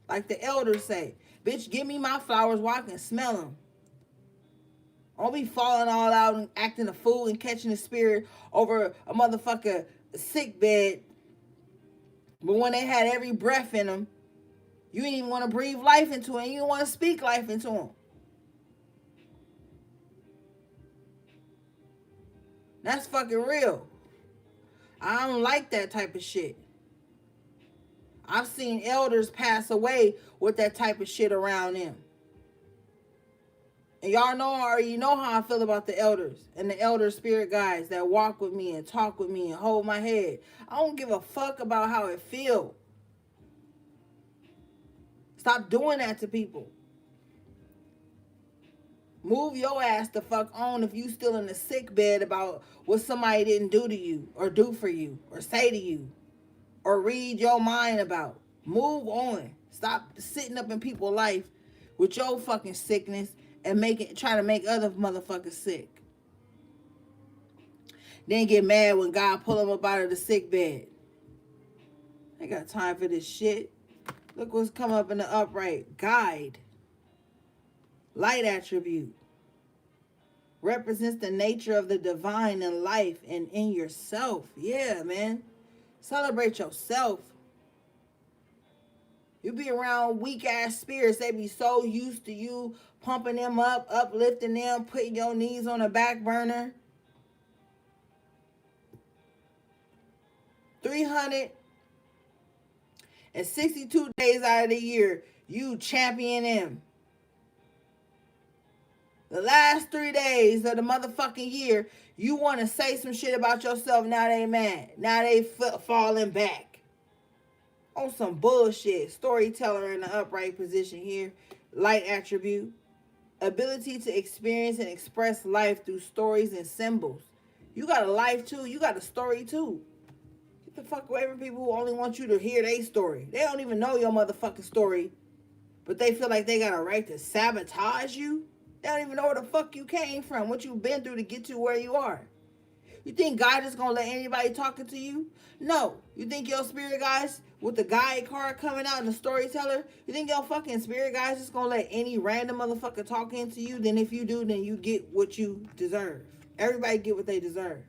Like the elders say. Bitch, give me my flowers while I can smell them. Don't be falling all out and acting a fool and catching the spirit over a motherfucker sick bed. But when they had every breath in them, you didn't even want to breathe life into them. You didn't want to speak life into them. That's fucking real. I don't like that type of shit. I've seen elders pass away with that type of shit around them. And y'all already know how I feel about the elders and the elder spirit guides that walk with me and talk with me and hold my head. I don't give a fuck about how it feels. Stop doing that to people. Move your ass the fuck on if you still in the sick bed about what somebody didn't do to you or do for you or say to you or read your mind about. Move on. Stop sitting up in people's life with your fucking sickness and trying to make other motherfuckers sick. Then get mad when God pull them up out of the sick bed. I ain't got time for this shit. Look what's come up in the upright. Guide. Light attribute. Represents the nature of the divine in life and in yourself. Yeah, man. Celebrate yourself. You be around weak ass spirits. They be so used to you pumping them up, uplifting them, putting your knees on the back burner. 362 days out of the year, you champion them. The last 3 days of the motherfucking year, you want to say some shit about yourself. Now they mad. Now they falling back. On some bullshit. Storyteller in the upright position here. Light attribute. Ability to experience and express life through stories and symbols. You got a life too. You got a story too. Get the fuck away from people who only want you to hear their story. They don't even know your motherfucking story. But they feel like they got a right to sabotage you. They don't even know where the fuck you came from. What you've been through to get to where you are. You think God is going to let anybody talking to you? No. You think your spirit guys with the guide card coming out and the storyteller, you think your fucking spirit guys is going to let any random motherfucker talk into you? Then if you do, then you get what you deserve. Everybody get what they deserve.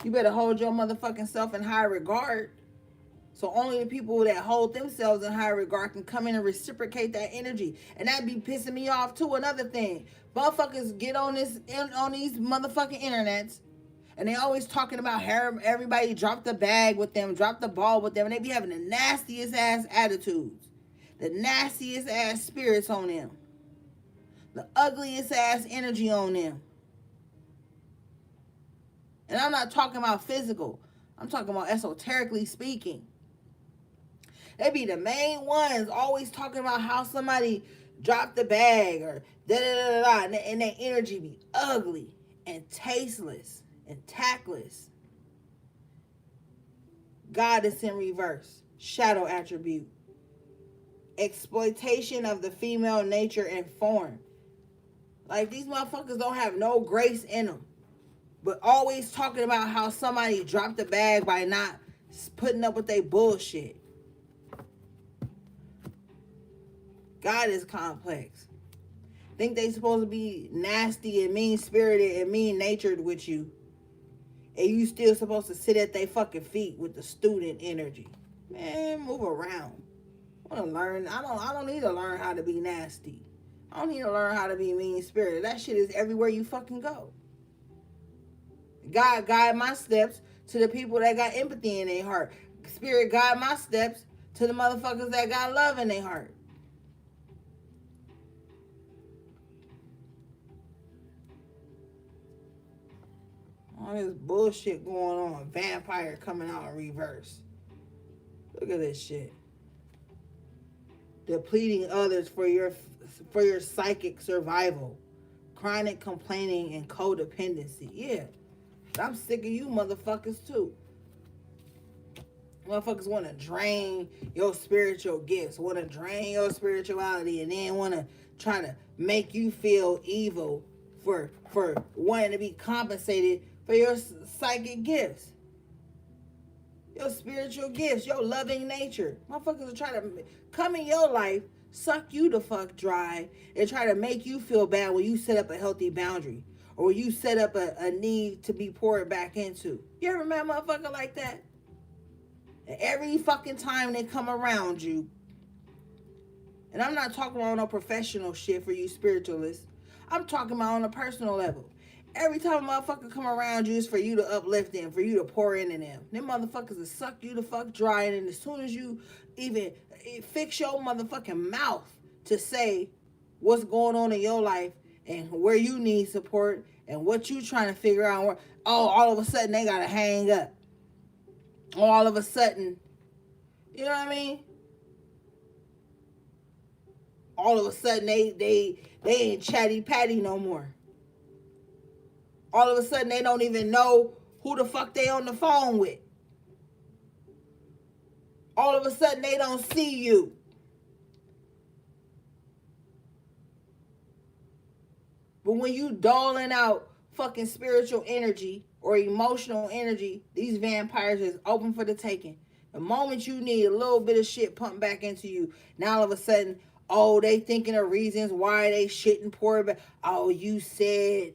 You better hold your motherfucking self in high regard. So only the people that hold themselves in high regard can come in and reciprocate that energy. And that be pissing me off too. Another thing. Motherfuckers get on these motherfucking internets. And they always talking about everybody drop the bag with them, drop the ball with them. And they be having the nastiest ass attitudes. The nastiest ass spirits on them. The ugliest ass energy on them. And I'm not talking about physical. I'm talking about esoterically speaking. They be the main ones always talking about how somebody dropped the bag or da-da-da-da-da. And their energy be ugly and tasteless and tactless. Goddess in reverse. Shadow attribute. Exploitation of the female nature and form. Like these motherfuckers don't have no grace in them. But always talking about how somebody dropped the bag by not putting up with their bullshit. God is complex. Think they supposed to be nasty and mean-spirited and mean-natured with you. And you still supposed to sit at their fucking feet with the student energy. Man, move around. I want to learn. I don't need to learn how to be nasty. I don't need to learn how to be mean-spirited. That shit is everywhere you fucking go. God guide my steps to the people that got empathy in their heart. Spirit guide my steps to the motherfuckers that got love in their heart. All this bullshit going on. Vampire coming out in reverse. Look at this shit. Depleting others for your psychic survival. Chronic complaining and codependency. Yeah. I'm sick of you motherfuckers too. Motherfuckers want to drain your spiritual gifts. Want to drain your spirituality. And then want to try to make you feel evil for wanting to be compensated for your psychic gifts, your spiritual gifts, your loving nature. Motherfuckers are trying to come in your life, suck you the fuck dry, and try to make you feel bad when you set up a healthy boundary or when you set up a need to be poured back into. You ever met a motherfucker like that? And every fucking time they come around you, and I'm not talking about no professional shit for you spiritualists. I'm talking about on a personal level. Every time a motherfucker come around you, it's for you to uplift them, for you to pour into them. Them motherfuckers will suck you the fuck dry, and as soon as you even fix your motherfucking mouth to say what's going on in your life and where you need support and what you trying to figure out, all of a sudden they gotta hang up. All of a sudden, you know what I mean? All of a sudden they ain't chatty patty no more. All of a sudden, they don't even know who the fuck they on the phone with. All of a sudden, they don't see you. But when you doling out fucking spiritual energy or emotional energy, these vampires is open for the taking. The moment you need a little bit of shit pumped back into you, now all of a sudden, oh, they thinking of reasons why they shouldn't pour it back. Oh, you said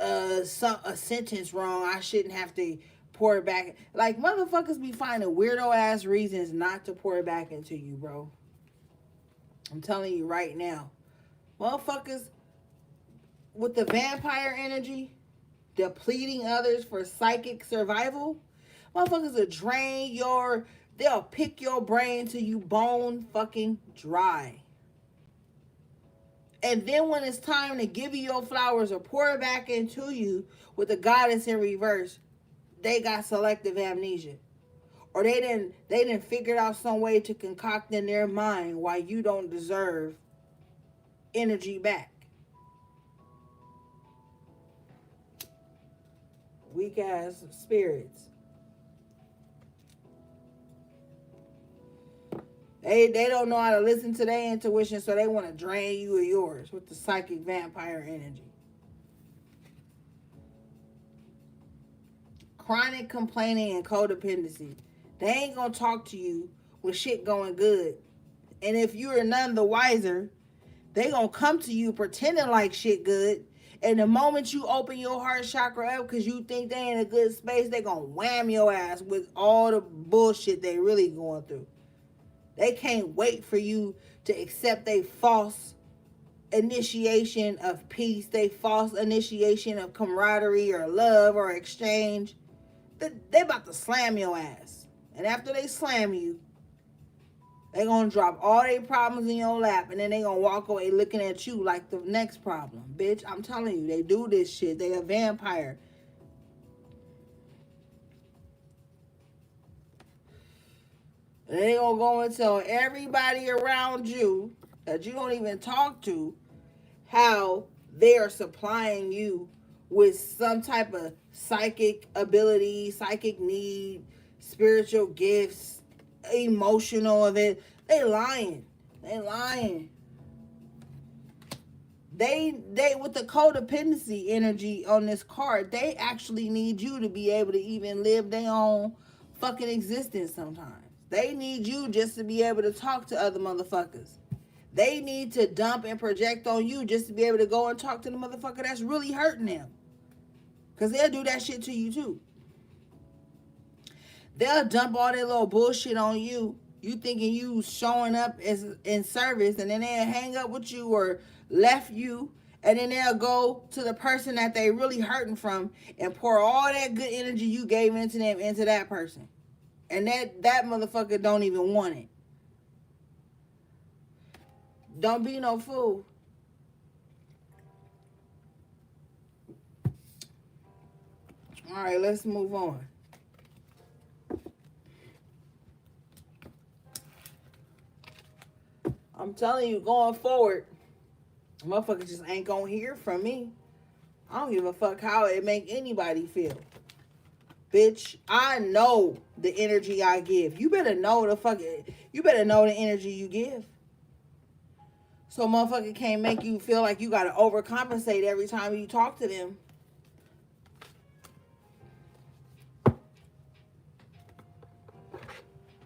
a sentence wrong. I shouldn't have to pour it back. Like, motherfuckers be finding weirdo ass reasons not to pour it back into you, bro. I'm telling you right now. Motherfuckers with the vampire energy, depleting others for psychic survival, motherfuckers will drain they'll pick your brain till you bone fucking dry. And then when it's time to give you your flowers or pour it back into you with the goddess in reverse, they got selective amnesia. Or they didn't figure out some way to concoct in their mind why you don't deserve energy back. Weak ass spirits. They don't know how to listen to their intuition, so they want to drain you of yours with the psychic vampire energy. Chronic complaining and codependency. They ain't going to talk to you when shit going good. And if you're none the wiser, they going to come to you pretending like shit good. And the moment you open your heart chakra up because you think they in a good space, they going to wham your ass with all the bullshit they really going through. They can't wait for you to accept a false initiation of peace, they false initiation of camaraderie or love or exchange. They about to slam your ass. And after they slam you, they going to drop all their problems in your lap, and then they going to walk away looking at you like the next problem. Bitch, I'm telling you, they do this shit. They a vampire. And they gonna go and tell everybody around you that you don't even talk to how they are supplying you with some type of psychic ability, psychic need, spiritual gifts, emotional of it. They lying. They lying. They with the codependency energy on this card, they actually need you to be able to even live their own fucking existence sometimes. They need you just to be able to talk to other motherfuckers. They need to dump and project on you just to be able to go and talk to the motherfucker that's really hurting them. Because they'll do that shit to you too. They'll dump all their little bullshit on you. You thinking you showing up as in service, and then they'll hang up with you or left you, and then they'll go to the person that they really hurting from and pour all that good energy you gave into them into that person. And that motherfucker don't even want it. Don't be no fool. All right, let's move on. I'm telling you, going forward, motherfuckers just ain't gonna hear from me. I don't give a fuck how it make anybody feel. Bitch, I know the energy I give. You better know the energy you give. So motherfucker can't make you feel like you gotta overcompensate every time you talk to them.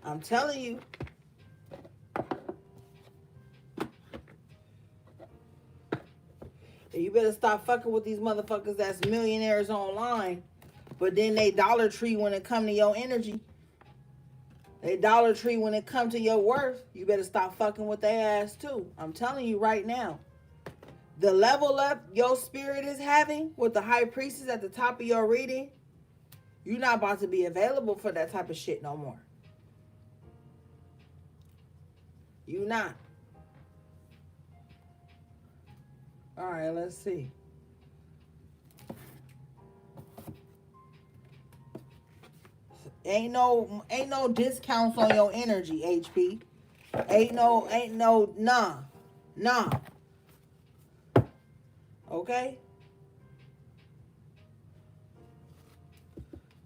I'm telling you. You better stop fucking with these motherfuckers that's millionaires online, but then they Dollar Tree when it come to your energy. They Dollar Tree when it come to your worth. You better stop fucking with their ass too. I'm telling you right now. The level up your spirit is having with the high priestess at the top of your reading, you're not about to be available for that type of shit no more. You not. All right, let's see. Ain't no discounts on your energy, HP. Nah. Okay?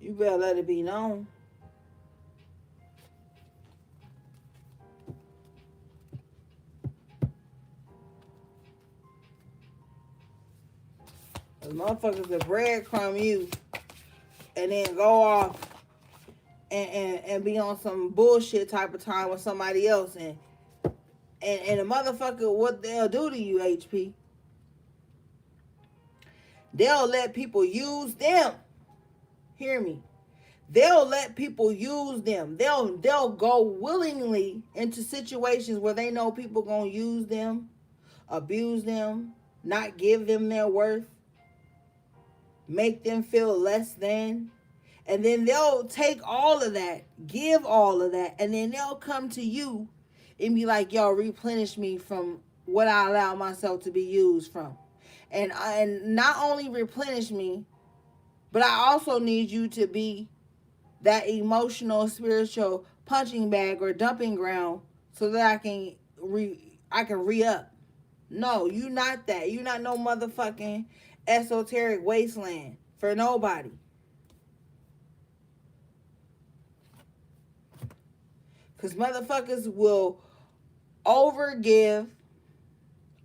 You better let it be known. The motherfuckers that breadcrumb you and then go off and be on some bullshit type of time with somebody else and the motherfucker, what they'll do to you, HP. They'll let people use them. Hear me. They'll let people use them. They'll go willingly into situations where they know people gonna use them, abuse them, not give them their worth, make them feel less than. And then they'll take all of that, give all of that, and then they'll come to you and be like, yo, replenish me from what I allow myself to be used from. And not only replenish me, but I also need you to be that emotional, spiritual punching bag or dumping ground so that I can re-up. No, you not that. You not no motherfucking esoteric wasteland for nobody. Because motherfuckers will overgive,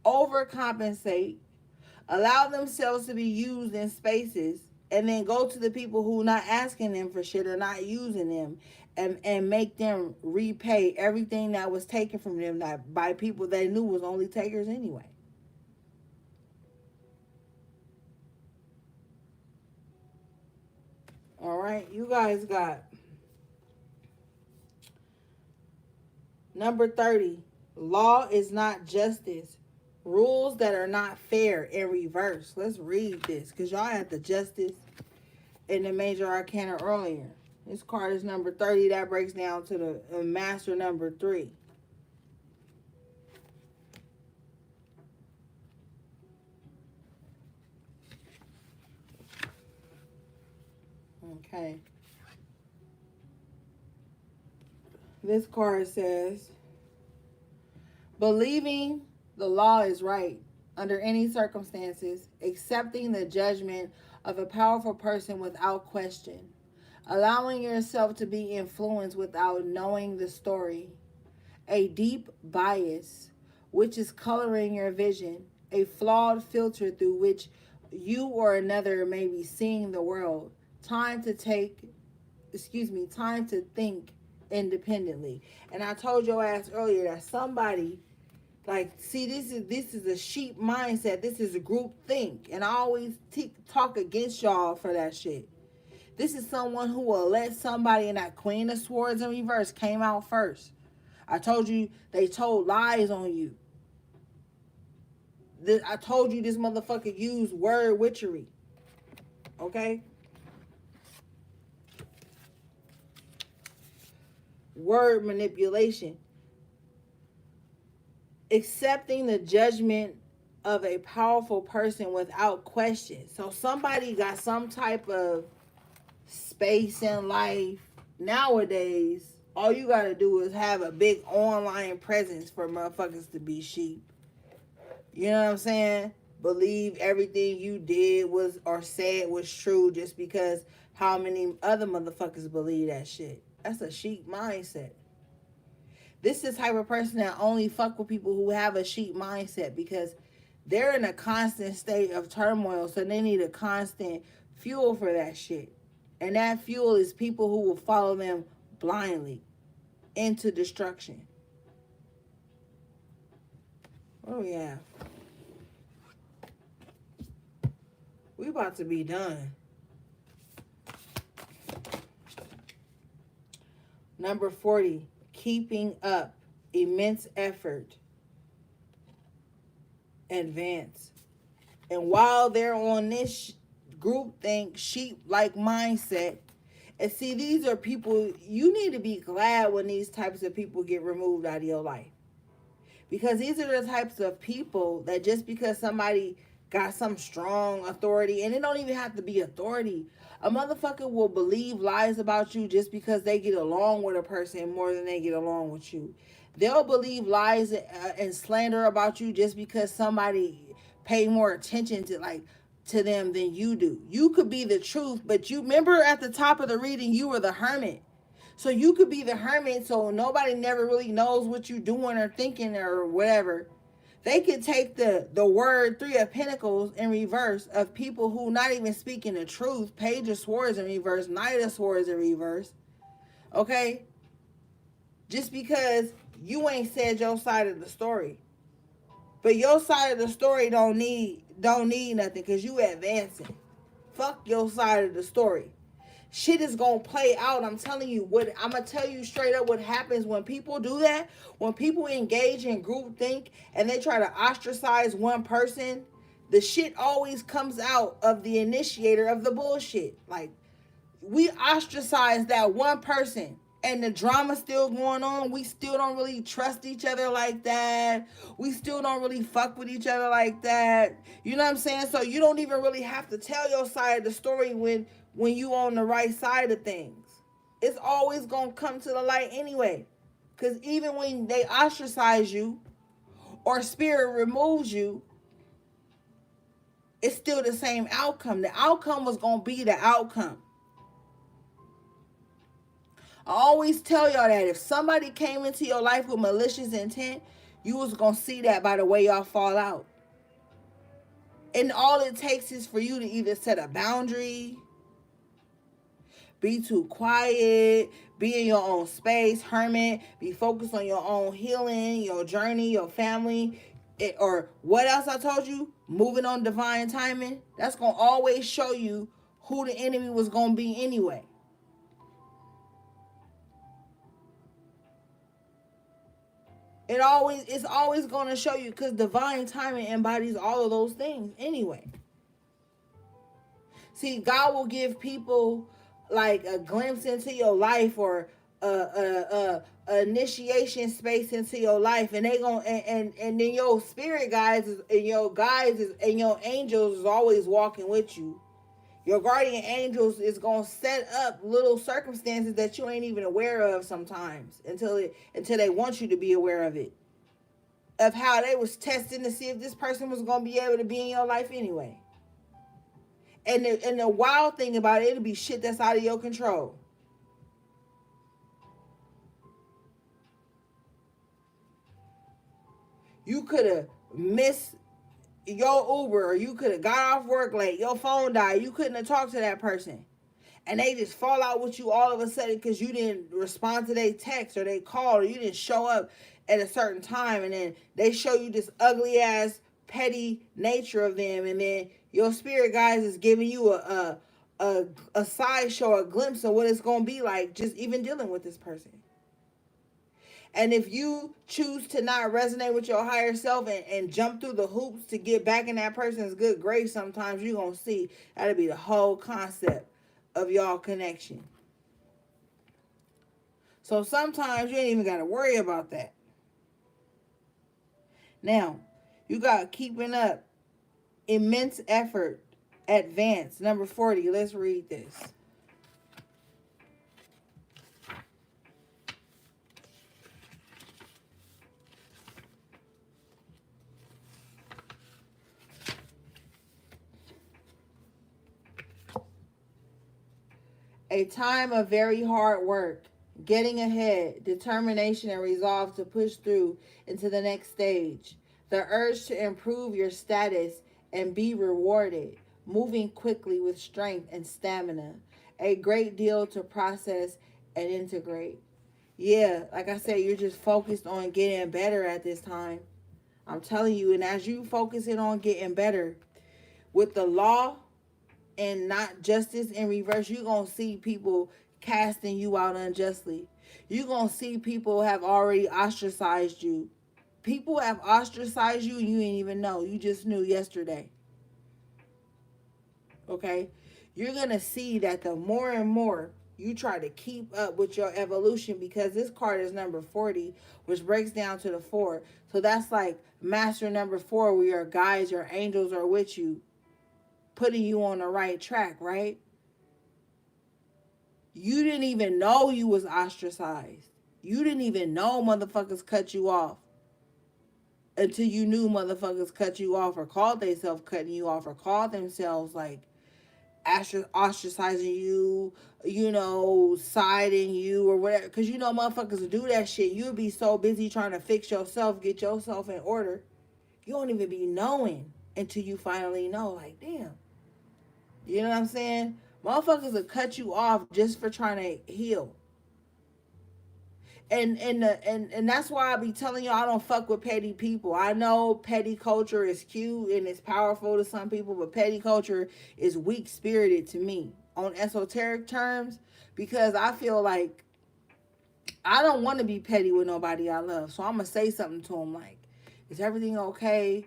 overcompensate, allow themselves to be used in spaces, and then go to the people who not asking them for shit or not using them and make them repay everything that was taken from them by people they knew was only takers anyway. All right, you guys got number 30. Law is not justice. Rules that are not fair in reverse. Let's read this because y'all had the justice in the major arcana earlier. This card is number 30. That breaks down to the master number 3. Okay. This card says, believing the law is right under any circumstances, accepting the judgment of a powerful person without question, allowing yourself to be influenced without knowing the story, a deep bias which is coloring your vision, a flawed filter through which you or another may be seeing the world, time to think independently. And I told your ass earlier that somebody Like, see, this is a sheep mindset. This is a group think. And I always talk against y'all for that shit. This is someone who will let somebody in that Queen of Swords in reverse came out first. I told you they told lies on you. I told you this motherfucker used word witchery. Okay? Word manipulation. Accepting the judgment of a powerful person without question. So somebody got some type of space in life. Nowadays, all you gotta do is have a big online presence for motherfuckers to be sheep. You know what I'm saying? Believe everything you did was or said was true just because how many other motherfuckers believe that shit. That's a sheep mindset. This is the type of person that only fuck with people who have a sheep mindset because they're in a constant state of turmoil, so they need a constant fuel for that shit. And that fuel is people who will follow them blindly into destruction. Oh, yeah. We about to be done. Number 40, keeping up immense effort, advance. And while they're on this groupthink, sheep-like mindset, and see, these are people, you need to be glad when these types of people get removed out of your life. Because these are the types of people that just because somebody got some strong authority, and it don't even have to be authority, a motherfucker will believe lies about you just because they get along with a person more than they get along with you. They'll believe lies and slander about you just because somebody pay more attention to them than you do. You could be the truth, but you remember at the top of the reading, you were the hermit. So you could be the hermit, so nobody never really knows what you're doing or thinking or whatever. They could take the word 3 of Pentacles in reverse of people who not even speaking the truth. Page of Swords in reverse. Knight of Swords in reverse. Okay? Just because you ain't said your side of the story. But your side of the story don't need nothing because you advancing. Fuck your side of the story. Shit is gonna play out. I'm telling you I'm gonna tell you straight up what happens when people do that. When people engage in groupthink and they try to ostracize one person, the shit always comes out of the initiator of the bullshit. Like, we ostracize that one person and the drama still going on. We still don't really trust each other like that. We still don't really fuck with each other like that. You know what I'm saying? So you don't even really have to tell your side of the story when you on the right side of things. It's always going to come to the light anyway. Because even when they ostracize you or spirit removes you, it's still the same outcome. The outcome was going to be the outcome. I always tell y'all that if somebody came into your life with malicious intent, you was going to see that by the way y'all fall out. And all it takes is for you to either set a boundary, be too quiet, be in your own space, hermit, be focused on your own healing, your journey, your family, or what else I told you, moving on divine timing. That's going to always show you who the enemy was going to be anyway. It's always going to show you because divine timing embodies all of those things anyway. See, God will give people like a glimpse into your life or a initiation space into your life, and they gonna and then your spirit guides and your guides and your angels is always walking with you. Your guardian angels is gonna set up little circumstances that you ain't even aware of sometimes until they want you to be aware of it. Of how they was testing to see if this person was gonna be able to be in your life anyway. And the wild thing about it, it'll be shit that's out of your control. You could have missed your Uber, or you could have got off work late, your phone died, you couldn't have talked to that person. And they just fall out with you all of a sudden because you didn't respond to their text or they call or you didn't show up at a certain time, and then they show you this ugly ass petty nature of them, and then your spirit guides is giving you a sideshow, a glimpse of what it's gonna be like just even dealing with this person. And if you choose to not resonate with your higher self and jump through the hoops to get back in that person's good grace, sometimes you're going to see that'll be the whole concept of y'all connection. So sometimes you ain't even got to worry about that. Now, you got keeping up, immense effort, advance. Number 40. Let's read this. A time of very hard work, getting ahead, determination, and resolve to push through into the next stage. The urge to improve your status and be rewarded, moving quickly with strength and stamina. A great deal to process and integrate. Yeah, like I said, you're just focused on getting better at this time. I'm telling you, and as you focusing on getting better, with the law and not justice in reverse, you're going to see people casting you out unjustly. You're going to see people have already ostracized you. People have ostracized you and you didn't even know. You just knew yesterday. Okay? You're going to see that the more and more you try to keep up with your evolution, because this card is number 40, which breaks down to the 4. So that's like master number 4, where your guides, your angels are with you, putting you on the right track, right? You didn't even know you was ostracized. You didn't even know motherfuckers cut you off until you knew motherfuckers cut you off, or called themselves cutting you off, or called themselves like ostracizing you, you know, siding you or whatever. Because you know motherfuckers do that shit. You'll be so busy trying to fix yourself, get yourself in order. You don't even be knowing until you finally know, like, damn. You know what I'm saying? Motherfuckers will cut you off just for trying to heal. And that's why I be telling y'all I don't fuck with petty people. I know petty culture is cute and it's powerful to some people, but petty culture is weak spirited to me on esoteric terms, because I feel like I don't want to be petty with nobody I love. So I'm gonna say something to them like, is everything okay?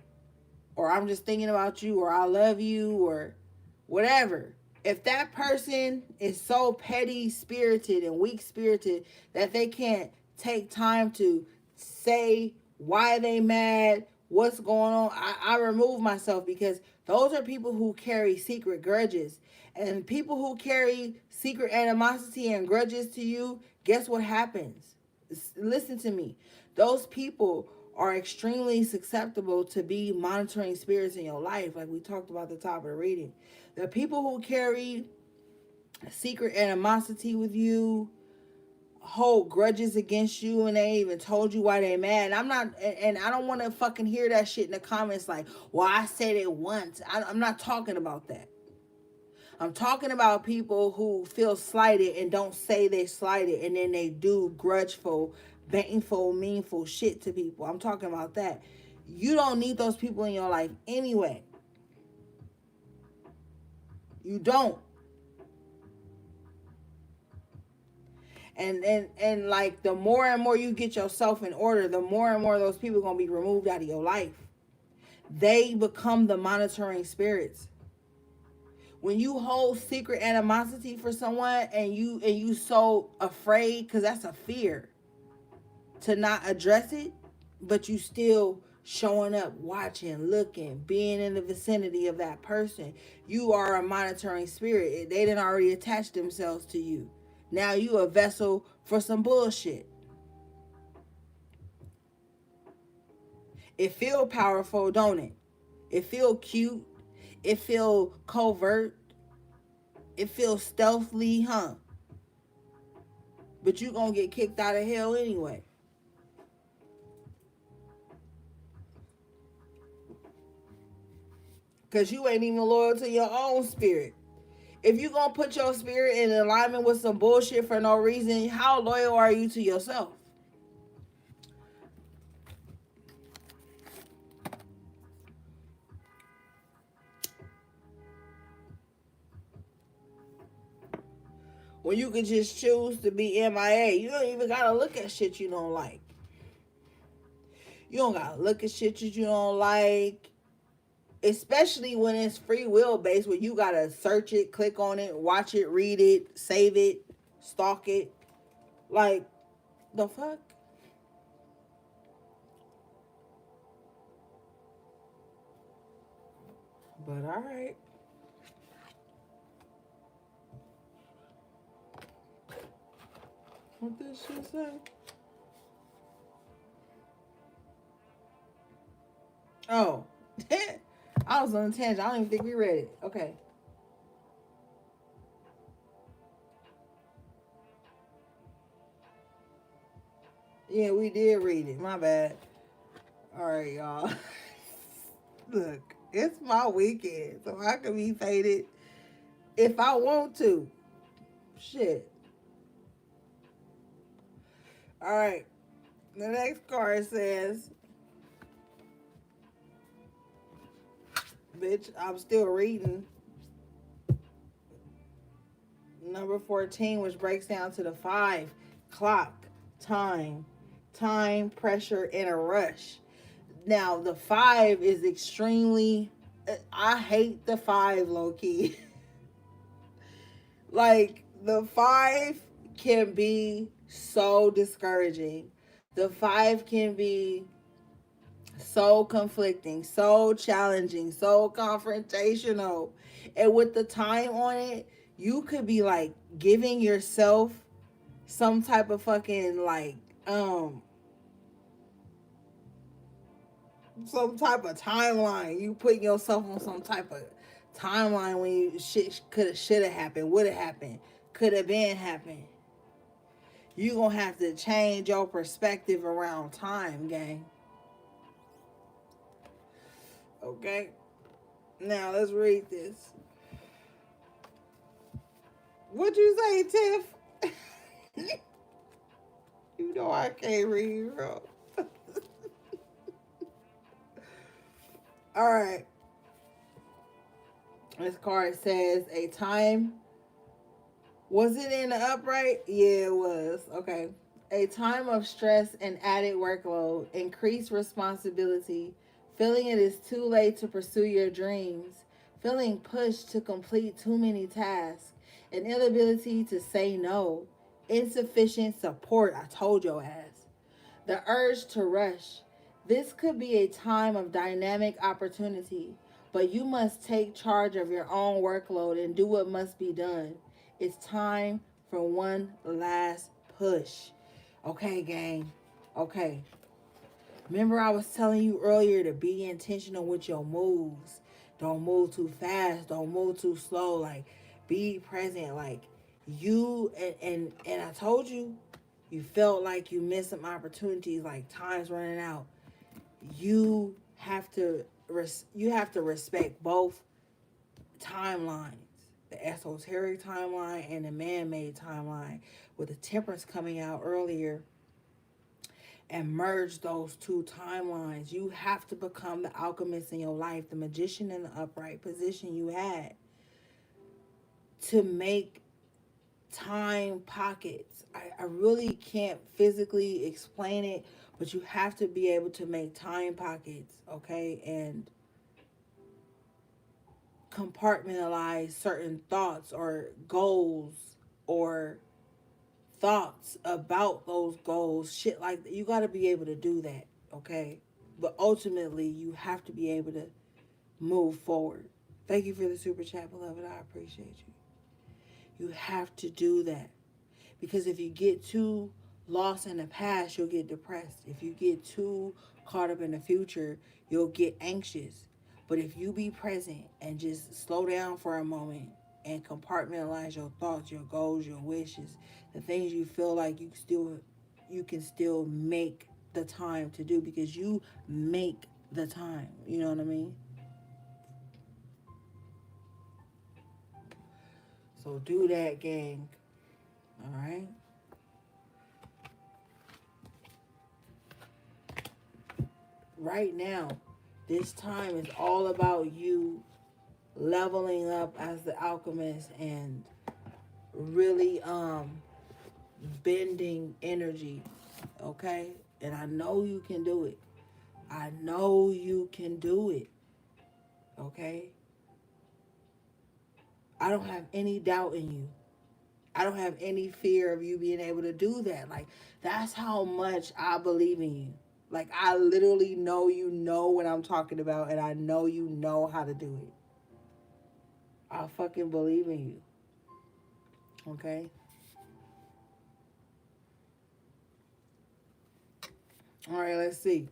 Or I'm just thinking about you, or I love you, or whatever. If that person is so petty spirited and weak spirited that they can't take time to say why they mad, what's going on, I remove myself, because those are people who carry secret grudges. And people who carry secret animosity and grudges to you, guess what happens? Listen to me. Those people are extremely susceptible to be monitoring spirits in your life, like we talked about at the top of the reading. The people who carry secret animosity with you, hold grudges against you, and they even told you why they mad. And I don't want to fucking hear that shit in the comments like, well, I said it once. I'm not talking about that. I'm talking about people who feel slighted and don't say they slighted, and then they do grudgeful, baneful, meanful shit to people. I'm talking about that. You don't need those people in your life anyway. You don't. And like, the more and more you get yourself in order, the more and more those people are going to be removed out of your life. They become the monitoring spirits. When you hold secret animosity for someone and you so afraid, because that's a fear, to not address it, but you still showing up, watching, looking, being in the vicinity of that person, you are a monitoring spirit. They didn't already attach themselves to you. Now you a vessel for some bullshit. It feel powerful, don't it? It feel cute. It feel covert. It feels stealthily, huh? But you gonna get kicked out of hell anyway. Because you ain't even loyal to your own spirit. If you gonna put your spirit in alignment with some bullshit for no reason, how loyal are you to yourself? When you could just choose to be MIA. You don't even gotta look at shit you don't like. You don't gotta look at shit that you don't like. Especially when it's free will based, where you gotta search it, click on it, watch it, read it, save it, stalk it. Like, the fuck? But alright. What this shit say? Oh. I was on a tangent. I don't even think we read it. Okay. Yeah, we did read it. My bad. Alright, y'all. Look, it's my weekend, so I can be faded if I want to. Shit. Alright. The next card says, bitch, I'm still reading. Number 14, which breaks down to the 5. Clock, time, pressure, and a rush. Now, the 5 is extremely... I hate the 5, low-key. Like, the 5 can be so discouraging. The 5 can be so conflicting, so challenging, so confrontational. And with the time on it, you could be like giving yourself some type of fucking like some type of timeline. You putting yourself on some type of timeline when you shit could have, should have happened, would have happened, could have been happened. You gonna have to change your perspective around time, gang. Okay? Now let's read this. What'd you say, Tiff? You know I can't read, bro. All right. This card says a time. Was it in the upright? Yeah, it was. Okay. A time of stress and added workload, increased responsibility, feeling it is too late to pursue your dreams, feeling pushed to complete too many tasks, an inability to say no, insufficient support. I told your ass. The urge to rush. This could be a time of dynamic opportunity, but you must take charge of your own workload and do what must be done. It's time for one last push. Okay, gang. Okay. Remember I was telling you earlier to be intentional with your moves. Don't move too fast. Don't move too slow. Like, be present. Like, you and I told you, you felt like you missed some opportunities, like time's running out. You have to respect both timelines, the esoteric timeline and the man-made timeline, with the temperance coming out earlier, and merge those two timelines. You have to become the alchemist in your life, the magician in the upright position you had, to make time pockets. I really can't physically explain it, but you have to be able to make time pockets, okay? And compartmentalize certain thoughts or goals or thoughts about those goals, shit like that. You got to be able to do that, okay? But ultimately, you have to be able to move forward. Thank you for the super chat, beloved. I appreciate you. You have to do that. Because if you get too lost in the past, you'll get depressed. If you get too caught up in the future, you'll get anxious. But if you be present and just slow down for a moment and compartmentalize your thoughts, your goals, your wishes, the things you feel like you can still make the time to do, because you make the time. You know what I mean? So do that, gang. All right? Right now, this time is all about you leveling up as the alchemist and really bending energy, okay? And I know you can do it. I know you can do it, okay? I don't have any doubt in you. I don't have any fear of you being able to do that. Like, that's how much I believe in you. Like, I literally know you know what I'm talking about, and I know you know how to do it. I fucking believe in you. Okay? All right, let's see.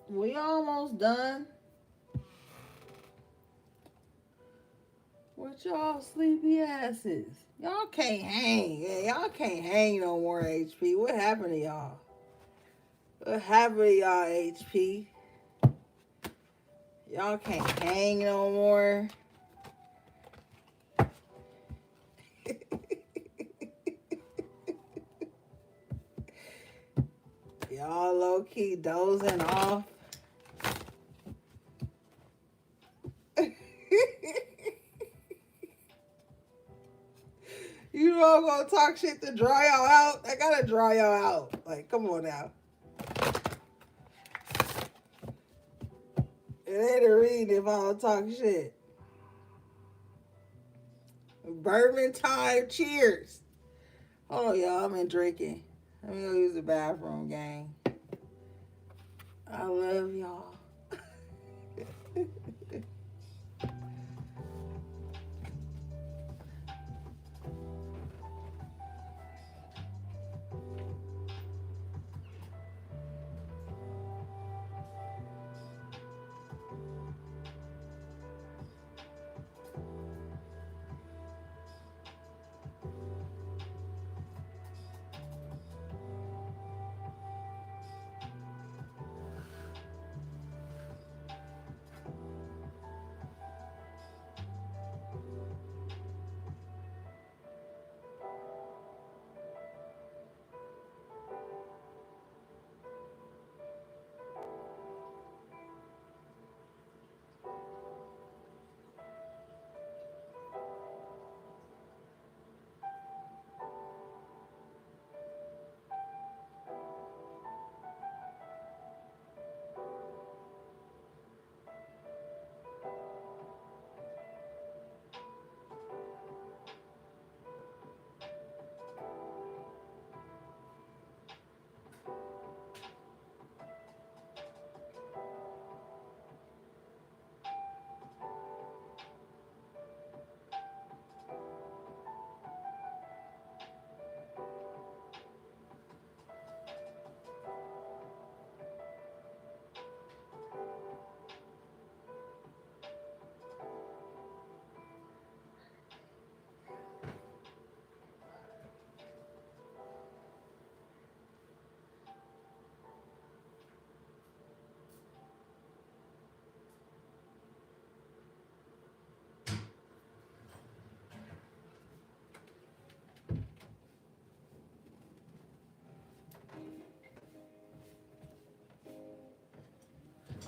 We almost done. What y'all sleepy asses? Y'all can't hang. Yeah, y'all can't hang no more, HP. What happened to y'all? What happened to y'all, HP? Y'all can't hang no more. Y'all low-key dozing off. You know I'm gonna talk shit to dry y'all out? I gotta dry y'all out. Like, come on now. It ain't a read if I don't talk shit. Bourbon time, cheers. Hold on, y'all. I'm in drinking. Let me go use the bathroom, gang. I love y'all.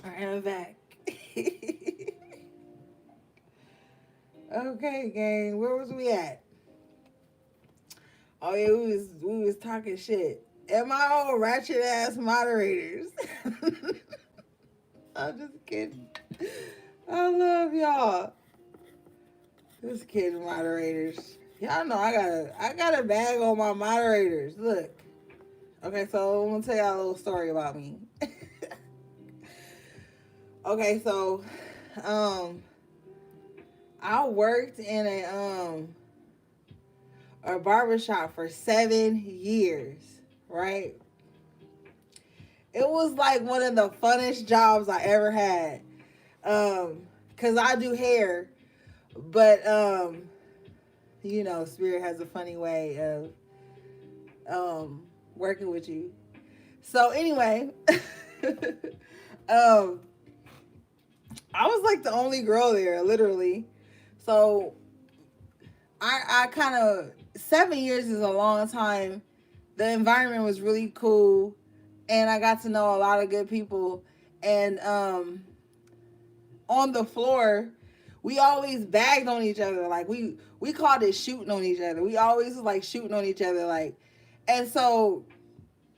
All right, I'm back. Okay, gang. Where was we at? Oh yeah, we was talking shit. Am I old ratchet ass moderators? I'm just kidding. I love y'all. Just kidding, moderators. Y'all know I got a bag on my moderators. Look. Okay, so I'm gonna tell y'all a little story about me. Okay, so I worked in a barbershop for 7 years, right? It was like one of the funnest jobs I ever had. Cause I do hair, but you know, Spirit has a funny way of working with you. So anyway, I was like the only girl there, literally. So I kind of 7 years is a long time. The environment was really cool, and I got to know a lot of good people. And on the floor, we always bagged on each other. Like we called it shooting on each other. We always was like shooting on each other. Like, and so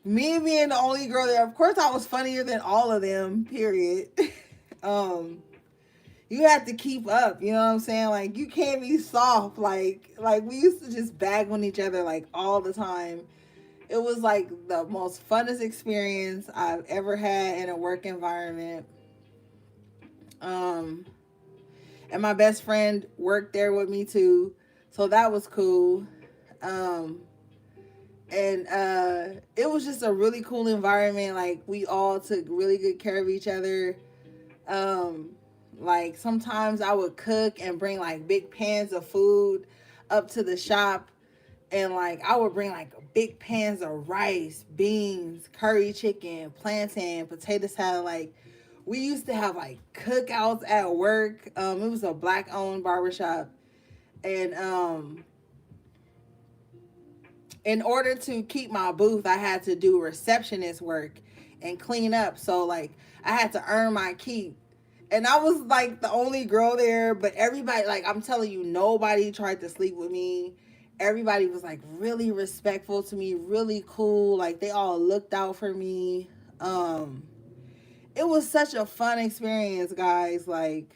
me being the only girl there, of course I was funnier than all of them. Period. um, you have to keep up. You know what I'm saying? Like you can't be soft. Like we used to just bag on each other like all the time. It was like the most funnest experience I've ever had in a work environment. Um, and my best friend worked there with me too, so that was cool. Um, and it was just a really cool environment. Like we all took really good care of each other. Um, like sometimes I would cook and bring like big pans of food up to the shop, and like I would bring like big pans of rice, beans, curry chicken, plantain, potato salad. Like we used to have like cookouts at work. It was a black owned barbershop, and in order to keep my booth, I had to do receptionist work and clean up. So like I had to earn my keep. And I was like the only girl there, but everybody, like I'm telling you, nobody tried to sleep with me. Everybody was like really respectful to me, really cool. Like they all looked out for me. Um it was such a fun experience, guys. Like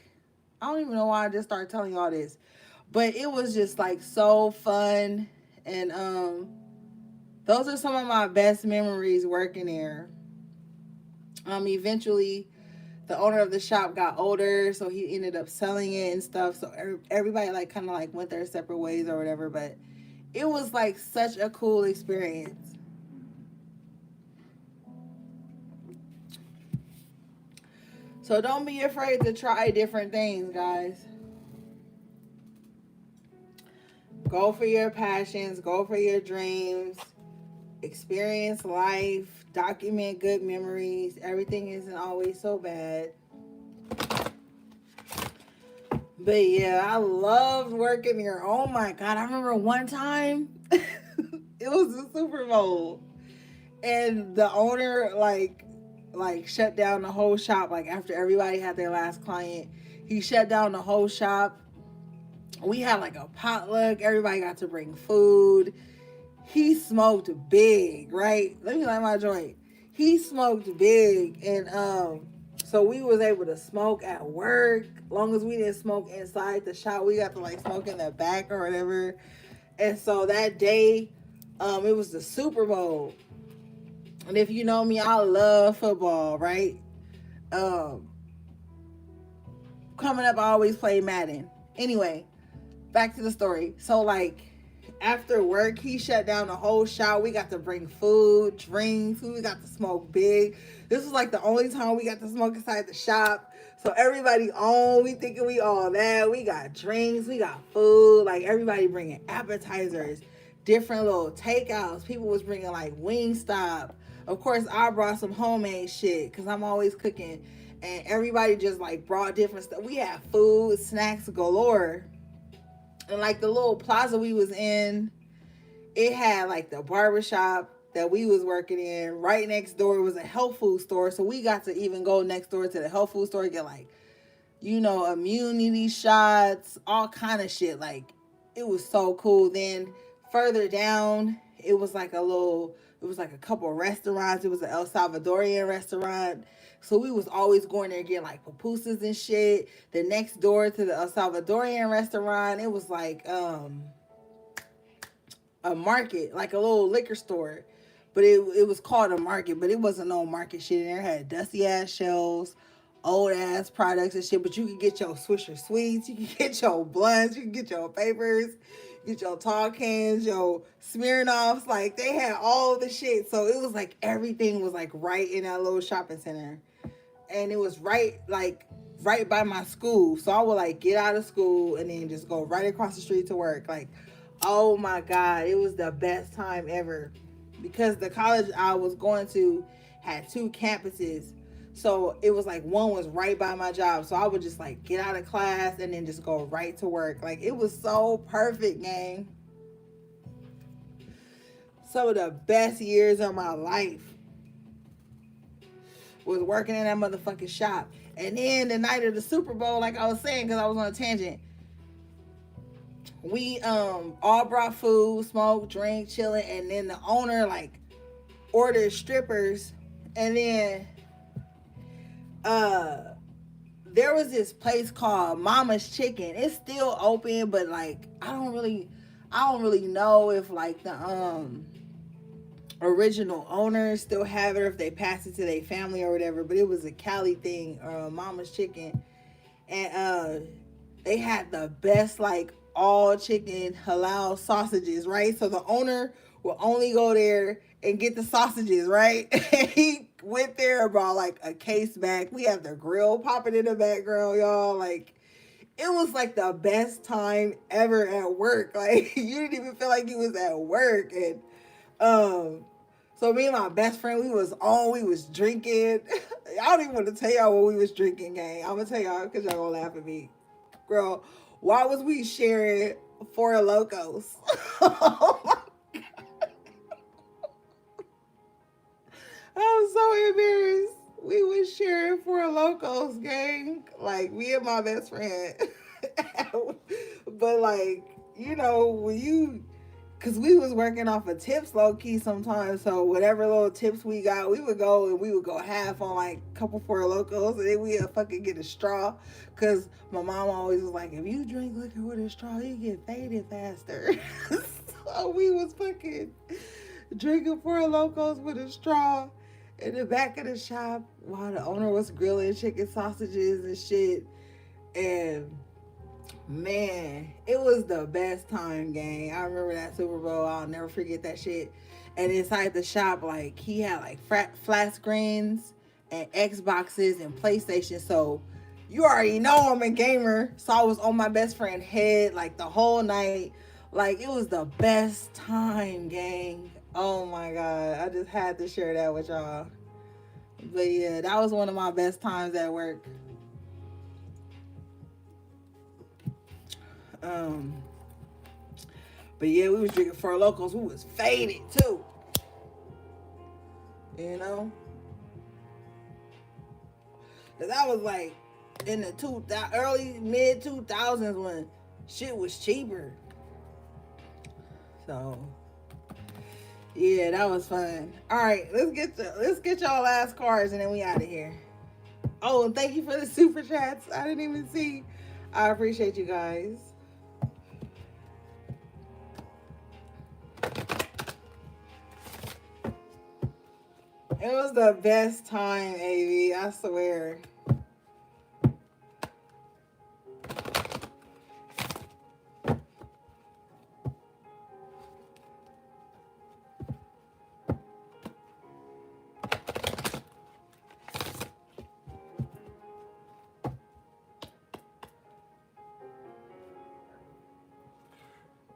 I don't even know why I just started telling you all this. But it was just like so fun, and those are some of my best memories working there. Eventually the owner of the shop got older, so he ended up selling it and stuff. So everybody like kind of like went their separate ways or whatever. But it was like such a cool experience. So don't be afraid to try different things, guys. Go for your passions, go for your dreams, experience life, document good memories. Everything isn't always so bad. But yeah, I loved working here. Oh my God. I remember one time it was the Super Bowl, and the owner like shut down the whole shop. Like after everybody had their last client, he shut down the whole shop. We had like a potluck. Everybody got to bring food. He smoked big, right? Let me light my joint. He smoked big, and so we was able to smoke at work. Long as we didn't smoke inside the shop, we got to like smoke in the back or whatever. And so that day, it was the Super Bowl. And if you know me, I love football, right? Um, coming up, I always played Madden. Anyway, back to the story. So like after work, he shut down the whole shop. We got to bring food, drinks. We got to smoke big. This was like the only time we got to smoke inside the shop. So everybody on, we thinking we all that. We got drinks, we got food. Like everybody bringing appetizers, different little takeouts. People was bringing like Wingstop. Of course, I brought some homemade shit because I'm always cooking. And everybody just like brought different stuff. We had food, snacks galore. And like the little plaza we was in, it had like the barbershop that we was working in. Right next door was a health food store. So we got to even go next door to the health food store and get like, you know, immunity shots, all kind of shit. Like it was so cool. Then further down, it was like a couple of restaurants. It was an El Salvadorian restaurant. So we was always going there getting like pupusas and shit. The next door to the El Salvadorian restaurant, it was like a market, like a little liquor store. But it was called a market, but it wasn't no market shit. And there had dusty ass shelves, old ass products and shit. But you could get your Swisher Sweets, you could get your blunts, you could get your papers, get your tall cans, your Smirnoffs. Like they had all the shit. So it was like everything was like right in that little shopping center. And it was right by my school. So I would like get out of school and then just go right across the street to work. Like, oh my God, it was the best time ever. Because the college I was going to had two campuses. So it was like one was right by my job. So I would just like get out of class and then just go right to work. Like it was so perfect, gang. Some of the best years of my life was working in that motherfucking shop. And then the night of the Super Bowl, like I was saying, because I was on a tangent, we all brought food, smoke, drink, chilling, and then the owner like ordered strippers, and then there was this place called Mama's Chicken. It's still open, but like I don't really know if like the original owners still have it or if they passed it to their family or whatever. But it was a Cali thing, Mama's Chicken, and they had the best like all chicken halal sausages, right? So the owner will only go there and get the sausages, right? And he went there and brought like a case back. We have the grill popping in the background, y'all. Like it was like the best time ever at work. Like you didn't even feel like you was at work. And so me and my best friend, we was drinking. I don't even want to tell y'all what we was drinking, gang. I'm gonna tell y'all because y'all gonna laugh at me. Girl, why was we sharing Four Locos? Oh my God. I was so embarrassed. We was sharing Four Locos, gang. Like me and my best friend. But like, you know, when you, cause we was working off of tips low key sometimes. So whatever little tips we got, we would go half on like a couple Four Locos, and then we'd fucking get a straw. Cause my mom always was like, if you drink liquor with a straw, you get faded faster. So we was fucking drinking Four Locos with a straw in the back of the shop while the owner was grilling chicken sausages and shit. And man, it was the best time, gang. I remember that Super Bowl. I'll never forget that shit. And inside the shop, like he had like flat screens and Xboxes and PlayStation. So you already know I'm a gamer. So I was on my best friend's head like the whole night. Like it was the best time, gang. Oh my God. I just had to share that with y'all. But yeah, that was one of my best times at work. But yeah, we was drinking Four Locos. We was faded too. You know? Cause that was like in the early mid 2000s when shit was cheaper. So yeah, that was fun. All right, let's get y'all last cards and then we out of here. Oh, and thank you for the super chats. I didn't even see. I appreciate you guys. It was the best time, AV. I swear.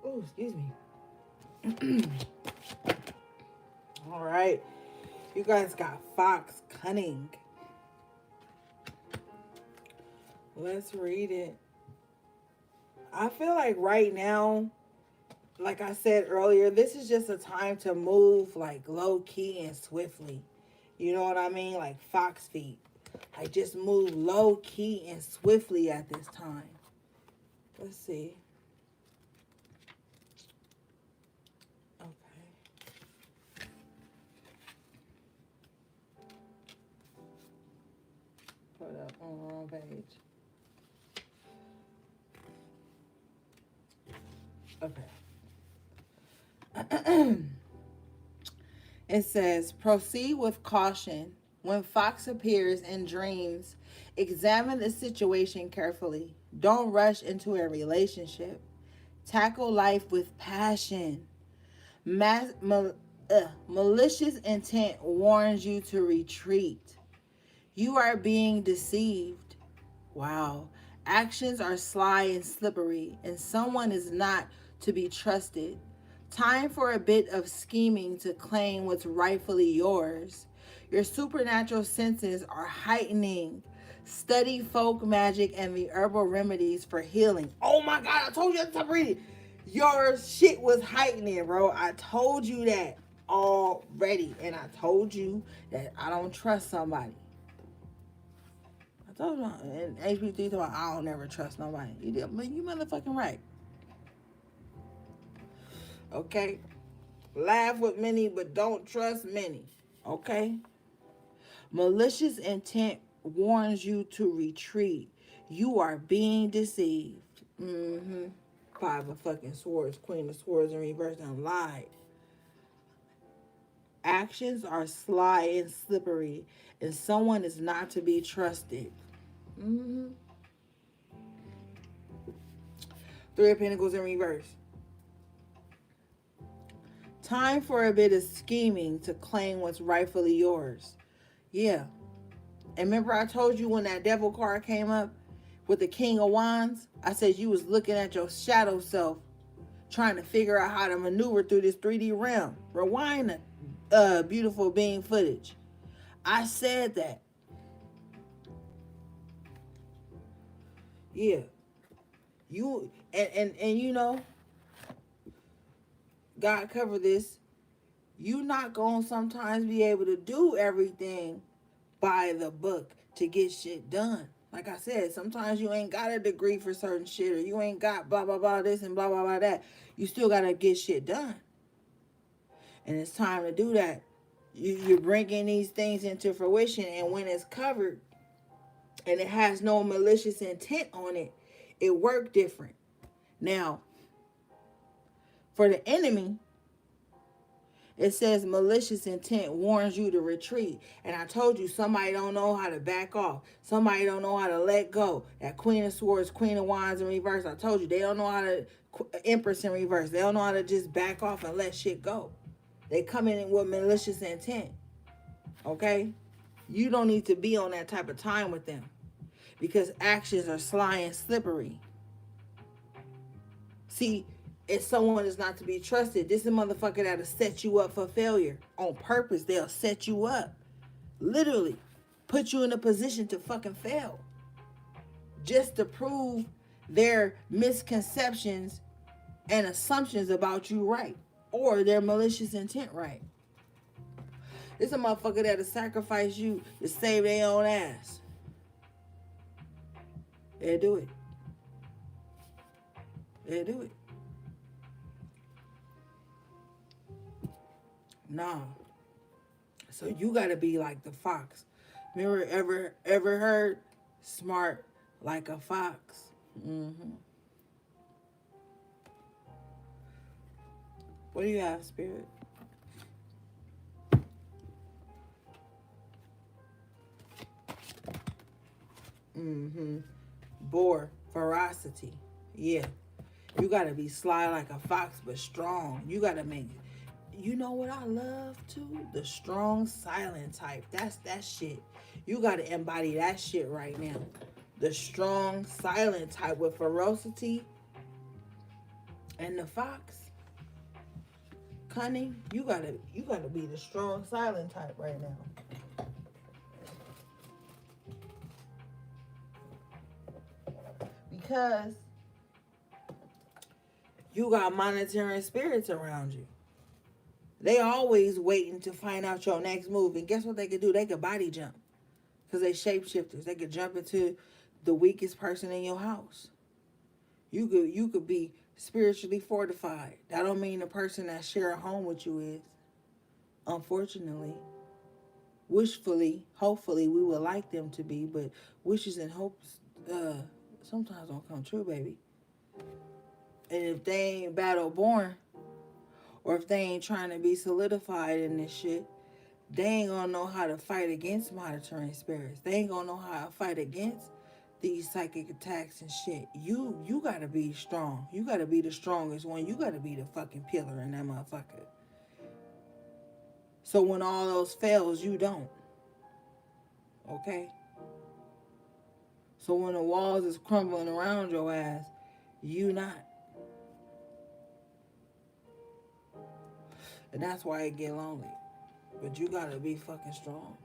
Oh, excuse me. All right. You guys got Fox Cunning. Let's read it. I feel like right now, like I said earlier, this is just a time to move like low key and swiftly. You know what I mean? Like fox feet. Like just move low key and swiftly at this time. Let's see. Put up on the wrong page. Okay. It says, proceed with caution. When Fox appears in dreams, examine the situation carefully. Don't rush into a relationship. Tackle life with passion. Malicious intent warns you to retreat. You are being deceived. Wow. Actions are sly and slippery, and someone is not to be trusted. Time for a bit of scheming to claim what's rightfully yours. Your supernatural senses are heightening. Study folk magic and the herbal remedies for healing. Oh my God, I told you to read it. Your shit was heightening, bro. I told you that already. And I told you that I don't trust somebody. I told you in HP3 I don't never trust nobody. You motherfucking right. Okay? Laugh with many, but don't trust many. Okay? Malicious intent warns you to retreat. You are being deceived. Mm-hmm. Five of fucking swords, queen of swords in reverse, and lied. Actions are sly and slippery, and someone is not to be trusted. Mm-hmm. Three of Pentacles in reverse. Time for a bit of scheming to claim what's rightfully yours. Yeah. And remember I told you when that devil card came up with the King of Wands? I said you was looking at your shadow self trying to figure out how to maneuver through this 3D realm. Rewind the beautiful being footage. I said that. Yeah. You and you know, God covered this. You not gonna sometimes be able to do everything by the book to get shit done. Like I said, sometimes you ain't got a degree for certain shit, or you ain't got blah blah blah this and blah blah blah that. You still gotta get shit done, and it's time to do that. You're bringing these things into fruition, and when it's covered and it has no malicious intent on it, it worked different. Now, for the enemy, it says malicious intent warns you to retreat. And I told you somebody don't know how to back off. Somebody don't know how to let go. That Queen of Swords, Queen of Wands in reverse. I told you they don't know how to, Empress in reverse. They don't know how to just back off and let shit go. They come in with malicious intent. Okay? You don't need to be on that type of time with them. Because actions are sly and slippery. See, if someone is not to be trusted, this is a motherfucker that'll set you up for failure. On purpose, they'll set you up. Literally. Put you in a position to fucking fail. Just to prove their misconceptions and assumptions about you right. Or their malicious intent right. This is a motherfucker that'll sacrifice you to save their own ass. They'll do it. They'll do it. Nah. So you gotta be like the fox. Remember ever heard smart like a fox? Mm-hmm. What do you have, Spirit? Mm-hmm. Boar, ferocity. Yeah. You gotta be sly like a fox, but strong. You gotta make it. You know what I love too? The strong, silent type. That's that shit. You gotta embody that shit right now. The strong, silent type with ferocity and the fox. Cunning. You gotta be the strong, silent type right now. Because you got monitoring spirits around you. They always waiting to find out your next move. And guess what they could do? They could body jump. Because they shapeshifters. They could jump into the weakest person in your house. You could be spiritually fortified. That don't mean the person that share a home with you is. Unfortunately. Wishfully, hopefully, we would like them to be. But wishes and hopes sometimes don't come true, baby. And if they ain't battle born, or if they ain't trying to be solidified in this shit, they ain't gonna know how to fight against monitoring spirits. They ain't gonna know how to fight against these psychic attacks and shit. You gotta be strong. You gotta be the strongest one. You gotta be the fucking pillar in that motherfucker. So when all those fails, you don't. Okay? So when the walls is crumbling around your ass, you not. And that's why it get lonely. But you gotta be fucking strong.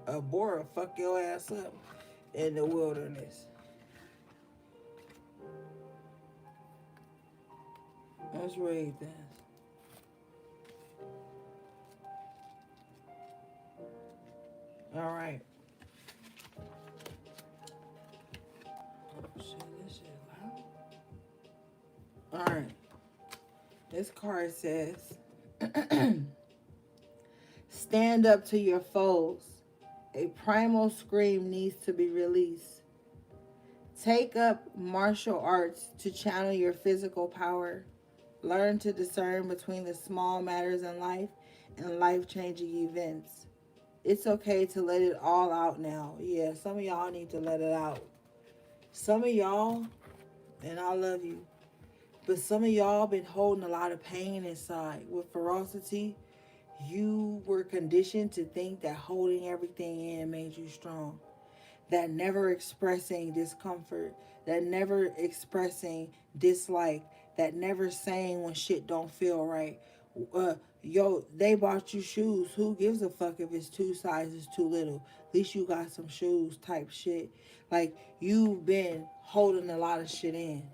A boar will fuck your ass up in the wilderness. Let's read this. All right. Oh, shit, this shit loud. All right. This card says, stand up to your foes. A primal scream needs to be released. Take up martial arts to channel your physical power. Learn to discern between the small matters in life and life-changing events. It's okay to let it all out now. Yeah, some of y'all need to let it out. Some of y'all, and I love you, but some of y'all been holding a lot of pain inside. With ferocity, you were conditioned to think that holding everything in made you strong. That never expressing discomfort, that never expressing dislike, that never saying when shit don't feel right. They bought you shoes. Who gives a fuck if it's 2 sizes too little? At least you got some shoes type shit. Like, you've been holding a lot of shit in.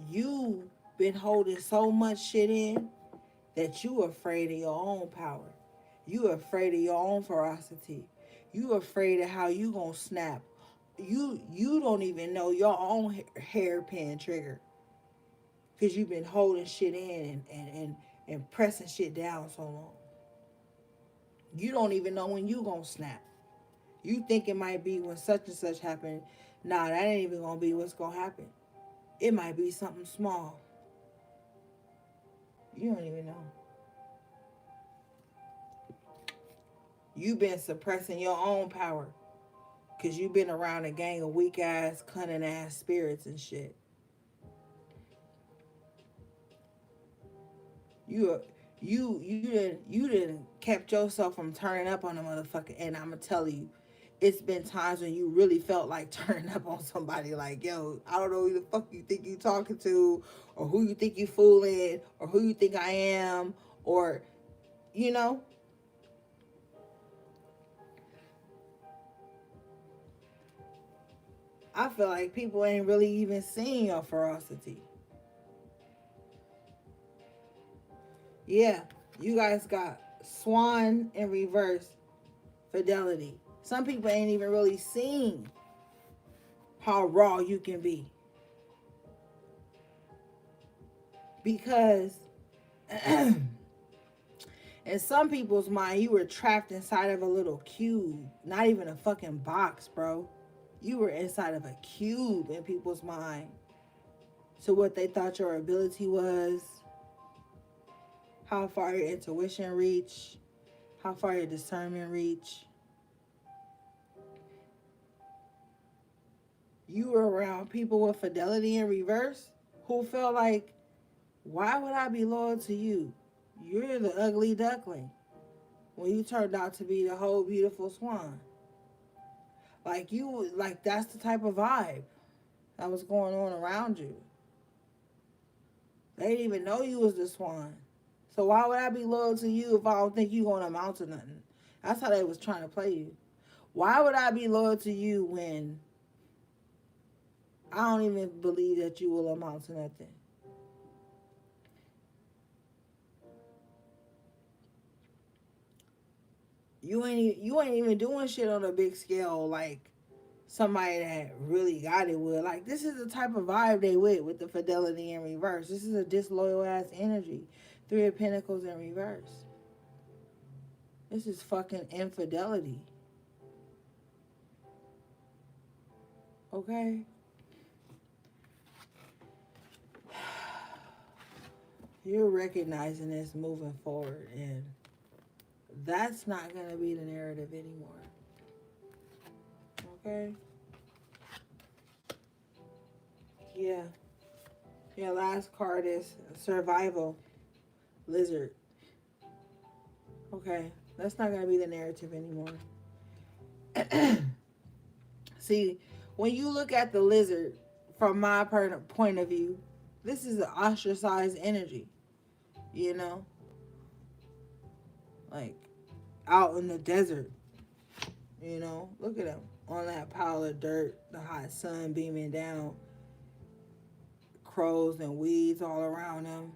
You've been holding so much shit in that you afraid of your own power. You afraid of your own ferocity. You afraid of how you gonna snap. You don't even know your own hairpin trigger. Because you've been holding shit in and pressing shit down so long. You don't even know when you gonna snap. You think it might be when such and such happen. Nah, that ain't even gonna be what's gonna happen. It might be something small. You don't even know. You've been suppressing your own power. Because you've been around a gang of weak ass, cunning ass spirits and shit. You didn't kept yourself from turning up on a motherfucker. And I'ma tell you, it's been times when you really felt like turning up on somebody. Like, yo, I don't know who the fuck you think you talking to, or who you think you fooling, or who you think I am, or, you know. I feel like people ain't really even seeing your ferocity. Yeah, you guys got Swan in reverse, fidelity. Some people ain't even really seen how raw you can be. Because in some people's mind, you were trapped inside of a little cube. Not even a fucking box, bro. You were inside of a cube in people's mind. So what they thought your ability was, how far your intuition reach, how far your discernment reach. You were around people with fidelity in reverse who felt like, why would I be loyal to you? You're the ugly duckling. When you turned out to be the whole beautiful swan. Like that's the type of vibe that was going on around you. They didn't even know you was the swan. So why would I be loyal to you if I don't think you gonna amount to nothing? That's how they was trying to play you. Why would I be loyal to you when I don't even believe that you will amount to nothing? You ain't even doing shit on a big scale like somebody that really got it would. Like, this is the type of vibe they with the fidelity in reverse. This is a disloyal ass energy. 3 of Pentacles in reverse. This is fucking infidelity. Okay? You're recognizing this moving forward, and that's not going to be the narrative anymore. Okay? Yeah. Your last card is survival. Lizard. Okay. That's not going to be the narrative anymore. See, when you look at the lizard, from my point of view, this is an ostracized energy. you know, like out in the desert, you know. Look at him on that pile of dirt, the hot sun beaming down, crows and weeds all around him.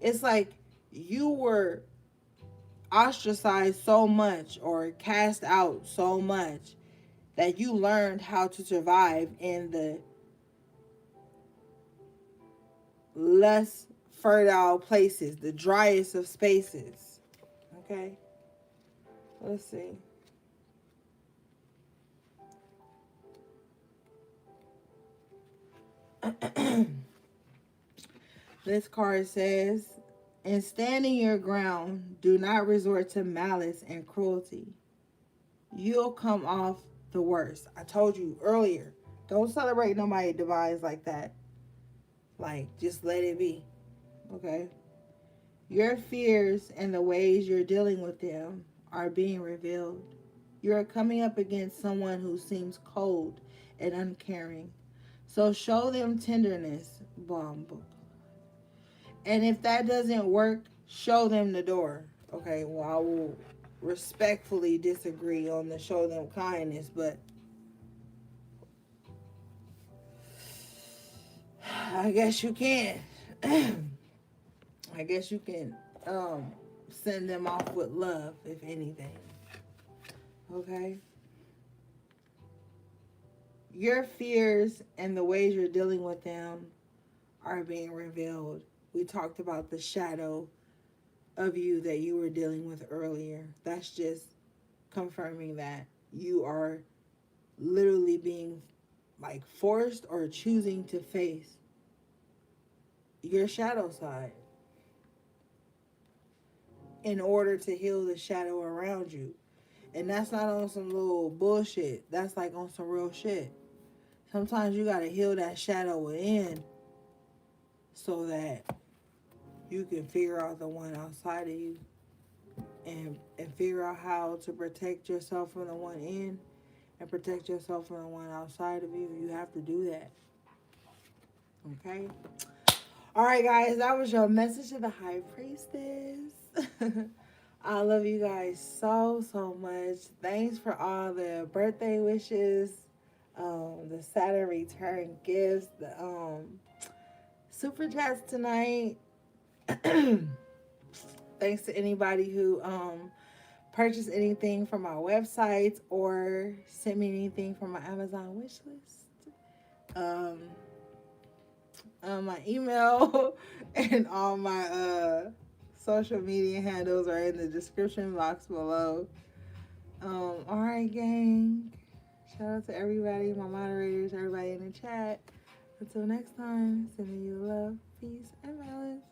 It's like you were ostracized so much or cast out so much that you learned how to survive in the less fertile places, the driest of spaces. Okay? Let's see. This card says, in standing your ground, do not resort to malice and cruelty. You'll come off the worst. I told you earlier, don't celebrate nobody's demise like that. Like, just let it be. Okay? Your fears and the ways you're dealing with them are being revealed. You're coming up against someone who seems cold and uncaring. So show them tenderness. Bomb. And if that doesn't work, show them the door. Okay, well, I will respectfully disagree on the show them kindness, but I guess you can. I guess you can send them off with love, if anything. Okay? Your fears and the ways you're dealing with them are being revealed. We talked about the shadow of you that you were dealing with earlier. That's just confirming that you are literally being like forced or choosing to face your shadow side in order to heal the shadow around you. And that's not on some little bullshit. That's like on some real shit. Sometimes you gotta heal that shadow within so that you can figure out the one outside of you and figure out how to protect yourself from the one in and protect yourself from the one outside of you. You have to do that. Okay? All right, guys, that was your message to the High Priestess. I love you guys so, so much. Thanks for all the birthday wishes, the Saturn return gifts, the super chats tonight. Thanks to anybody who purchased anything from my websites or sent me anything from my Amazon wish list. My email and all my social media handles are in the description box below. All right, gang. Shout out to everybody, my moderators, everybody in the chat. Until next time, sending you love, peace, and malice.